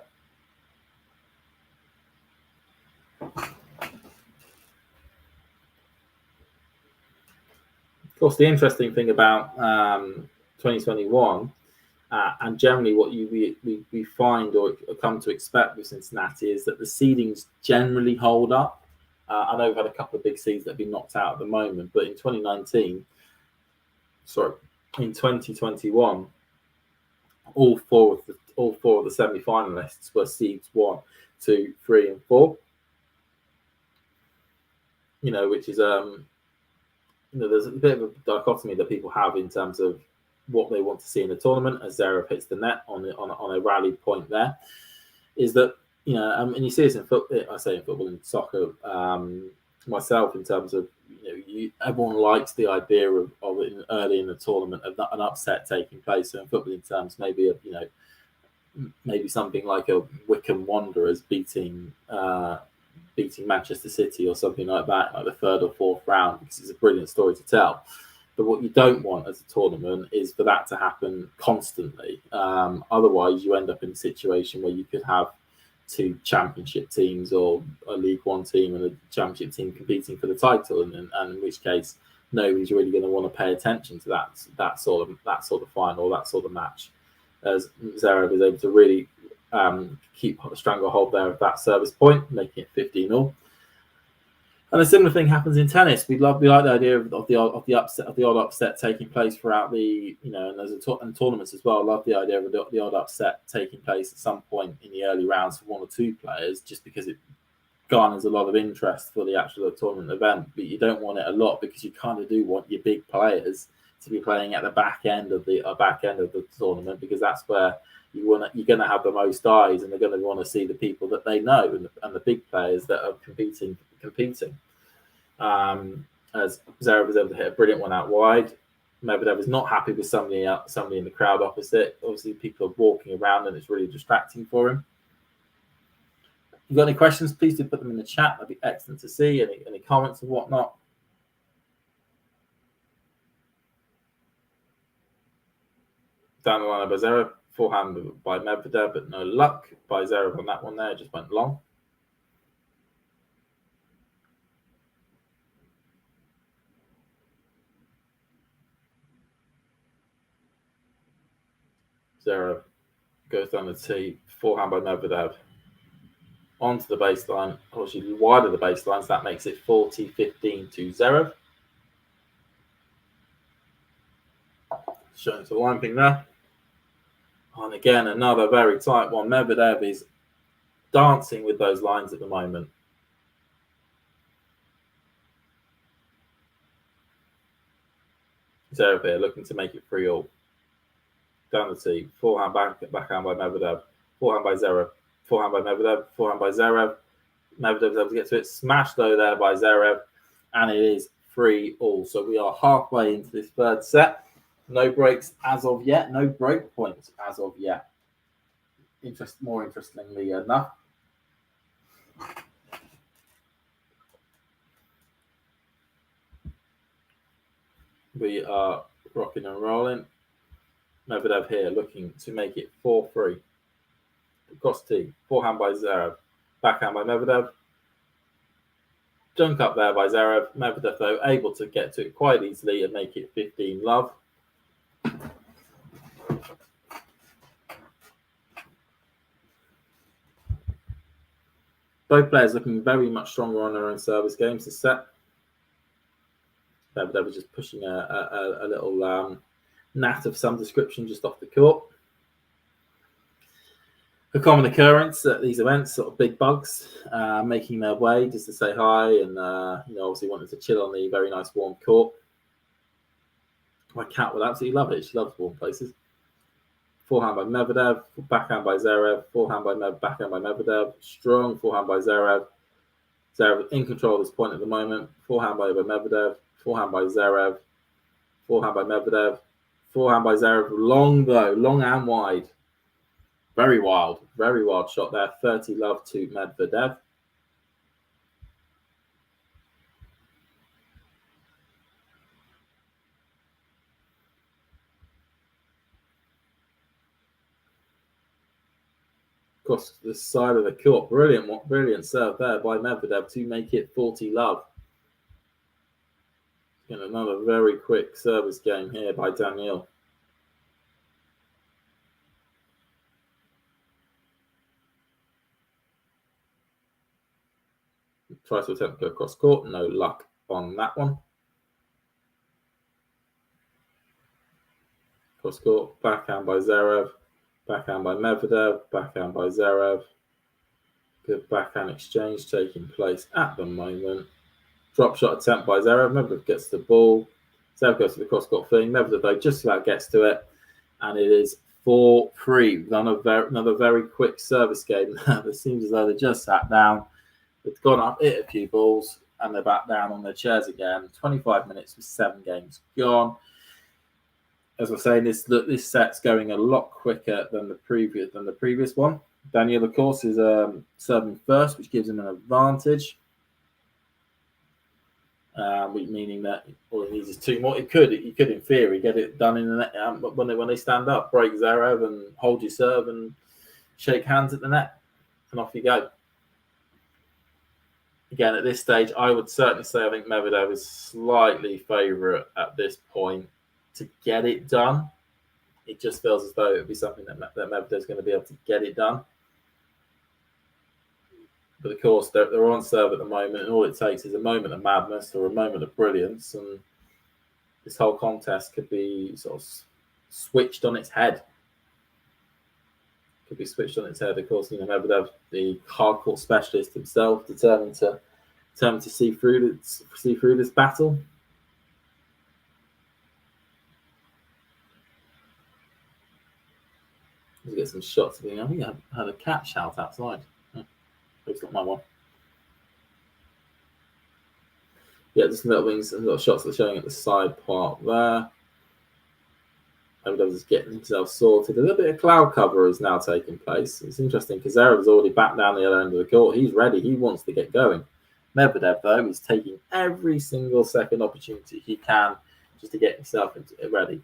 Of course, the interesting thing about 2021 and generally what we find or come to expect with Cincinnati is that the seedings generally hold up. I know we've had a couple of big seeds that have been knocked out at the moment, but in 2021, all four of the semi-finalists were seeds 1, 2, 3, and 4. Which is there's a bit of a dichotomy that people have in terms of what they want to see in the tournament as Zverev hits the net on a rally point there, is that, and you see this in football. I say in football and soccer myself, in terms of, everyone likes the idea of early in the tournament of an upset taking place. So in football, in terms maybe of maybe something like a Wycombe Wanderers beating Manchester City or something like that, like the third or fourth round, because it's a brilliant story to tell. But what you don't want as a tournament is for that to happen constantly. Otherwise, you end up in a situation where you could have two championship teams or a League One team and a championship team competing for the title, and in which case nobody's really going to want to pay attention to that sort of final, that sort of match. As Zverev is able to really keep a stranglehold there of that service point, making it 15-0. And a similar thing happens in tennis. We like the idea of the odd upset taking place throughout the, and there's and tournaments as well. I love the idea of the odd upset taking place at some point in the early rounds for one or two players, just because it garners a lot of interest for the actual tournament event. But you don't want it a lot, because you kind of do want your big players to be playing at the back end of the tournament, because that's where you're going to have the most eyes, and they're going to want to see the people that they know and the big players that are competing. As Zverev was able to hit a brilliant one out wide. Medvedev is not happy with somebody in the crowd opposite. Obviously, people are walking around, and it's really distracting for him. If you've got any questions, please do put them in the chat. That'd be excellent to see. Any comments and whatnot. Down the line by Zverev, forehand by Medvedev, but no luck by Zverev on that one there. Just went long. Zverev goes down the tee, forehand by Medvedev, onto the baseline, obviously wider the baseline, so that makes it 40-15 to Zverev. Showing some line ping there. And again, another very tight one. Medvedev is dancing with those lines at the moment. Zverev here looking to make it 3-all. Down the tee, forehand backhand by Medvedev, forehand by Zverev, forehand by Medvedev, forehand by Zverev. Medvedev's able to get to it, smashed though there by Zverev, and it is 3-all. So we are halfway into this third set. No breaks as of yet, no break points as of yet. More interestingly enough. We are rocking and rolling. Medvedev here looking to make it 4-3. Cross tee, forehand by Zverev, backhand by Medvedev. Dunk up there by Zverev. Medvedev, though, able to get to it quite easily and make it 15-love. Both players looking very much stronger on their own service games this set. Medvedev was just pushing a little gnat of some description just off the court. A common occurrence at these events, sort of big bugs making their way just to say hi and obviously wanting to chill on the very nice warm court. My cat would absolutely love it. She loves warm places. Forehand by Medvedev, backhand by Zverev, backhand by Medvedev, strong forehand by Zverev. Zverev in control at this point at the moment. Forehand by Medvedev, forehand by Zverev, forehand by Medvedev, forehand by Zverev. Long though, long and wide. Very wild shot there. 30-love to Medvedev. Across the side of the court. Brilliant serve there by Medvedev to make it 40-love. And another very quick service game here by Daniil. Tries to attempt to go across court. No luck on that one. Cross court. Backhand by Zverev. Backhand by Medvedev. Backhand by Zverev. Good backhand exchange taking place at the moment. Drop shot attempt by Zverev. Medvedev gets the ball. Zverev goes to the cross-court thing. Medvedev just about gets to it, and it is 4-3. Another very quick service game. It seems as though they just sat down. They've gone up, hit a few balls, and they're back down on their chairs again. 25 minutes with 7 games gone. As I was saying, this set's going a lot quicker than the previous one. Daniil, of course, is serving first, which gives him an advantage. Meaning that all he needs is 2 more. He could, in theory, get it done in the net when they stand up, break Zverev and hold your serve and shake hands at the net, and off you go. Again, at this stage, I would certainly say I think Medvedev is slightly favourite at this point to get it done. It just feels as though it would be something that Medvedev is going to be able to get it done. But of course, they're on serve at the moment, and all it takes is a moment of madness or a moment of brilliance, and this whole contest could be sort of switched on its head. Could be switched on its head. Of course, Medvedev, the hardcourt specialist himself, determined to see through this battle. Let's get some shots. I think I heard a cat shout outside. It's not my one. Yeah, just little shots that are showing at the side part there. Medvedev is getting himself sorted. A little bit of cloud cover is now taking place. It's interesting because Zverev is already back down the other end of the court. He's ready. He wants to get going. Medvedev, though, is taking every single second opportunity he can just to get himself ready.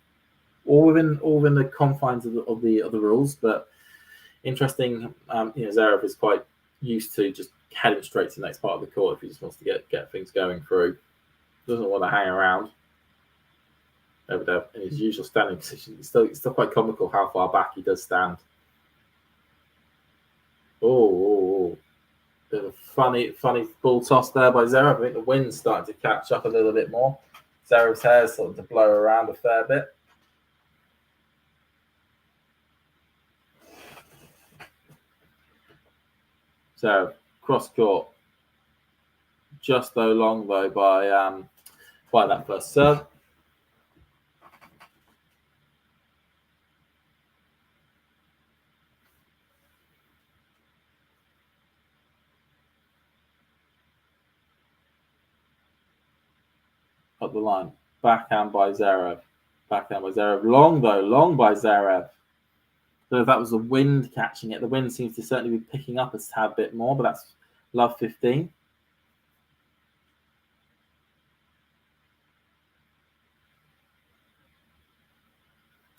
All within the confines of the rules, but interesting. Zverev is quite used to just heading straight to the next part of the court if he just wants to get things going through. Doesn't want to hang around. Medvedev in his usual standing position. It's still quite comical how far back he does stand. Oh. Bit of a funny ball toss there by Zverev. I think the wind's starting to catch up a little bit more. Zverev's hair is starting to blow around a fair bit. So cross court, just though long though by that first serve. Up the line, backhand by Zverev. Long by Zverev. So that was the wind catching it. The wind seems to certainly be picking up a tad bit more, but that's love 15.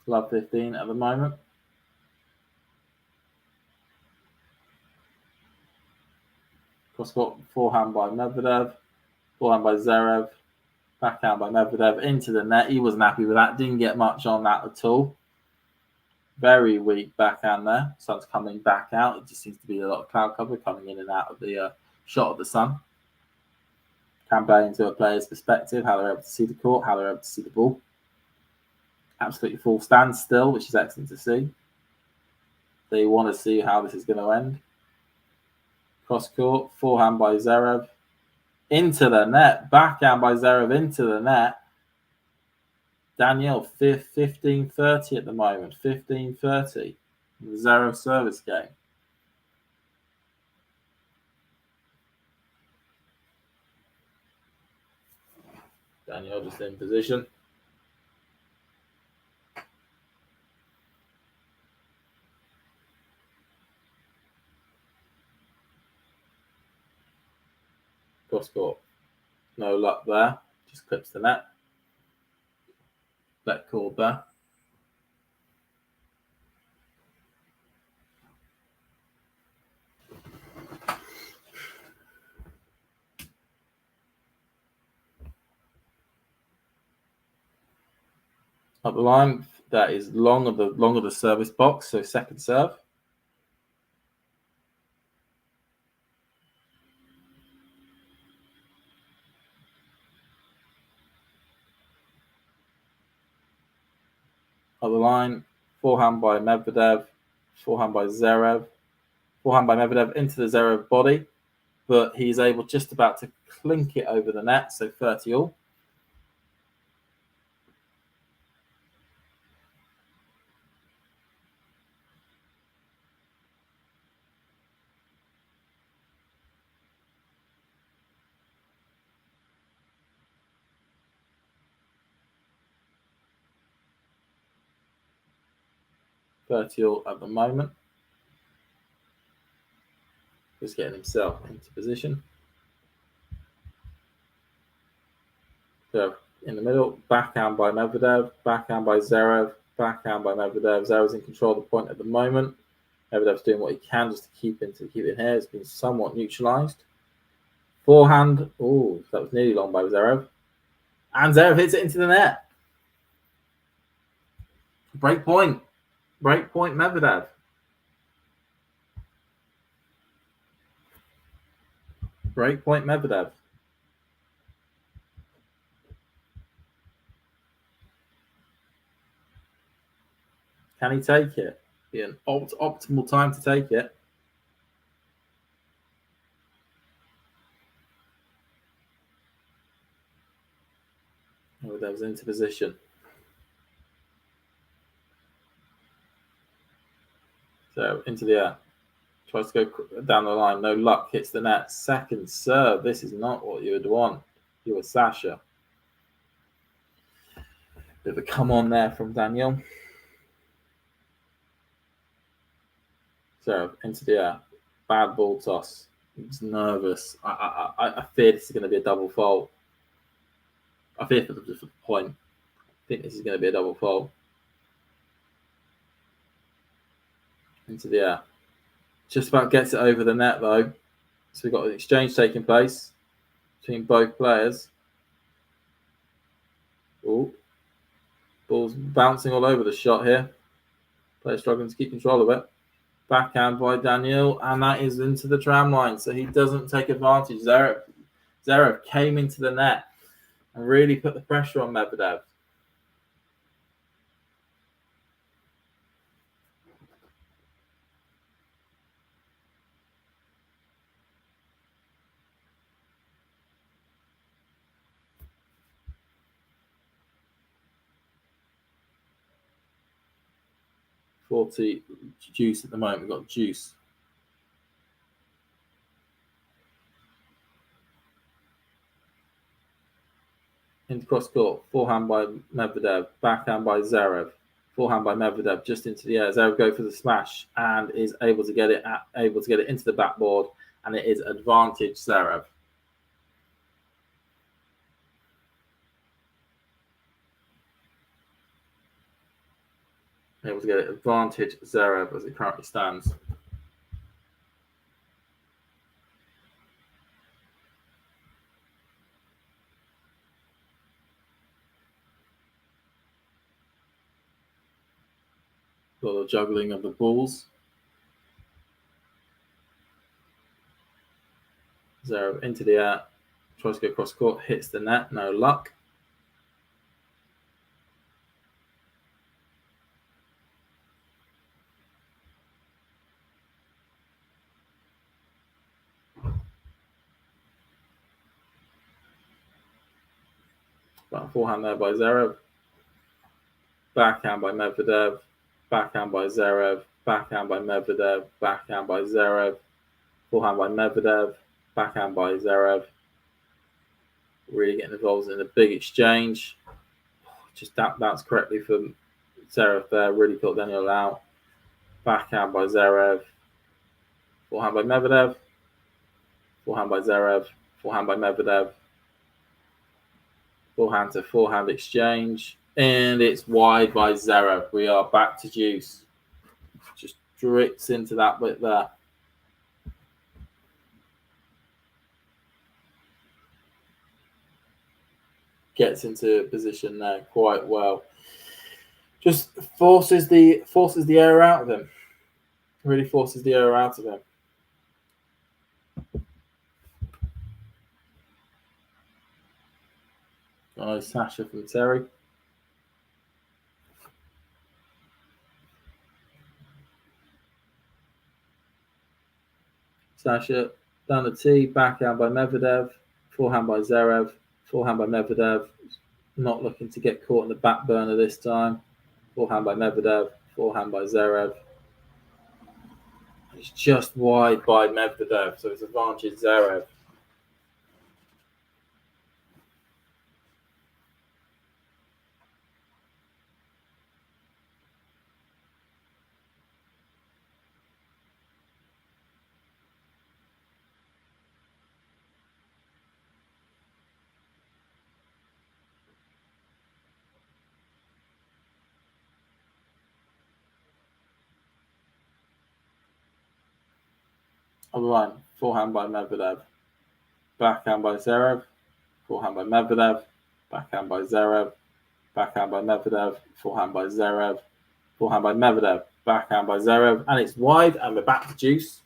Love 15 at the moment. Cross-court forehand by Medvedev. Forehand by Zverev. Backhand by Medvedev into the net. He wasn't happy with that. Didn't get much on that at all. Very weak backhand there. Sun's coming back out. It just seems to be a lot of cloud cover coming in and out of the shot of the sun. Can play into a player's perspective, how they're able to see the court, how they're able to see the ball. Absolutely full standstill, which is excellent to see. They want to see how this is going to end. Cross court, forehand by Zverev. Into the net. Backhand by Zverev into the net. Daniil, 15-30 at the moment. 15-30. The Zverev service game. Daniil just in position. Cross court. No luck there. Just clips the net. Let called there. Up the line, that is long of the service box, so second serve. Up the line, forehand by Medvedev, forehand by Zverev, forehand by Medvedev into the Zverev body, but he's able just about to clink it over the net, so 30 all. 30-all at the moment. Just getting himself into position. So in the middle, backhand by Medvedev, backhand by Zverev, backhand by Medvedev. Zverev's in control of the point at the moment. Medvedev's doing what he can just to keep it here. It's been somewhat neutralized. Forehand. Oh, that was nearly long by Zverev. And Zverev hits it into the net. Break point. Break point Medvedev. Break point Medvedev. Can he take it? Be an optimal time to take it. Medvedev's into position. So into the air. Tries to go down the line. No luck. Hits the net. Second serve. This is not what you would want. You were Sasha. Bit of a come on there from Daniil. So into the air. Bad ball toss. He's nervous. I fear this is going to be a double fault. I fear for the point. I think this is going to be a double fault. Into the air. Just about gets it over the net though. So we've got an exchange taking place between both players. Oh, ball's bouncing all over the shot here. Player struggling to keep control of it. Backhand by Daniil, and that is into the tram line. So he doesn't take advantage. Zverev came into the net and really put the pressure on Medvedev. Juice at the moment. We've got Juice. Into cross court. Forehand by Medvedev. Backhand by Zverev. Forehand by Medvedev just into the air. Zverev go for the smash and is able to get it into the backboard, and it is advantage Zverev. Able to get it advantage Zverev as it currently stands. A lot of juggling of the balls. Zverev into the air, tries to go cross court, hits the net, no luck. But forehand there by Zverev. Backhand by Medvedev. Backhand by Zverev. Backhand by Medvedev. Backhand by Zverev. Forehand by Medvedev. Backhand by Zverev. Really getting involved in a big exchange. Just bounced correctly from Zverev there. Really caught Daniil out. Backhand by Zverev. Forehand by Medvedev. Forehand by Zverev. Forehand by Medvedev. Forehand to forehand exchange. And it's wide by Zverev. We are back to Juice. Just drips into that bit there. Gets into position there quite well. Just forces the air out of him. Really forces the air out of him. Nice Sasha from Terry. Sasha down the tee, backhand by Medvedev, forehand by Zverev, forehand by Medvedev. Not looking to get caught in the back burner this time. Forehand by Medvedev, forehand by Zverev. It's just wide by Medvedev, so it's advantage Zverev. Other line, forehand by Medvedev. Backhand by Zverev. Forehand by Medvedev. Backhand by Zverev. Backhand by Medvedev. Forehand by Zverev. Forehand by Medvedev. Backhand by Zverev. And it's wide, and we're back to deuce.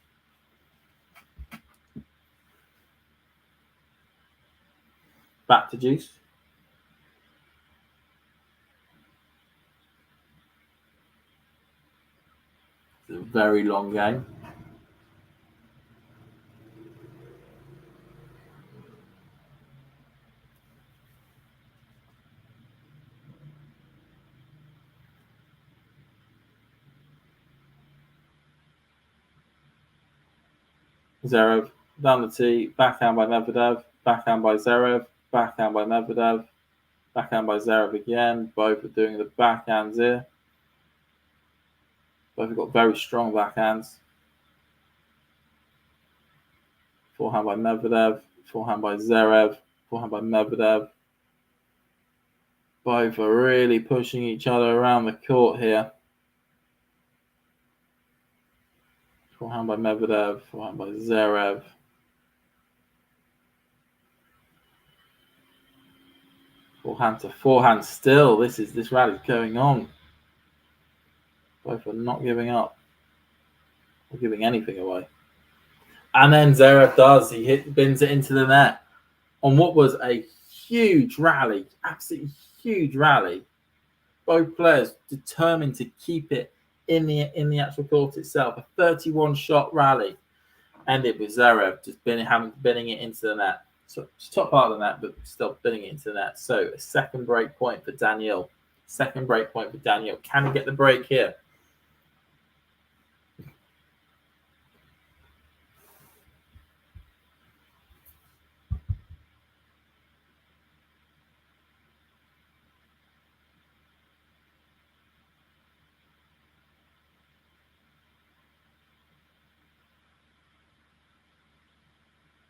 Back to deuce. It's a very long game. Zverev down the tee, backhand by Medvedev, backhand by Zverev, backhand by Medvedev, backhand by Zverev again. Both are doing the backhands here. Both have got very strong backhands. Forehand by Medvedev, forehand by Zverev, forehand by Medvedev. Both are really pushing each other around the court here. Forehand by Medvedev, forehand by Zverev. Forehand to forehand still. This rally's going on. Both are not giving up or giving anything away. And then Zverev does. He bins it into the net on what was a huge rally, absolutely huge rally. Both players determined to keep it in the actual court itself. A 31-shot rally ended with Zverev just binning it into the net. So it's top part of the net, but still binning it into the net. So a second break point for Daniil. Second break point for Daniil. Can he get the break here?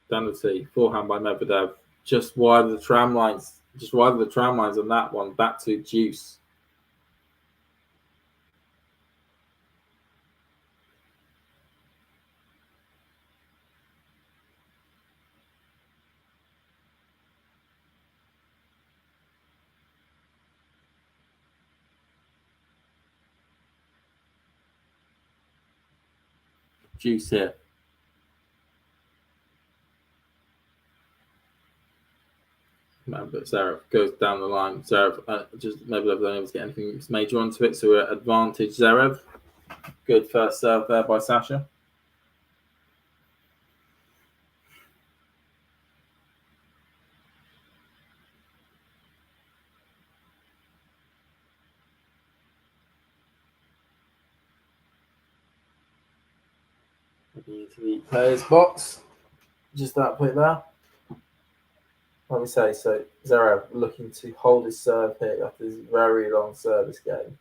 Down the tee, forehand by Medvedev, just wide of the tram lines, on that one, back to deuce. Deuce here. But Zverev goes down the line. Zverev just Medvedev not able to get anything major onto it, so we're at advantage Zverev. Good first serve there by Sasha. Looking into the players box. Just that point there. Let me say, so Zverev looking to hold his serve here after this very long service game.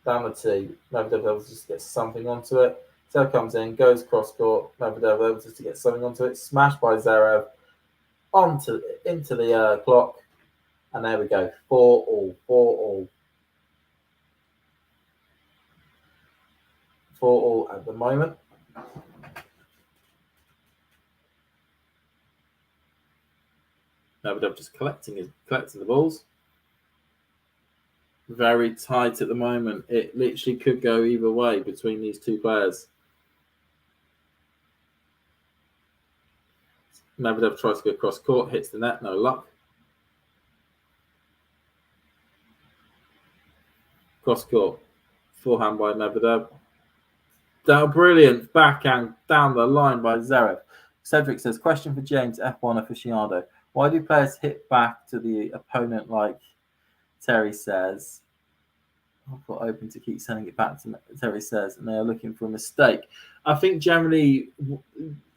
Down the tee, Medvedev able to just get something onto it. Zverev comes in, goes cross court. Medvedev able to get something onto it. Smashed by Zverev into the clock, and there we go. 4-all, 4-all. 4-all at the moment. Medvedev just collecting the balls. Very tight at the moment. It literally could go either way between these two players. Medvedev tries to go cross court, hits the net, no luck. Cross court, forehand by Medvedev. Brilliant backhand down the line by Zverev. Cedric says, question for James, F1 aficionado. Why do players hit back to the opponent like Terry says? I've got open to keep sending it back to Terry says, and they are looking for a mistake. I think generally,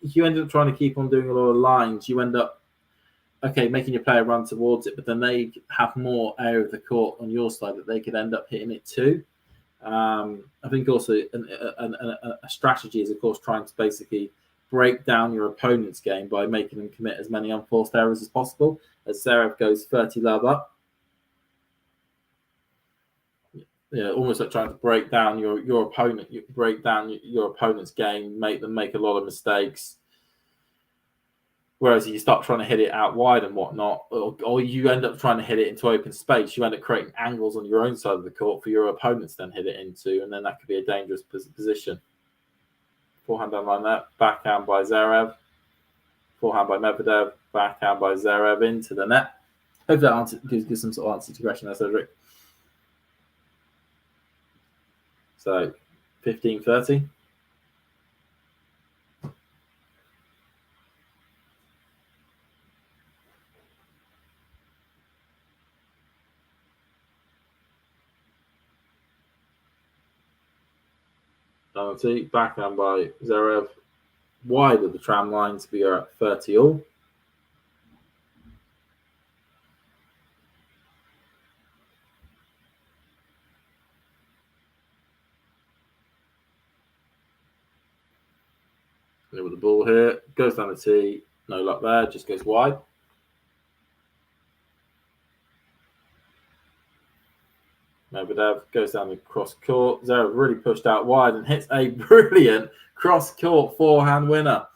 if you end up trying to keep on doing a lot of lines, you end up, making your player run towards it, but then they have more area of the court on your side that they could end up hitting it too. I think also a strategy is, of course, trying to basically break down your opponent's game by making them commit as many unforced errors as possible. As Zverev goes 30 love up. almost like trying to break down your opponent, break down your opponent's game, make them make a lot of mistakes. Whereas you start trying to hit it out wide and whatnot, or you end up trying to hit it into open space, you end up creating angles on your own side of the court for your opponents to then hit it into, and then that could be a dangerous position. Forehand down line there, backhand by Zverev, forehand by Medvedev, backhand by Zverev into the net. Hope that gives some sort of answer to your question there, Cedric. So 15-30. Penalty, backhand by Zverev, wide of the tram line to be at 30 all. With the ball here, goes down the tee, no luck there, just goes wide. Medvedev goes down the cross court. Zverev really pushed out wide and hits a brilliant cross court forehand winner.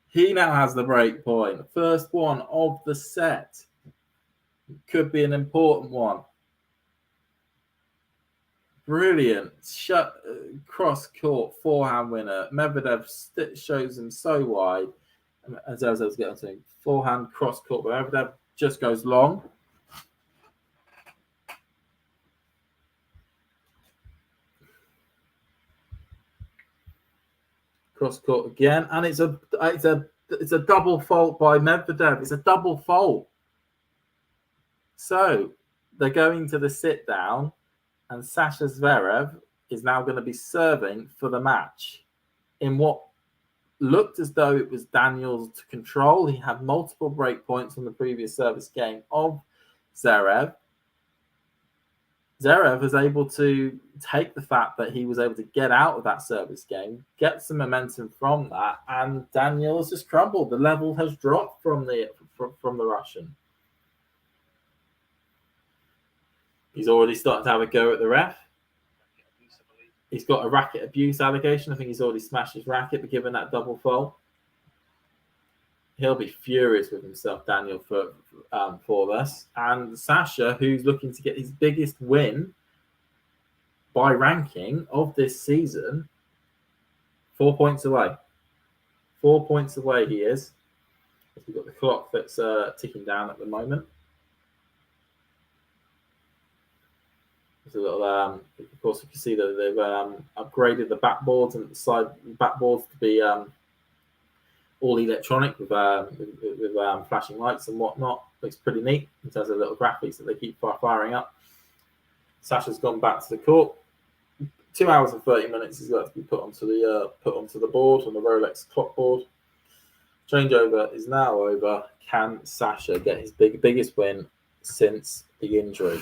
He now has the break point. First one of the set. Could be an important one. Brilliant cross court forehand winner. Medvedev shows him so wide. As I was getting to him, forehand cross court, but Medvedev just goes long. Cross court again, and it's a double fault by Medvedev. It's a double fault. So they're going to the sit down, and Sasha Zverev is now going to be serving for the match in what looked as though it was Daniil's control. He had multiple break points from the previous service game of Zverev. Zverev was able to take the fact that he was able to get out of that service game, get some momentum from that, and Daniil has just crumbled. The level has dropped from the Russian. He's already started to have a go at the ref. He's got a racket abuse allegation. I think he's already smashed his racket, but given that double fault, he'll be furious with himself, Daniil, for this. And Sasha, who's looking to get his biggest win by ranking of this season, 4 points away. 4 points away he is. We've got the clock that's ticking down at the moment. There's a little, of course, you can see that they've upgraded the backboards and the side backboards to be all electronic with flashing lights and whatnot. Looks pretty neat in terms of little graphics that they keep firing up. Sasha's gone back to the court. 2 hours and 30 minutes is got to be put onto the board on the Rolex clock board. Changeover is now over. Can Sasha get his biggest win since the injury?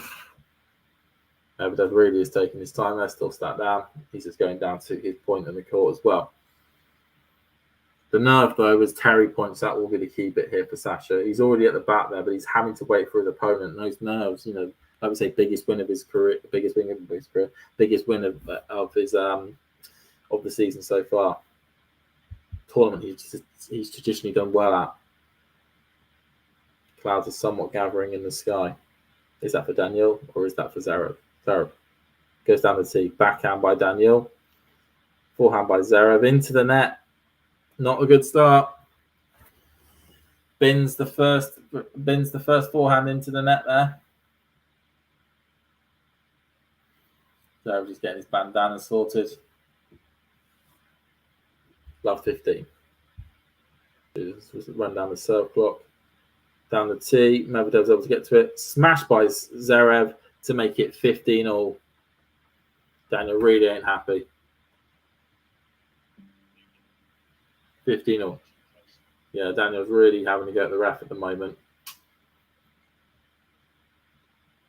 Medvedev really is taking his time. They're still sat down. He's just going down to his point in the court as well. The nerve, though, as Terry points out, will be the key bit here for Sasha. He's already at the back there, but he's having to wait for his opponent. And those nerves, I would say, biggest win of his career, biggest win of the season so far. Tournament he's traditionally done well at. Clouds are somewhat gathering in the sky. Is that for Daniil or is that for Zverev? Zverev goes down the tee, backhand by Daniil, forehand by Zverev into the net. Not a good start. Bins the first forehand into the net there. Zverev just getting his bandana sorted. Love 15. Just run down the serve clock. Down the tee. Medvedev's able to get to it. Smashed by Zverev to make it 15 all. Daniil really ain't happy. 15 all. Yeah, Daniil's really having to go at the ref at the moment.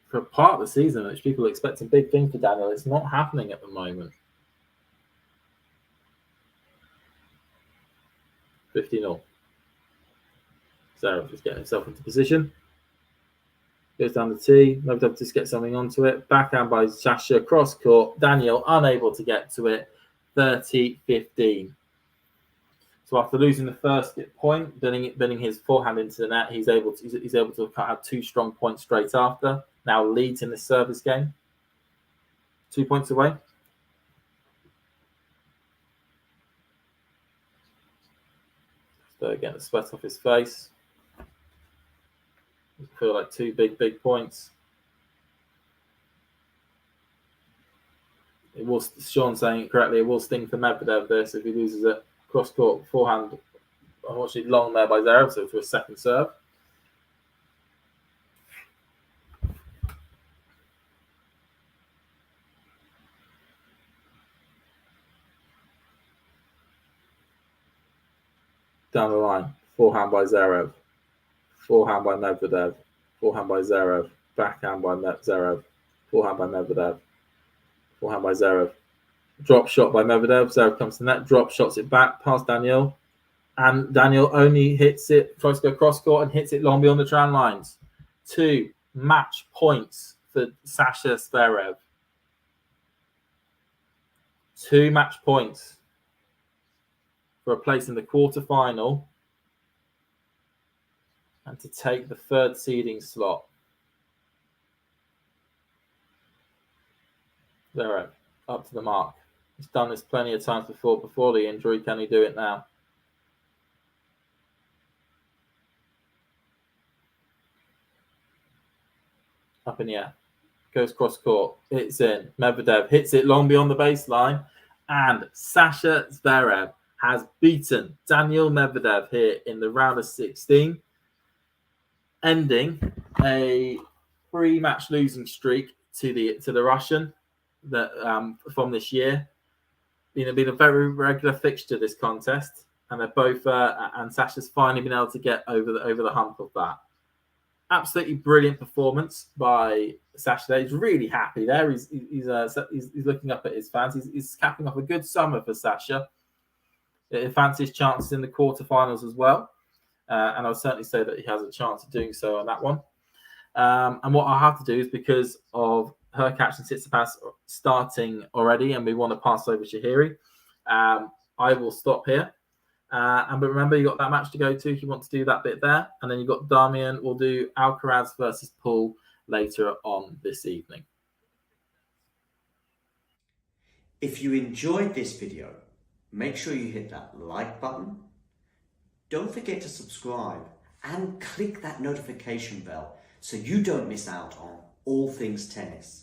For part of the season, which people are expecting big things for Daniil, it's not happening at the moment. 15 all. Zverev just getting himself into position. Goes down the tee. Medvedev just gets something onto it. Backhand by Sasha. Cross court. Daniil unable to get to it. 30-15. So after losing the first point, bending his forehand into the net, he's able to have 2 strong points straight after. Now leads in the service game. 2 points away. So getting the sweat off his face. I feel like 2 big points. It will, Sean saying it correctly, it will sting for Medvedev this if he loses it. Cross court forehand, unfortunately long there by Zverev, so to a second serve. Down the line, forehand by Zverev, forehand by Medvedev, forehand by Zverev, backhand by Zverev, forehand by Medvedev, forehand by Zverev. Drop shot by Medvedev. Zverev comes to the net, drop shots it back past Daniil. And Daniil only hits it, tries to go cross court and hits it long beyond the tram lines. 2 match points for Sasha Zverev. 2 match points for a place in the quarterfinal and to take the 3rd seeding slot. Zverev up to the mark. He's done this plenty of times before the injury. Can he do it now? Up in the air. Goes cross court. It's in. Medvedev hits it long beyond the baseline. And Sasha Zverev has beaten Daniil Medvedev here in the round of 16, ending a 3-match losing streak to the Russian that from this year. Been a very regular fixture this contest, and they're both and Sasha's finally been able to get over the hump of that. Absolutely brilliant performance by Sasha. He's really happy there. He's looking up at his fans. He's capping off a good summer for Sasha. He fancies chances in the quarterfinals as well, and I'll certainly say that he has a chance of doing so on that one. And what I have to do is, because of Hurkacz and Tsitsipas starting already, and we want to pass over Shahiri, I will stop here. But remember, you got that match to go to if you want to do that bit there. And then you've got Damian. We'll do Alcaraz versus Paul later on this evening. If you enjoyed this video, make sure you hit that like button. Don't forget to subscribe and click that notification bell so you don't miss out on all things tennis.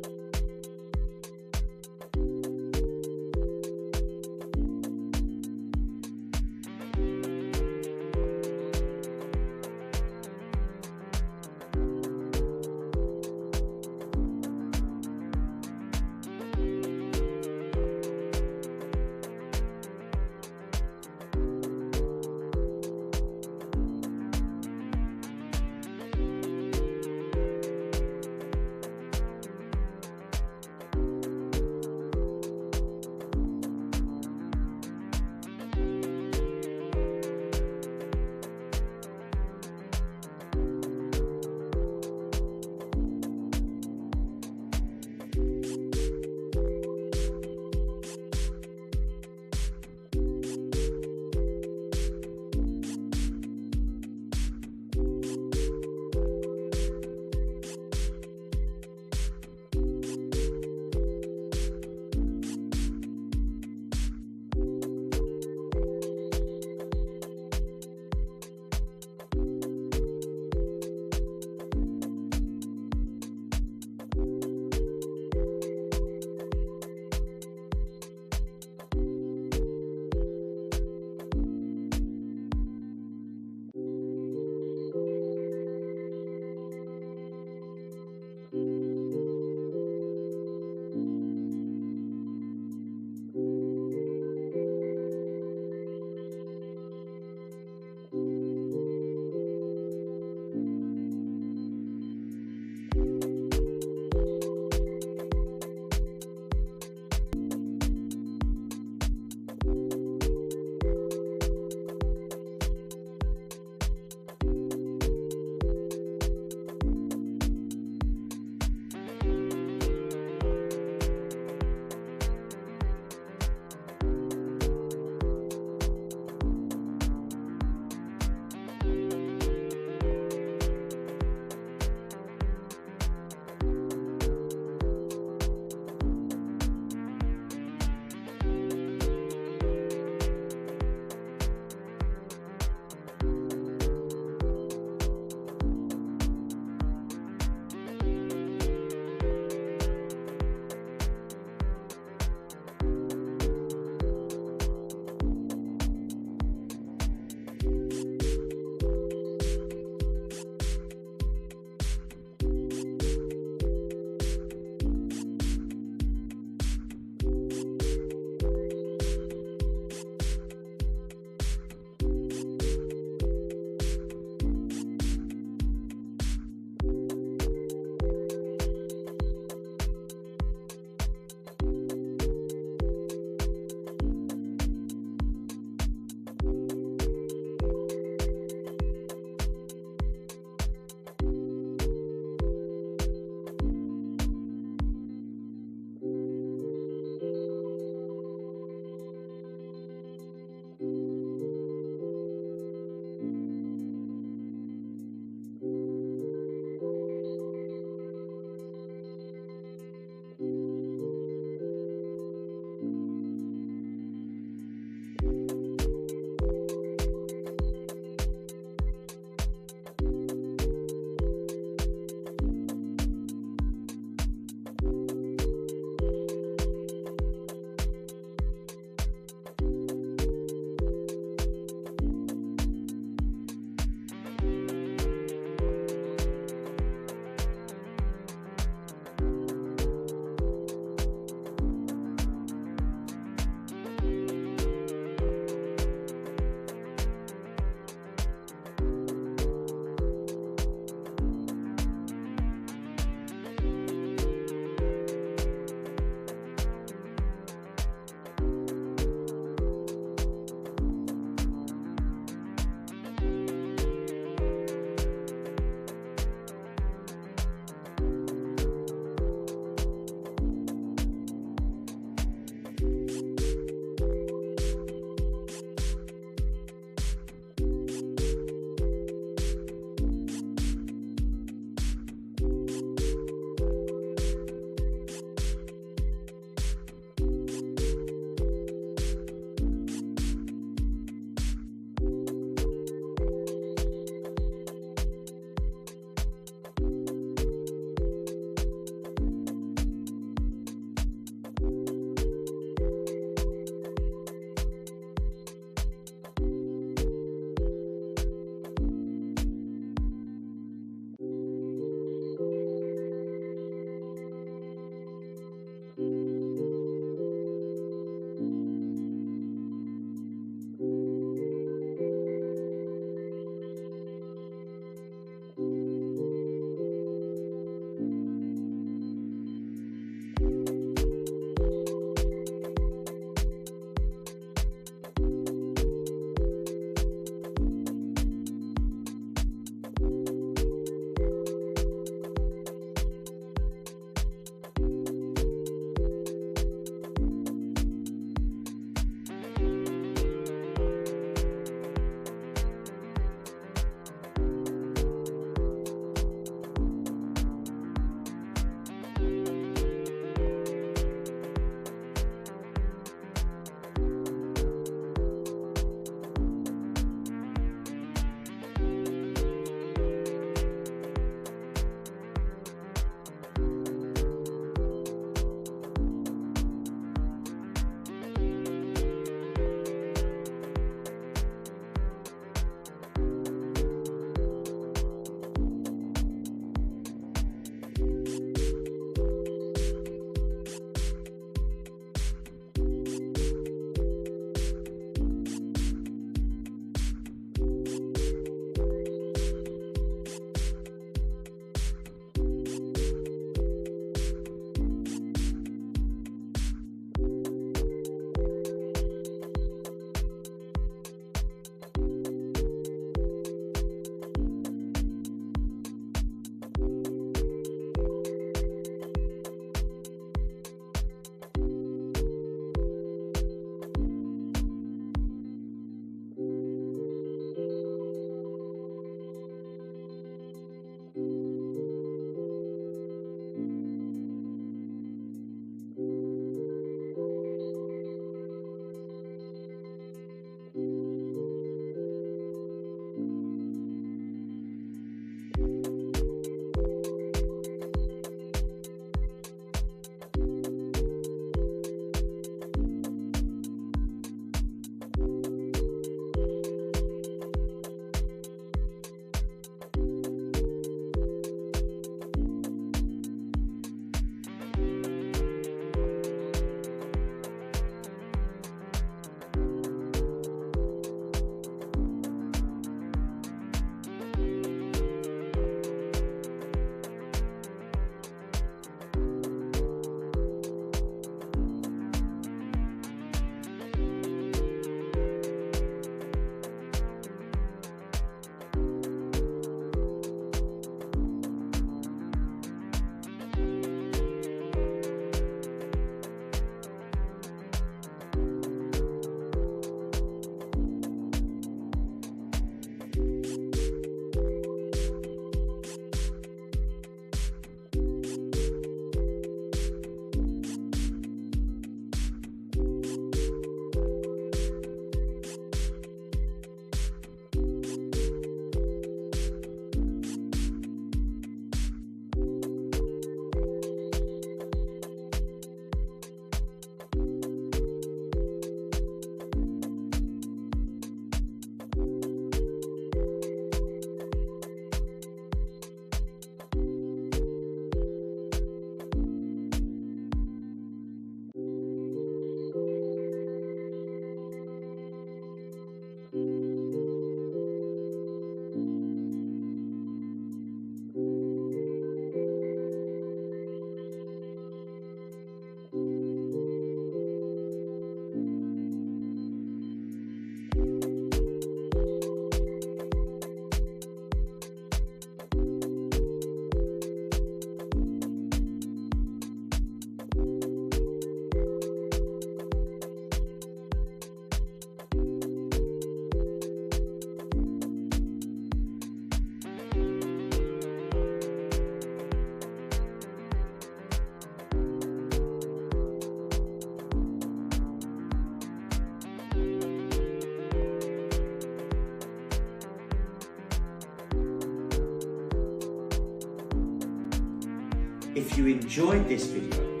If you enjoyed this video,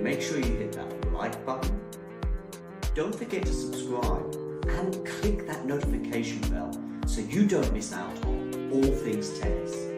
make sure you hit that like button. Don't forget to subscribe and click that notification bell so you don't miss out on all things tennis.